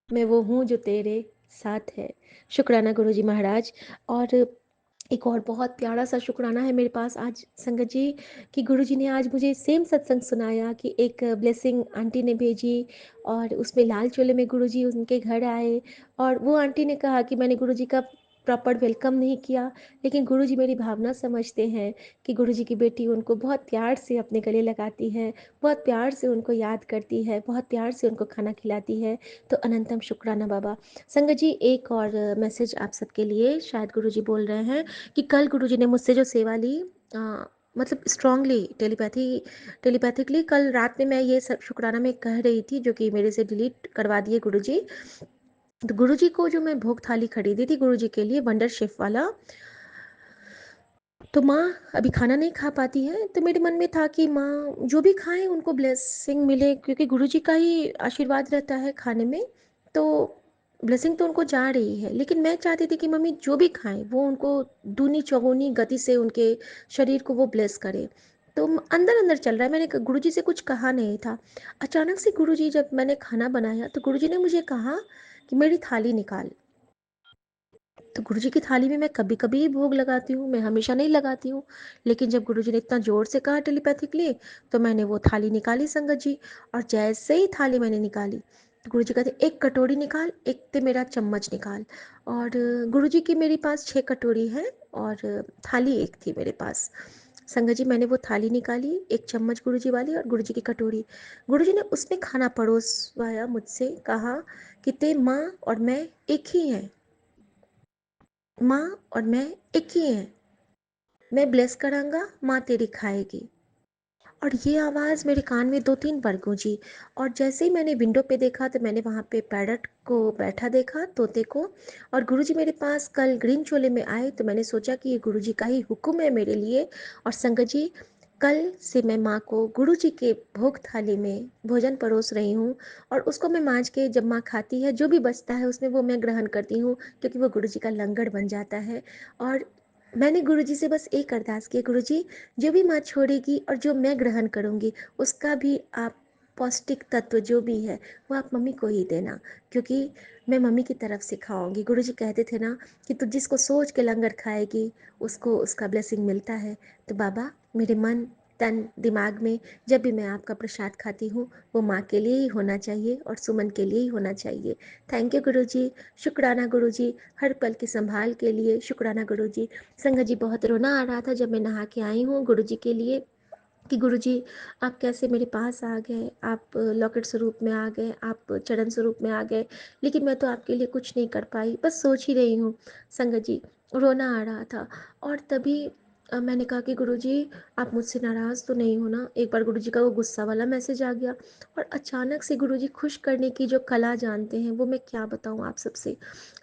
मैं वो हूँ जो तेरे साथ है। शुक्राना गुरुजी महाराज। और एक और बहुत प्यारा सा शुक्राना है मेरे पास आज संगत जी, कि गुरुजी ने आज मुझे सेम सत्संग सुनाया कि एक ब्लेसिंग आंटी ने भेजी और उसमें लाल चोले में गुरुजी उनके घर आए, और वो आंटी ने कहा कि मैंने गुरुजी का प्रॉपर वेलकम नहीं किया, लेकिन गुरुजी मेरी भावना समझते हैं कि गुरुजी की बेटी उनको बहुत प्यार से अपने गले लगाती है, बहुत प्यार से उनको याद करती है, बहुत प्यार से उनको खाना खिलाती है। तो अनंतम शुक्राना बाबा। संगत जी, एक और मैसेज आप सबके लिए, शायद गुरुजी बोल रहे हैं कि कल गुरुजी ने मुझसे जो सेवा ली, मतलब स्ट्रांगली टेलीपैथिकली कल रात में मैं ये सब शुक्राना में कह रही थी, जो कि मेरे से डिलीट करवा दिए गुरुजी। तो गुरुजी को जो मैं भोग थाली खरीदी थी गुरुजी के लिए, वंडर शेफ वाला, तो माँ अभी खाना नहीं खा पाती है, तो मेरे मन में था कि माँ जो भी खाएं उनको ब्लेसिंग मिले, क्योंकि गुरुजी का ही आशीर्वाद रहता है खाने में, तो ब्लेसिंग तो उनको जा रही है, लेकिन मैं चाहती थी कि मम्मी जो भी खाएं वो उनको दूनी चौगुनी गति से उनके शरीर को वो ब्लेस करे। तो अंदर अंदर चल रहा है, मैंने गुरुजी से कुछ कहा नहीं था। अचानक से गुरुजी, जब मैंने खाना बनाया तो गुरुजी ने मुझे कहा कि मेरी थाली निकाल। तो गुरुजी की थाली में मैं कभी कभी ही भोग लगाती हूँ, मैं हमेशा नहीं लगाती हूँ, लेकिन जब गुरुजी ने इतना जोर से कहा टेलीपैथिकली, तो मैंने वो थाली निकाली संगत जी। और जैसे ही थाली मैंने निकाली तो गुरुजी कहते एक कटोरी निकाल, एक ते मेरा चम्मच निकाल। और गुरुजी की मेरे पास 6 कटोरी है और थाली एक थी मेरे पास। संगत जी, मैंने वो थाली निकाली, एक चम्मच गुरुजी वाली और गुरुजी की कटोरी, गुरुजी ने उसमें खाना परोसवाया मुझसे, कहा कि ते माँ और मैं एक ही हैं, माँ और मैं एक ही हैं, मैं ब्लेस करांगा, माँ तेरी खाएगी। और ये आवाज़ मेरे कान में 2-3 बार गूंजी। और जैसे ही मैंने विंडो पे देखा तो मैंने वहाँ पे पैरट को बैठा देखा, तोते को। और गुरुजी मेरे पास कल ग्रीन चोले में आए, तो मैंने सोचा कि ये गुरुजी का ही हुक्म है मेरे लिए। और संगत जी, कल से मैं माँ को गुरुजी के भोग थाली में भोजन परोस रही हूँ और उसको मैं माँज के जब माँ खाती है जो भी बचता है उसमें वो मैं ग्रहण करती हूँ, क्योंकि वो गुरुजी का लंगर बन जाता है। और मैंने गुरुजी से बस एक अरदास की, गुरुजी जो भी माँ छोड़ेगी और जो मैं ग्रहण करूँगी उसका भी आप पौष्टिक तत्व जो भी है वो आप मम्मी को ही देना, क्योंकि मैं मम्मी की तरफ से खाऊंगी। गुरुजी कहते थे ना कि तू जिसको सोच के लंगर खाएगी उसको उसका ब्लेसिंग मिलता है। तो बाबा, मेरे मन तन दिमाग में जब भी मैं आपका प्रसाद खाती हूँ वो माँ के लिए ही होना चाहिए और सुमन के लिए ही होना चाहिए। थैंक यू गुरुजी, शुक्राना गुरुजी, हर पल की संभाल के लिए शुक्राना गुरुजी। संगत जी, बहुत रोना आ रहा था जब मैं नहा के आई हूँ गुरुजी के लिए कि गुरुजी आप कैसे मेरे पास आ गए, आप लॉकेट स्वरूप में आ गए, आप चरण स्वरूप में आ गए, लेकिन मैं तो आपके लिए कुछ नहीं कर पाई, बस सोच ही रही हूँ। संगत जी, रोना आ रहा था और तभी मैंने कहा कि गुरुजी आप मुझसे नाराज़ तो नहीं हो ना। एक बार गुरुजी का वो गुस्सा वाला मैसेज आ गया और अचानक से गुरुजी खुश करने की जो कला जानते हैं वो मैं क्या बताऊँ आप सबसे।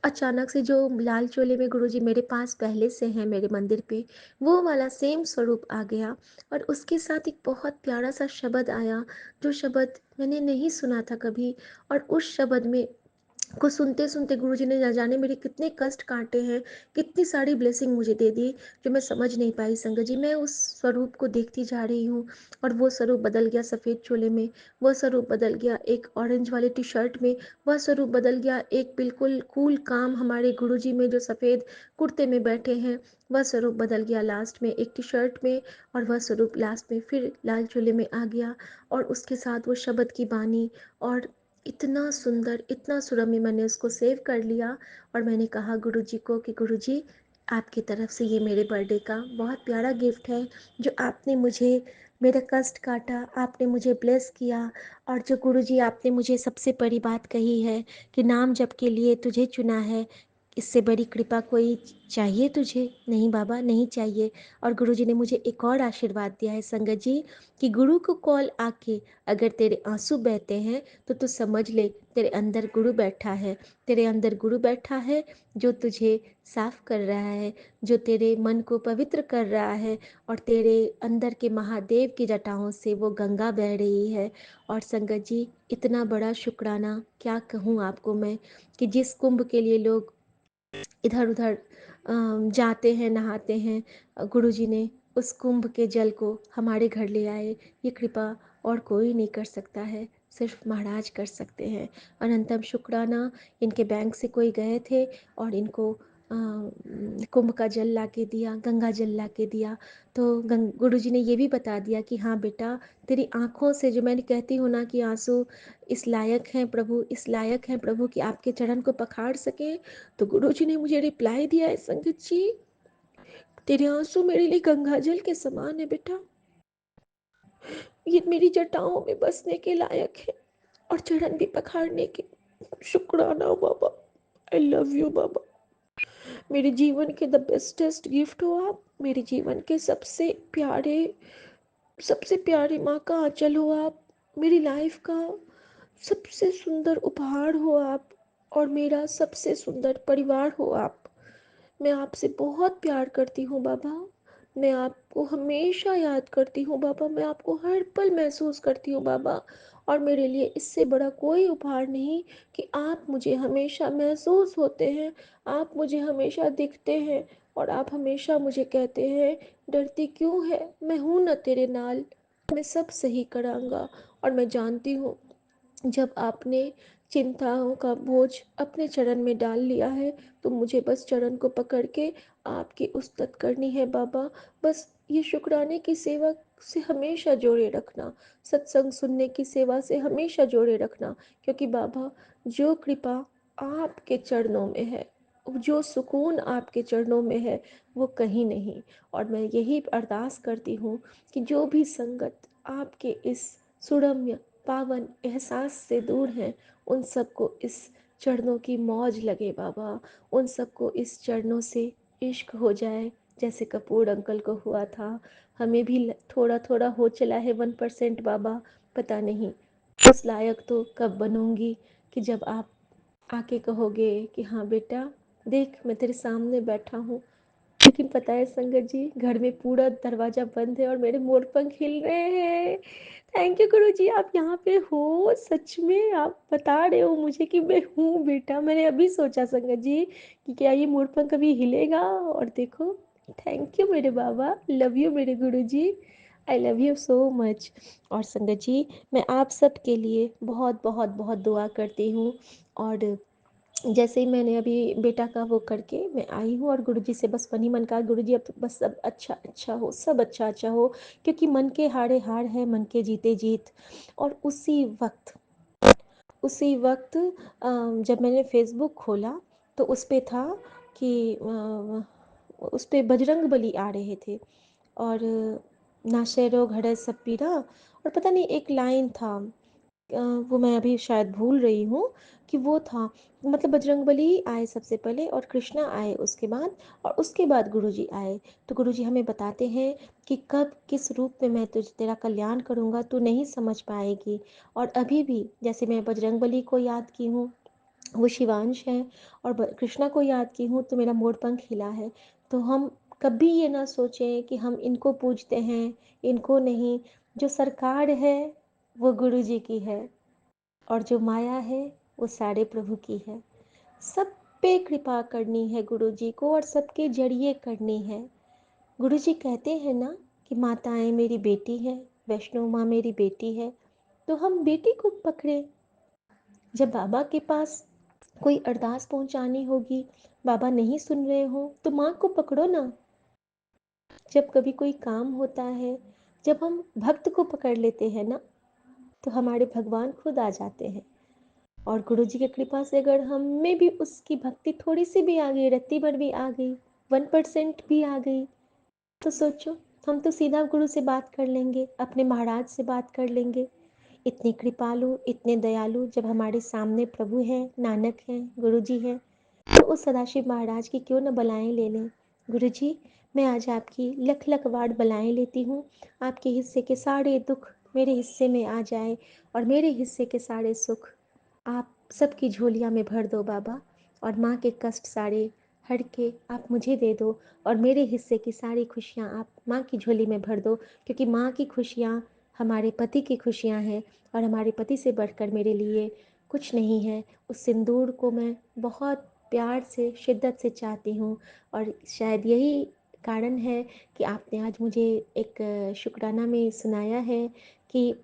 अचानक से जो लाल चोले में गुरुजी मेरे पास पहले से हैं मेरे मंदिर पे, वो वाला सेम स्वरूप आ गया और उसके साथ एक बहुत प्यारा सा शब्द आया, जो शब्द मैंने नहीं सुना था कभी। और उस शब्द में को सुनते सुनते गुरुजी ने न जाने मेरे कितने कष्ट काटे हैं, कितनी सारी ब्लेसिंग मुझे दे दी जो मैं समझ नहीं पाई। संगत जी, मैं उस स्वरूप को देखती जा रही हूँ और वो स्वरूप बदल गया सफ़ेद चोले में, वो स्वरूप बदल गया एक ऑरेंज वाले टी शर्ट में, वह स्वरूप बदल गया एक बिल्कुल कूल काम हमारे गुरुजी में जो सफ़ेद कुर्ते में बैठे हैं, वह स्वरूप बदल गया लास्ट में एक टी शर्ट में, और वह स्वरूप लास्ट में फिर लाल चोले में आ गया और उसके साथ वो शब्द की बानी। और इतना सुंदर, इतना सुरम्य, मैंने उसको सेव कर लिया और मैंने कहा गुरुजी को कि गुरुजी आपकी तरफ से ये मेरे बर्थडे का बहुत प्यारा गिफ्ट है, जो आपने मुझे मेरा कष्ट काटा, आपने मुझे ब्लेस किया। और जो गुरुजी आपने मुझे सबसे बड़ी बात कही है कि नाम जप के लिए तुझे चुना है, इससे बड़ी कृपा कोई चाहिए तुझे? नहीं बाबा, नहीं चाहिए। और गुरुजी ने मुझे एक और आशीर्वाद दिया है संगत जी, कि गुरु को कॉल आके अगर तेरे आंसू बहते हैं तो तू समझ ले तेरे अंदर गुरु बैठा है, तेरे अंदर गुरु बैठा है जो तुझे साफ कर रहा है, जो तेरे मन को पवित्र कर रहा है, और तेरे अंदर के महादेव की जटाओं से वो गंगा बह रही है। और संगत जी, इतना बड़ा शुक्राना क्या कहूँ आपको मैं, कि जिस कुंभ के लिए लोग इधर उधर जाते हैं, नहाते हैं, गुरुजी ने उस कुंभ के जल को हमारे घर ले आए। ये कृपा और कोई नहीं कर सकता है, सिर्फ महाराज कर सकते हैं। अनंतम शुक्राना। इनके बैंक से कोई गए थे और इनको कुंभ का जल ला के दिया, गंगा जल ला के दिया। तो गुरुजी ने ये भी बता दिया कि हाँ बेटा, तेरी आँखों से, जो मैंने कहती हूँ ना कि आंसू इस लायक हैं प्रभु, इस लायक हैं प्रभु कि आपके चरण को पखाड़ सके, तो गुरुजी ने मुझे रिप्लाई दिया है संगत जी, तेरे आंसू मेरे लिए गंगाजल के समान है बेटा, ये मेरी जटाओं में बसने के लायक है और चरण भी पखाड़ने के। शुक्राना बाबा, आई लव यू बाबा। मेरे जीवन के द बेस्टेस्ट गिफ्ट हो आप, मेरे जीवन के सबसे प्यारे माँ का आंचल हो आप, मेरी लाइफ का सबसे सुंदर उपहार हो आप, और मेरा सबसे सुंदर परिवार हो आप। मैं आपसे बहुत प्यार करती हूँ बाबा, मैं आपको हमेशा याद करती हूँ बाबा, मैं आपको हर पल महसूस करती हूँ बाबा। और मेरे लिए इससे बड़ा कोई उपहार नहीं कि आप मुझे हमेशा महसूस होते हैं, आप मुझे हमेशा दिखते हैं, और आप हमेशा मुझे कहते हैं डरती क्यों है, मैं हूँ ना तेरे नाल, मैं सब सही करांगा। और मैं जानती हूँ जब आपने चिंताओं का बोझ अपने चरण में डाल लिया है तो मुझे बस चरण को पकड़ के आपकी उस्तत करनी है बाबा। बस ये शुक्राने की सेवा से हमेशा जोड़े रखना, सत्संग सुनने की सेवा से हमेशा जोड़े रखना, क्योंकि बाबा जो कृपा आपके चरणों में है, जो सुकून आपके चरणों में है, वो कहीं नहीं। और मैं यही अरदास करती हूँ कि जो भी संगत आपके इस सुरम्य पावन एहसास से दूर हैं, उन सबको इस चरणों की मौज लगे बाबा, उन सबको इस चरणों से इश्क हो जाए, जैसे कपूर अंकल को हुआ था। हमें भी थोड़ा थोड़ा हो चला है 1% बाबा, पता नहीं उस लायक तो कब बनूंगी कि जब आप आके कहोगे कि हाँ बेटा, देख मैं तेरे सामने बैठा हूँ, लेकिन पता है संगत जी, घर में पूरा दरवाजा बंद है और मेरे मोर पंख हिल रहे हैं। थैंक यू गुरुजी, आप यहाँ पे हो, सच में आप बता रहे हो मुझे कि मैं हूँ बेटा। मैंने अभी सोचा संगत जी कि क्या ये मोर पंख कभी हिलेगा, और देखो। थैंक यू मेरे बाबा, लव यू मेरे गुरुजी, I love you so much. और संगत जी, मैं आप सब के लिए बहुत बहुत बहुत दुआ करती हूँ। और जैसे ही मैंने अभी बेटा का वो करके मैं आई हूँ और गुरुजी से बस मन ही मन कहा, गुरुजी अब तो बस सब अच्छा अच्छा हो, सब अच्छा अच्छा हो, क्योंकि मन के हारे हार है, मन के जीते जीत। और उसी वक्त जब मैंने फेसबुक खोला तो उस पे था कि उस पे बजरंग बली आ रहे थे, और नाशेरो घड़े सब पीरा, और पता नहीं एक लाइन था, वो मैं अभी शायद भूल रही हूँ कि वो था, मतलब बजरंगबली आए सबसे पहले और कृष्णा आए उसके बाद, और उसके बाद गुरुजी आए। तो गुरुजी हमें बताते हैं कि कब किस रूप में मैं तेरा कल्याण करूँगा, तू नहीं समझ पाएगी। और अभी भी जैसे मैं बजरंगबली को याद की हूँ, वो शिवांश है, और कृष्णा को याद की हूँ तो मेरा मोर पंख हिला है। तो हम कभी ये ना सोचें कि हम इनको पूजते हैं, इनको नहीं। जो सरकार है वो गुरु जी की है, और जो माया है वो सारे प्रभु की है। सब पे कृपा करनी है गुरु जी को, और सबके जरिए करनी है। गुरु जी कहते हैं ना कि माताएं मेरी बेटी है, वैष्णो माँ मेरी बेटी है, तो हम बेटी को पकड़े। जब बाबा के पास कोई अरदास पहुंचानी होगी, बाबा नहीं सुन रहे हो, तो माँ को पकड़ो ना। जब कभी कोई काम होता है, जब हम भक्त को पकड़ लेते हैं ना, तो हमारे भगवान खुद आ जाते हैं। और गुरु जी की कृपा से अगर हम में भी उसकी भक्ति थोड़ी सी भी आ गई, रत्ती भर भी आ गई, 1% भी आ गई, तो सोचो, हम तो सीधा गुरु से बात कर लेंगे, अपने महाराज से बात कर लेंगे। इतने कृपालु, इतने दयालु, जब हमारे सामने प्रभु हैं, नानक हैं, गुरु जी हैं, तो उस सदाशिव महाराज की क्यों न बलाएं ले लें। गुरु जी, मैं आज आपकी लख लख वार बलाएं लेती हूँ। आपके हिस्से के सारे दुख मेरे हिस्से में आ जाए, और मेरे हिस्से के सारे सुख आप सबकी झोलियाँ में भर दो बाबा। और माँ के कष्ट सारे हट के आप मुझे दे दो, और मेरे हिस्से की सारी खुशियाँ आप माँ की झोली में भर दो, क्योंकि माँ की खुशियाँ हमारे पति की खुशियाँ हैं, और हमारे पति से बढ़कर मेरे लिए कुछ नहीं है। उस सिंदूर को मैं बहुत प्यार से, शिद्दत से चाहती हूँ, और शायद यही कारण है कि आपने आज मुझे एक शुक्राना में सुनाया है कि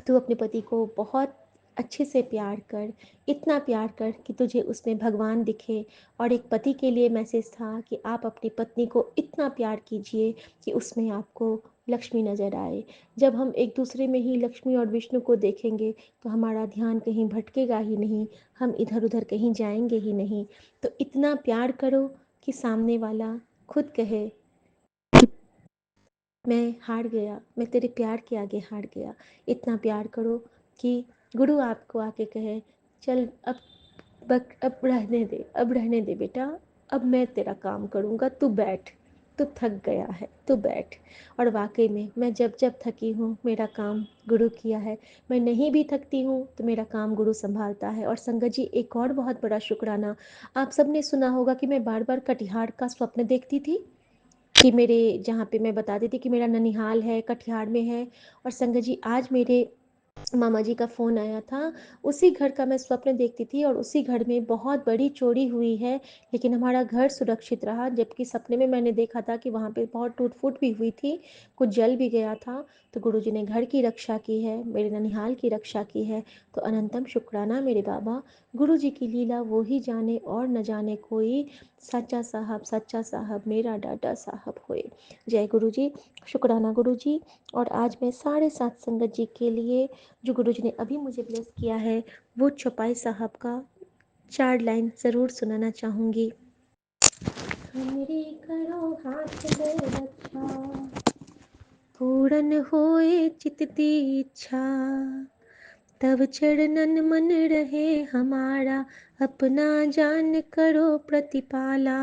तू अपने पति को बहुत अच्छे से प्यार कर, इतना प्यार कर कि तुझे उसमें भगवान दिखे। और एक पति के लिए मैसेज था कि आप अपनी पत्नी को इतना प्यार कीजिए कि उसमें आपको लक्ष्मी नज़र आए। जब हम एक दूसरे में ही लक्ष्मी और विष्णु को देखेंगे तो हमारा ध्यान कहीं भटकेगा ही नहीं, हम इधर उधर कहीं जाएंगे ही नहीं। तो इतना प्यार करो कि सामने वाला खुद कहे कि मैं हार गया, मैं तेरे प्यार के आगे हार गया। इतना प्यार करो कि गुरु आपको आके कहे, चल अब रहने दे बेटा, अब मैं तेरा काम करूँगा, तू बैठ, तू थक गया है, तू बैठ। और वाकई में मैं जब जब थकी हूँ, मेरा काम गुरु किया है। मैं नहीं भी थकती हूँ तो मेरा काम गुरु संभालता है। और संगत जी, एक और बहुत बड़ा शुक्राना, आप सबने सुना होगा कि मैं बार बार कटिहार का स्वप्न देखती थी, कि मेरे जहाँ पे मैं बताती थी कि मेरा ननिहाल है, कटिहार में है। और संगत जी, आज मेरे मामा जी का फ़ोन आया था, उसी घर का मैं स्वप्न देखती थी, और उसी घर में बहुत बड़ी चोरी हुई है, लेकिन हमारा घर सुरक्षित रहा। जबकि सपने में मैंने देखा था कि वहाँ पे बहुत टूट फूट भी हुई थी, कुछ जल भी गया था। तो गुरुजी ने घर की रक्षा की है, मेरे ननिहाल की रक्षा की है। तो अनंतम शुक्राना मेरे बाबा। गुरु जी की लीला वो ही जाने और न जाने कोई, सच्चा साहब मेरा डाटा साहब होए। जय गुरु जी, शुक्राना गुरु जी। और आज मैं सारे साथ संगत जी के लिए, जो गुरु जी ने अभी मुझे ब्लेस किया है, वो चौपाई साहब का 4 लाइन ज़रूर सुनाना चाहूँगी। मेरी करो हाथ में रक्षा, पूर्ण होए चित दी इच्छा, तब चरणन मन रहे हमारा, अपना जान करो प्रतिपाला।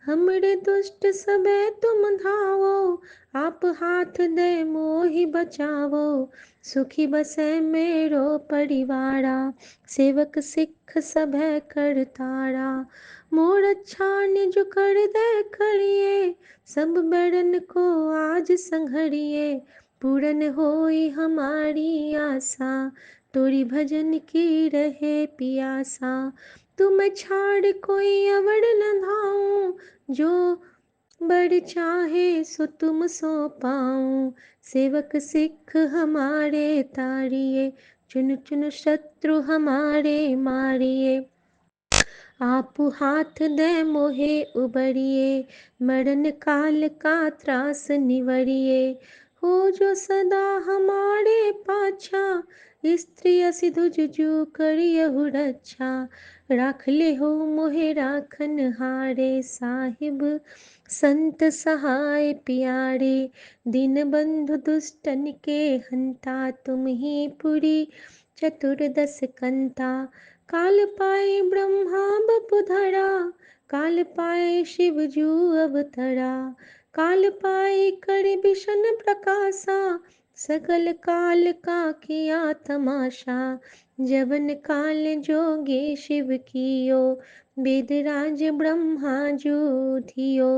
हमरे दुष्ट सबे तुम धावो, आप हाथ दे मोहि बचावो, सुखी बसे मेरो परिवारा, सेवक सिख सभे करतारा। मोर अच्छा निज कर दे करिए, सब बरन को आज संघरिए, पूरन होई हमारी आशा, तोरी भजन की रहे पियासा। तुम छाड़ कोई अवड़ न धाऊं, जो बड़ चाहे सो तुम सो पाऊं। सेवक सिख हमारे तारिए, चुन चुन शत्रु हमारे मारिए। आप हाथ दे मोहे उबरिए, मरण काल का त्रास निवरिए। हो जो सदा हमारे पाछा, स्त्री सिधु जुजु करियहु रक्षा। राख ले हो मोहे राखन हारे, साहिब संत सहाय प्यारे। दीन बंधु दुष्टन के हंता, तुम ही पुरी चतुर्दश कंता। काल पाए ब्रह्मा बपुधरा, काल पाए शिव जू अवतरा। काल पाए कर विशन प्रकाशा, सकल काल का किया तमाशा। जवन काल जोगे शिव कियो, वेदराज ब्रह्मा जू थियो।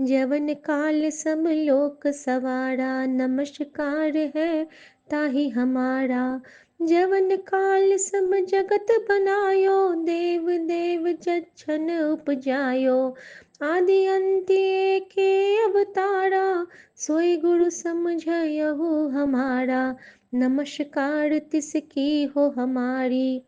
जवन काल सब लोक सवारा, नमस्कार है ताहि हमारा। जवन काल सब जगत बनायो, देव देव जछन उपजायो। आदि अंत एके अवतारा, सोई गुरु समझयहु हमारा। नमस्कार तिसकी हो हमारी,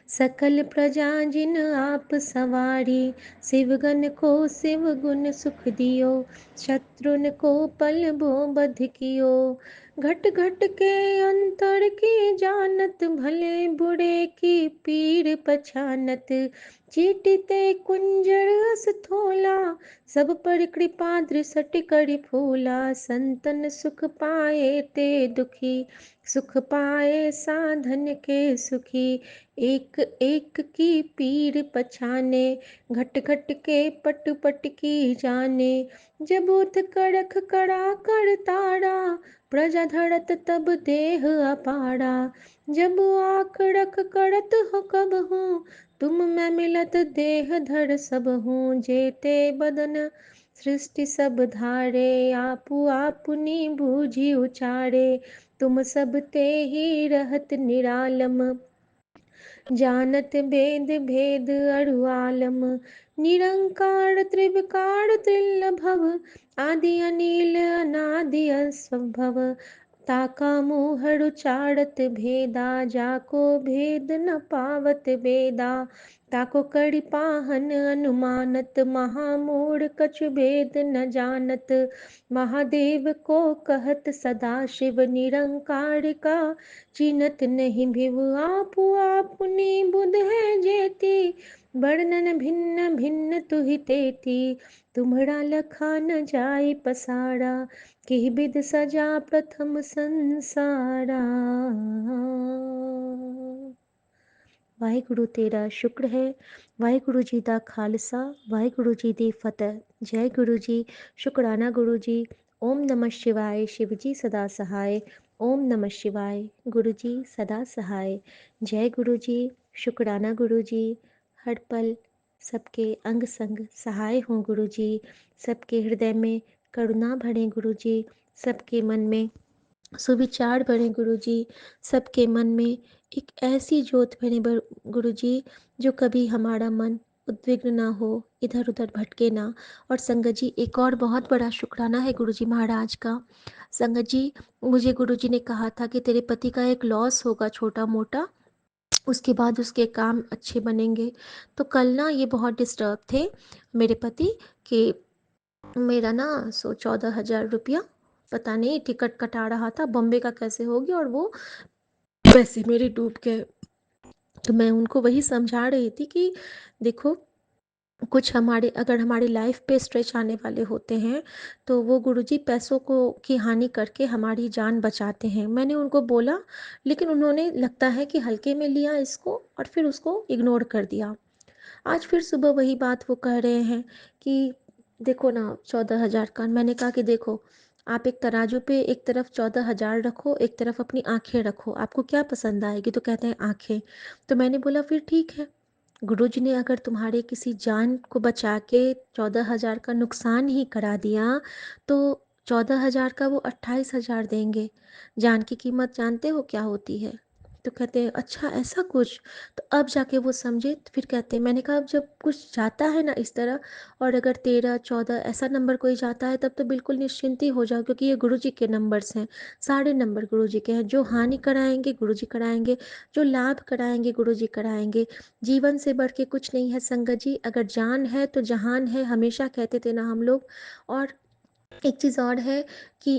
सकल प्रजा जिन आप सवारी। शिवगन को शिव गुण सुख दियो, शत्रुन को पल भो बध कियो। घट घट के अंतर की जानत, भले बुरे की पीर पछानत। चीटिते कुंजर अस थोला, सब पर कृपा दृसट कर फूला। संतन सुख पाए ते दुखी, सुख पाए साधन के सुखी। एक एक की पीर पछाने, घट घट के पट पट की जाने। जब उठ कड़ख कड़ा कर तारा, प्रजा धरत तब देह अपारा। जब आक रख करत हो कब हूँ, तुम मैं मिलत देह धर सब हूँ। जेते बदन सृष्टि सब धारे, आपु आपनी बूझी उचारे। तुम सब ते ही रहत निरालम, जानत वेद भेद अरु आलम। निरंकार त्रिविकार त्रिलभव, आदि अनिल अनादि असंभव। ताका मुहर उचारत भेदा, जाको भेद न पावत वेदा। ताको करि पाहन अनुमानत, महामूढ़ कछु भेद न जानत। महादेव को कहत सदा शिव, निरंकार का चिन्हत नहीं भिव। आपु आपनी बुध है जेती, वर्णन भिन्न भिन्न तुहि तेती। तुम्हरा लखा न जाय पसारा, कि बिद सजा प्रथम संसारा। वाहिगुरु तेरा शुक्र है, वाहिगुरु जी दा खालसा, वाहिगुरु जी दी फतेह। जय गुरु जी, शुक्राना गुरु जी। ओम नमः शिवाय, शिव जी सदा सहाय। ओम नमः शिवाय, गुरु जी सदा सहाय। जय गुरु जी, शुक्राना गुरु जी। हर पल सबके अंग संग सहाय हों गुरु जी, सबके हृदय में करुणा भरें गुरु जी, सबके मन में सुविचार भरें गुरु जी, सबके मन में एक ऐसी ज्योत भरें गुरु जी, जो कभी हमारा मन उद्विग्न ना हो, इधर उधर भटके ना। और संगत जी, एक और बहुत बड़ा शुक्राना है गुरु जी महाराज का। संगत जी, मुझे गुरु जी ने कहा था कि तेरे पति का एक लॉस होगा छोटा मोटा, उसके बाद उसके काम अच्छे बनेंगे। तो कल ना ये बहुत डिस्टर्ब थे मेरे पति कि मेरा ना 14,000 रुपया पता नहीं टिकट कटा रहा था, बॉम्बे का कैसे हो गया और वो पैसे मेरे डूब गए। तो मैं उनको वही समझा रही थी कि देखो, कुछ अगर हमारी लाइफ पे स्ट्रेच आने वाले होते हैं, तो वो गुरुजी पैसों को की हानि करके हमारी जान बचाते हैं। मैंने उनको बोला, लेकिन उन्होंने लगता है कि हल्के में लिया इसको और फिर उसको इग्नोर कर दिया। आज फिर सुबह वही बात वो कह रहे हैं कि देखो ना 14,000 का। मैंने कहा कि देखो, आप एक तराजू पे एक तरफ 14,000 रखो, एक तरफ अपनी आंखें रखो, आपको क्या पसंद आएगी? तो कहते हैं आंखें। तो मैंने बोला फिर ठीक है, गुरुजी ने अगर तुम्हारे किसी जान को बचा के 14,000 का नुकसान ही करा दिया, तो 14,000 का वो 28,000 देंगे। जान की कीमत जानते हो क्या होती है? तो कहते हैं अच्छा ऐसा कुछ। तो अब जाके वो समझे। तो फिर कहते हैं, मैंने कहा अब जब कुछ जाता है ना इस तरह, और अगर 13 14 ऐसा नंबर कोई जाता है, तब तो बिल्कुल निश्चिंत ही हो जाओ, क्योंकि ये गुरुजी के नंबर्स हैं। सारे नंबर गुरुजी के हैं। जो हानि कराएंगे गुरुजी कराएंगे, जो लाभ कराएंगे गुरुजी कराएंगे। जीवन से बढ़ के कुछ नहीं है संगत जी। अगर जान है तो जहान है, हमेशा कहते थे ना हम लोग। और एक चीज़ और है कि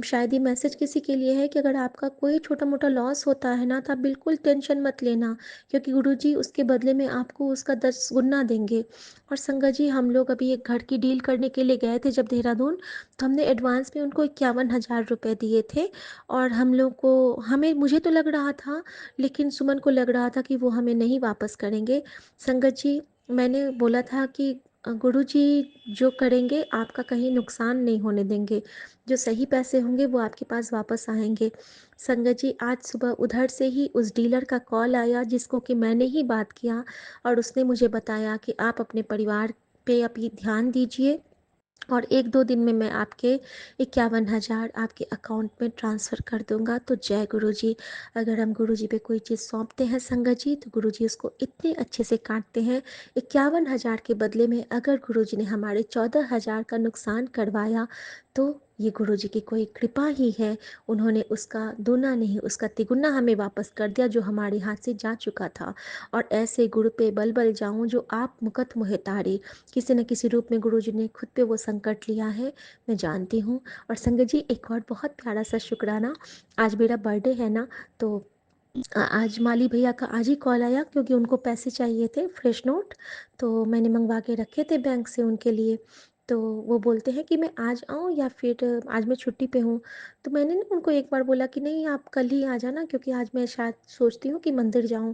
शायद ये मैसेज किसी के लिए है कि अगर आपका कोई छोटा मोटा लॉस होता है ना, तो आप बिल्कुल टेंशन मत लेना, क्योंकि गुरुजी उसके बदले में आपको उसका 10 गुना देंगे। और संगत जी, हम लोग अभी एक घर की डील करने के लिए गए थे जब देहरादून, तो हमने एडवांस में उनको 51,000 रुपये दिए थे। और हम लोग को, हमें, मुझे तो लग रहा था, लेकिन सुमन को लग रहा था कि वो हमें नहीं वापस करेंगे। संगत जी, मैंने बोला था कि गुरुजी जो करेंगे आपका कहीं नुकसान नहीं होने देंगे। जो सही पैसे होंगे वो आपके पास वापस आएंगे। संगत जी, आज सुबह उधर से ही उस डीलर का कॉल आया जिसको कि मैंने ही बात किया, और उसने मुझे बताया कि आप अपने परिवार पे अभी ध्यान दीजिए, और 1-2 दिन में मैं आपके 51,000 आपके अकाउंट में ट्रांसफ़र कर दूंगा। तो जय गुरुजी। अगर हम गुरुजी पे कोई चीज़ सौंपते हैं संगत जी, तो गुरुजी उसको इतने अच्छे से काटते हैं। 51,000 के बदले में अगर गुरुजी ने हमारे 14,000 का नुकसान करवाया, तो ये गुरुजी की कोई कृपा ही है। उन्होंने उसका दूना नहीं, उसका तिगुना हमें वापस कर दिया, जो हमारे हाथ से जा चुका था। और ऐसे गुरु पे बल बल जाऊं, जो आप मुकत मोहे तारी। किसी न किसी रूप में गुरुजी ने खुद पे वो संकट लिया है, मैं जानती हूँ। और संगत जी, एक और बहुत प्यारा सा शुक्राना। आज मेरा बर्थडे है ना, तो आज माली भैया का आज ही कॉल आया, क्योंकि उनको पैसे चाहिए थे, फ्रेश नोट। तो मैंने मंगवा के रखे थे बैंक से उनके लिए। तो वो बोलते हैं कि मैं आज आऊँ या फिर आज मैं छुट्टी पे हूँ। तो मैंने ना उनको एक बार बोला कि नहीं, आप कल ही आ जाना, क्योंकि आज मैं शायद सोचती हूँ कि मंदिर जाऊँ।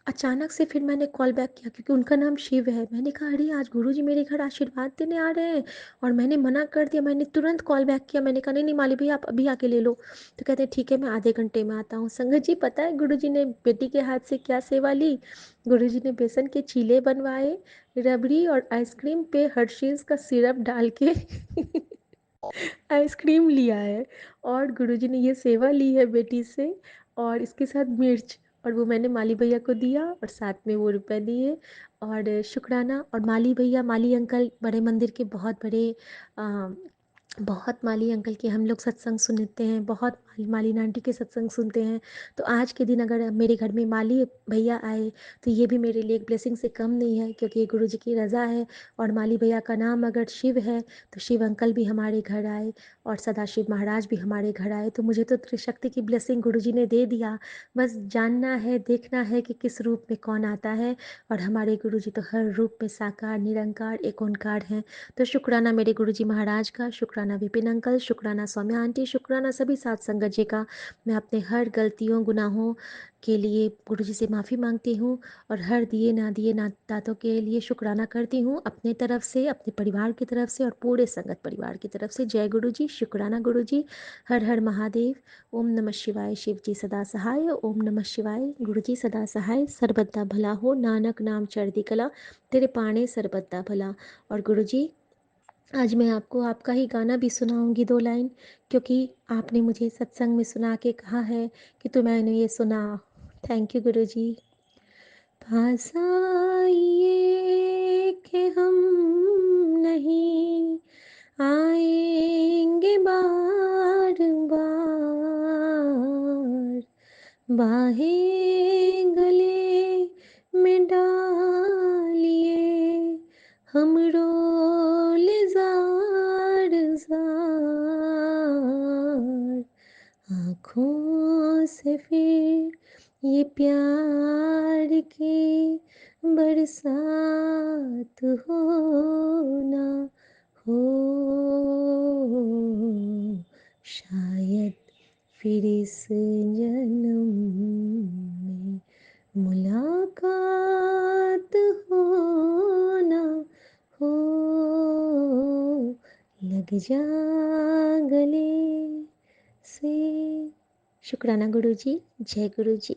अचानक से फिर मैंने कॉल बैक किया, क्योंकि उनका नाम शिव है। मैंने कहा अरे आज गुरुजी मेरे घर आशीर्वाद देने आ रहे हैं, और मैंने मना कर दिया। मैंने तुरंत कॉल बैक किया, मैंने कहा नहीं नहीं माली भैया, आप अभी आके ले लो। तो कहते हैं ठीक है, मैं आधे घंटे में आता हूँ। संगत जी, पता है गुरुजी ने बेटी के हाथ से क्या सेवा ली? गुरुजी ने बेसन के चीले बनवाए, रबड़ी और आइसक्रीम पे हर्शीज का सिरप डाल के आइसक्रीम लिया है। और गुरुजी ने ये सेवा ली है बेटी से, और इसके साथ मिर्च, और वो मैंने माली भैया को दिया, और साथ में वो रुपए दिए। और शुक्राना। और माली भैया, माली अंकल बड़े मंदिर के बहुत बड़े, आ, बहुत माली अंकल के हम लोग सत्संग सुनते हैं, बहुत माली आंटी के सत्संग सुनते हैं। तो आज के दिन अगर मेरे घर में माली भैया आए, तो ये भी मेरे लिए एक ब्लेसिंग से कम नहीं है, क्योंकि ये गुरुजी की रज़ा है। और माली भैया का नाम अगर शिव है, तो शिव अंकल भी हमारे घर आए, और सदाशिव महाराज भी हमारे घर आए। तो मुझे तो त्रिशक्ति की ब्लेसिंग गुरुजी ने दे दिया। बस जानना है, देखना है कि किस रूप में कौन आता है। और हमारे गुरुजी तो हर रूप में साकार, निरंकार, एक ओंकार हैं। तो शुक्राना मेरे गुरुजी महाराज का, शुक्राना विपिन अंकल, शुक्राना सौम्या आंटी, शुक्राना सभी साथ संगत जी का। मैं अपने हर गलतियों, गुनाहों के लिए गुरुजी से माफ़ी मांगती हूँ, और हर दिए ना दातों के लिए शुक्राना करती हूँ, अपने तरफ से, अपने परिवार की तरफ से, और पूरे संगत परिवार की तरफ से। जय गुरुजी, शुक्राना गुरुजी। हर हर महादेव। ओम नमः शिवाय। शिव जी सदा सहाय। ओम नमः शिवाय। गुरुजी सदा सहाय। सर्वदा भला हो, नानक नाम चढ़दी कला, तेरे पाणे सर्वदा भला। और गुरुजी, आज मैं आपको आपका ही गाना भी सुनाऊंगी 2 लाइन, क्योंकि आपने मुझे सत्संग में सुना के कहा है कि तो मैंने ये सुना। थैंक यू गुरुजी। पास आइए कि हम नहीं आएंगे बार बार, बाहें गले में डालिए, हम रोले जार जार, आँखों से फिर ये प्यार की बरसात हो ना हो, शायद फिर इस जन्म में मुलाकात हो ना हो, लग जा गले से। शुक्राना गुरुजी। जय गुरुजी।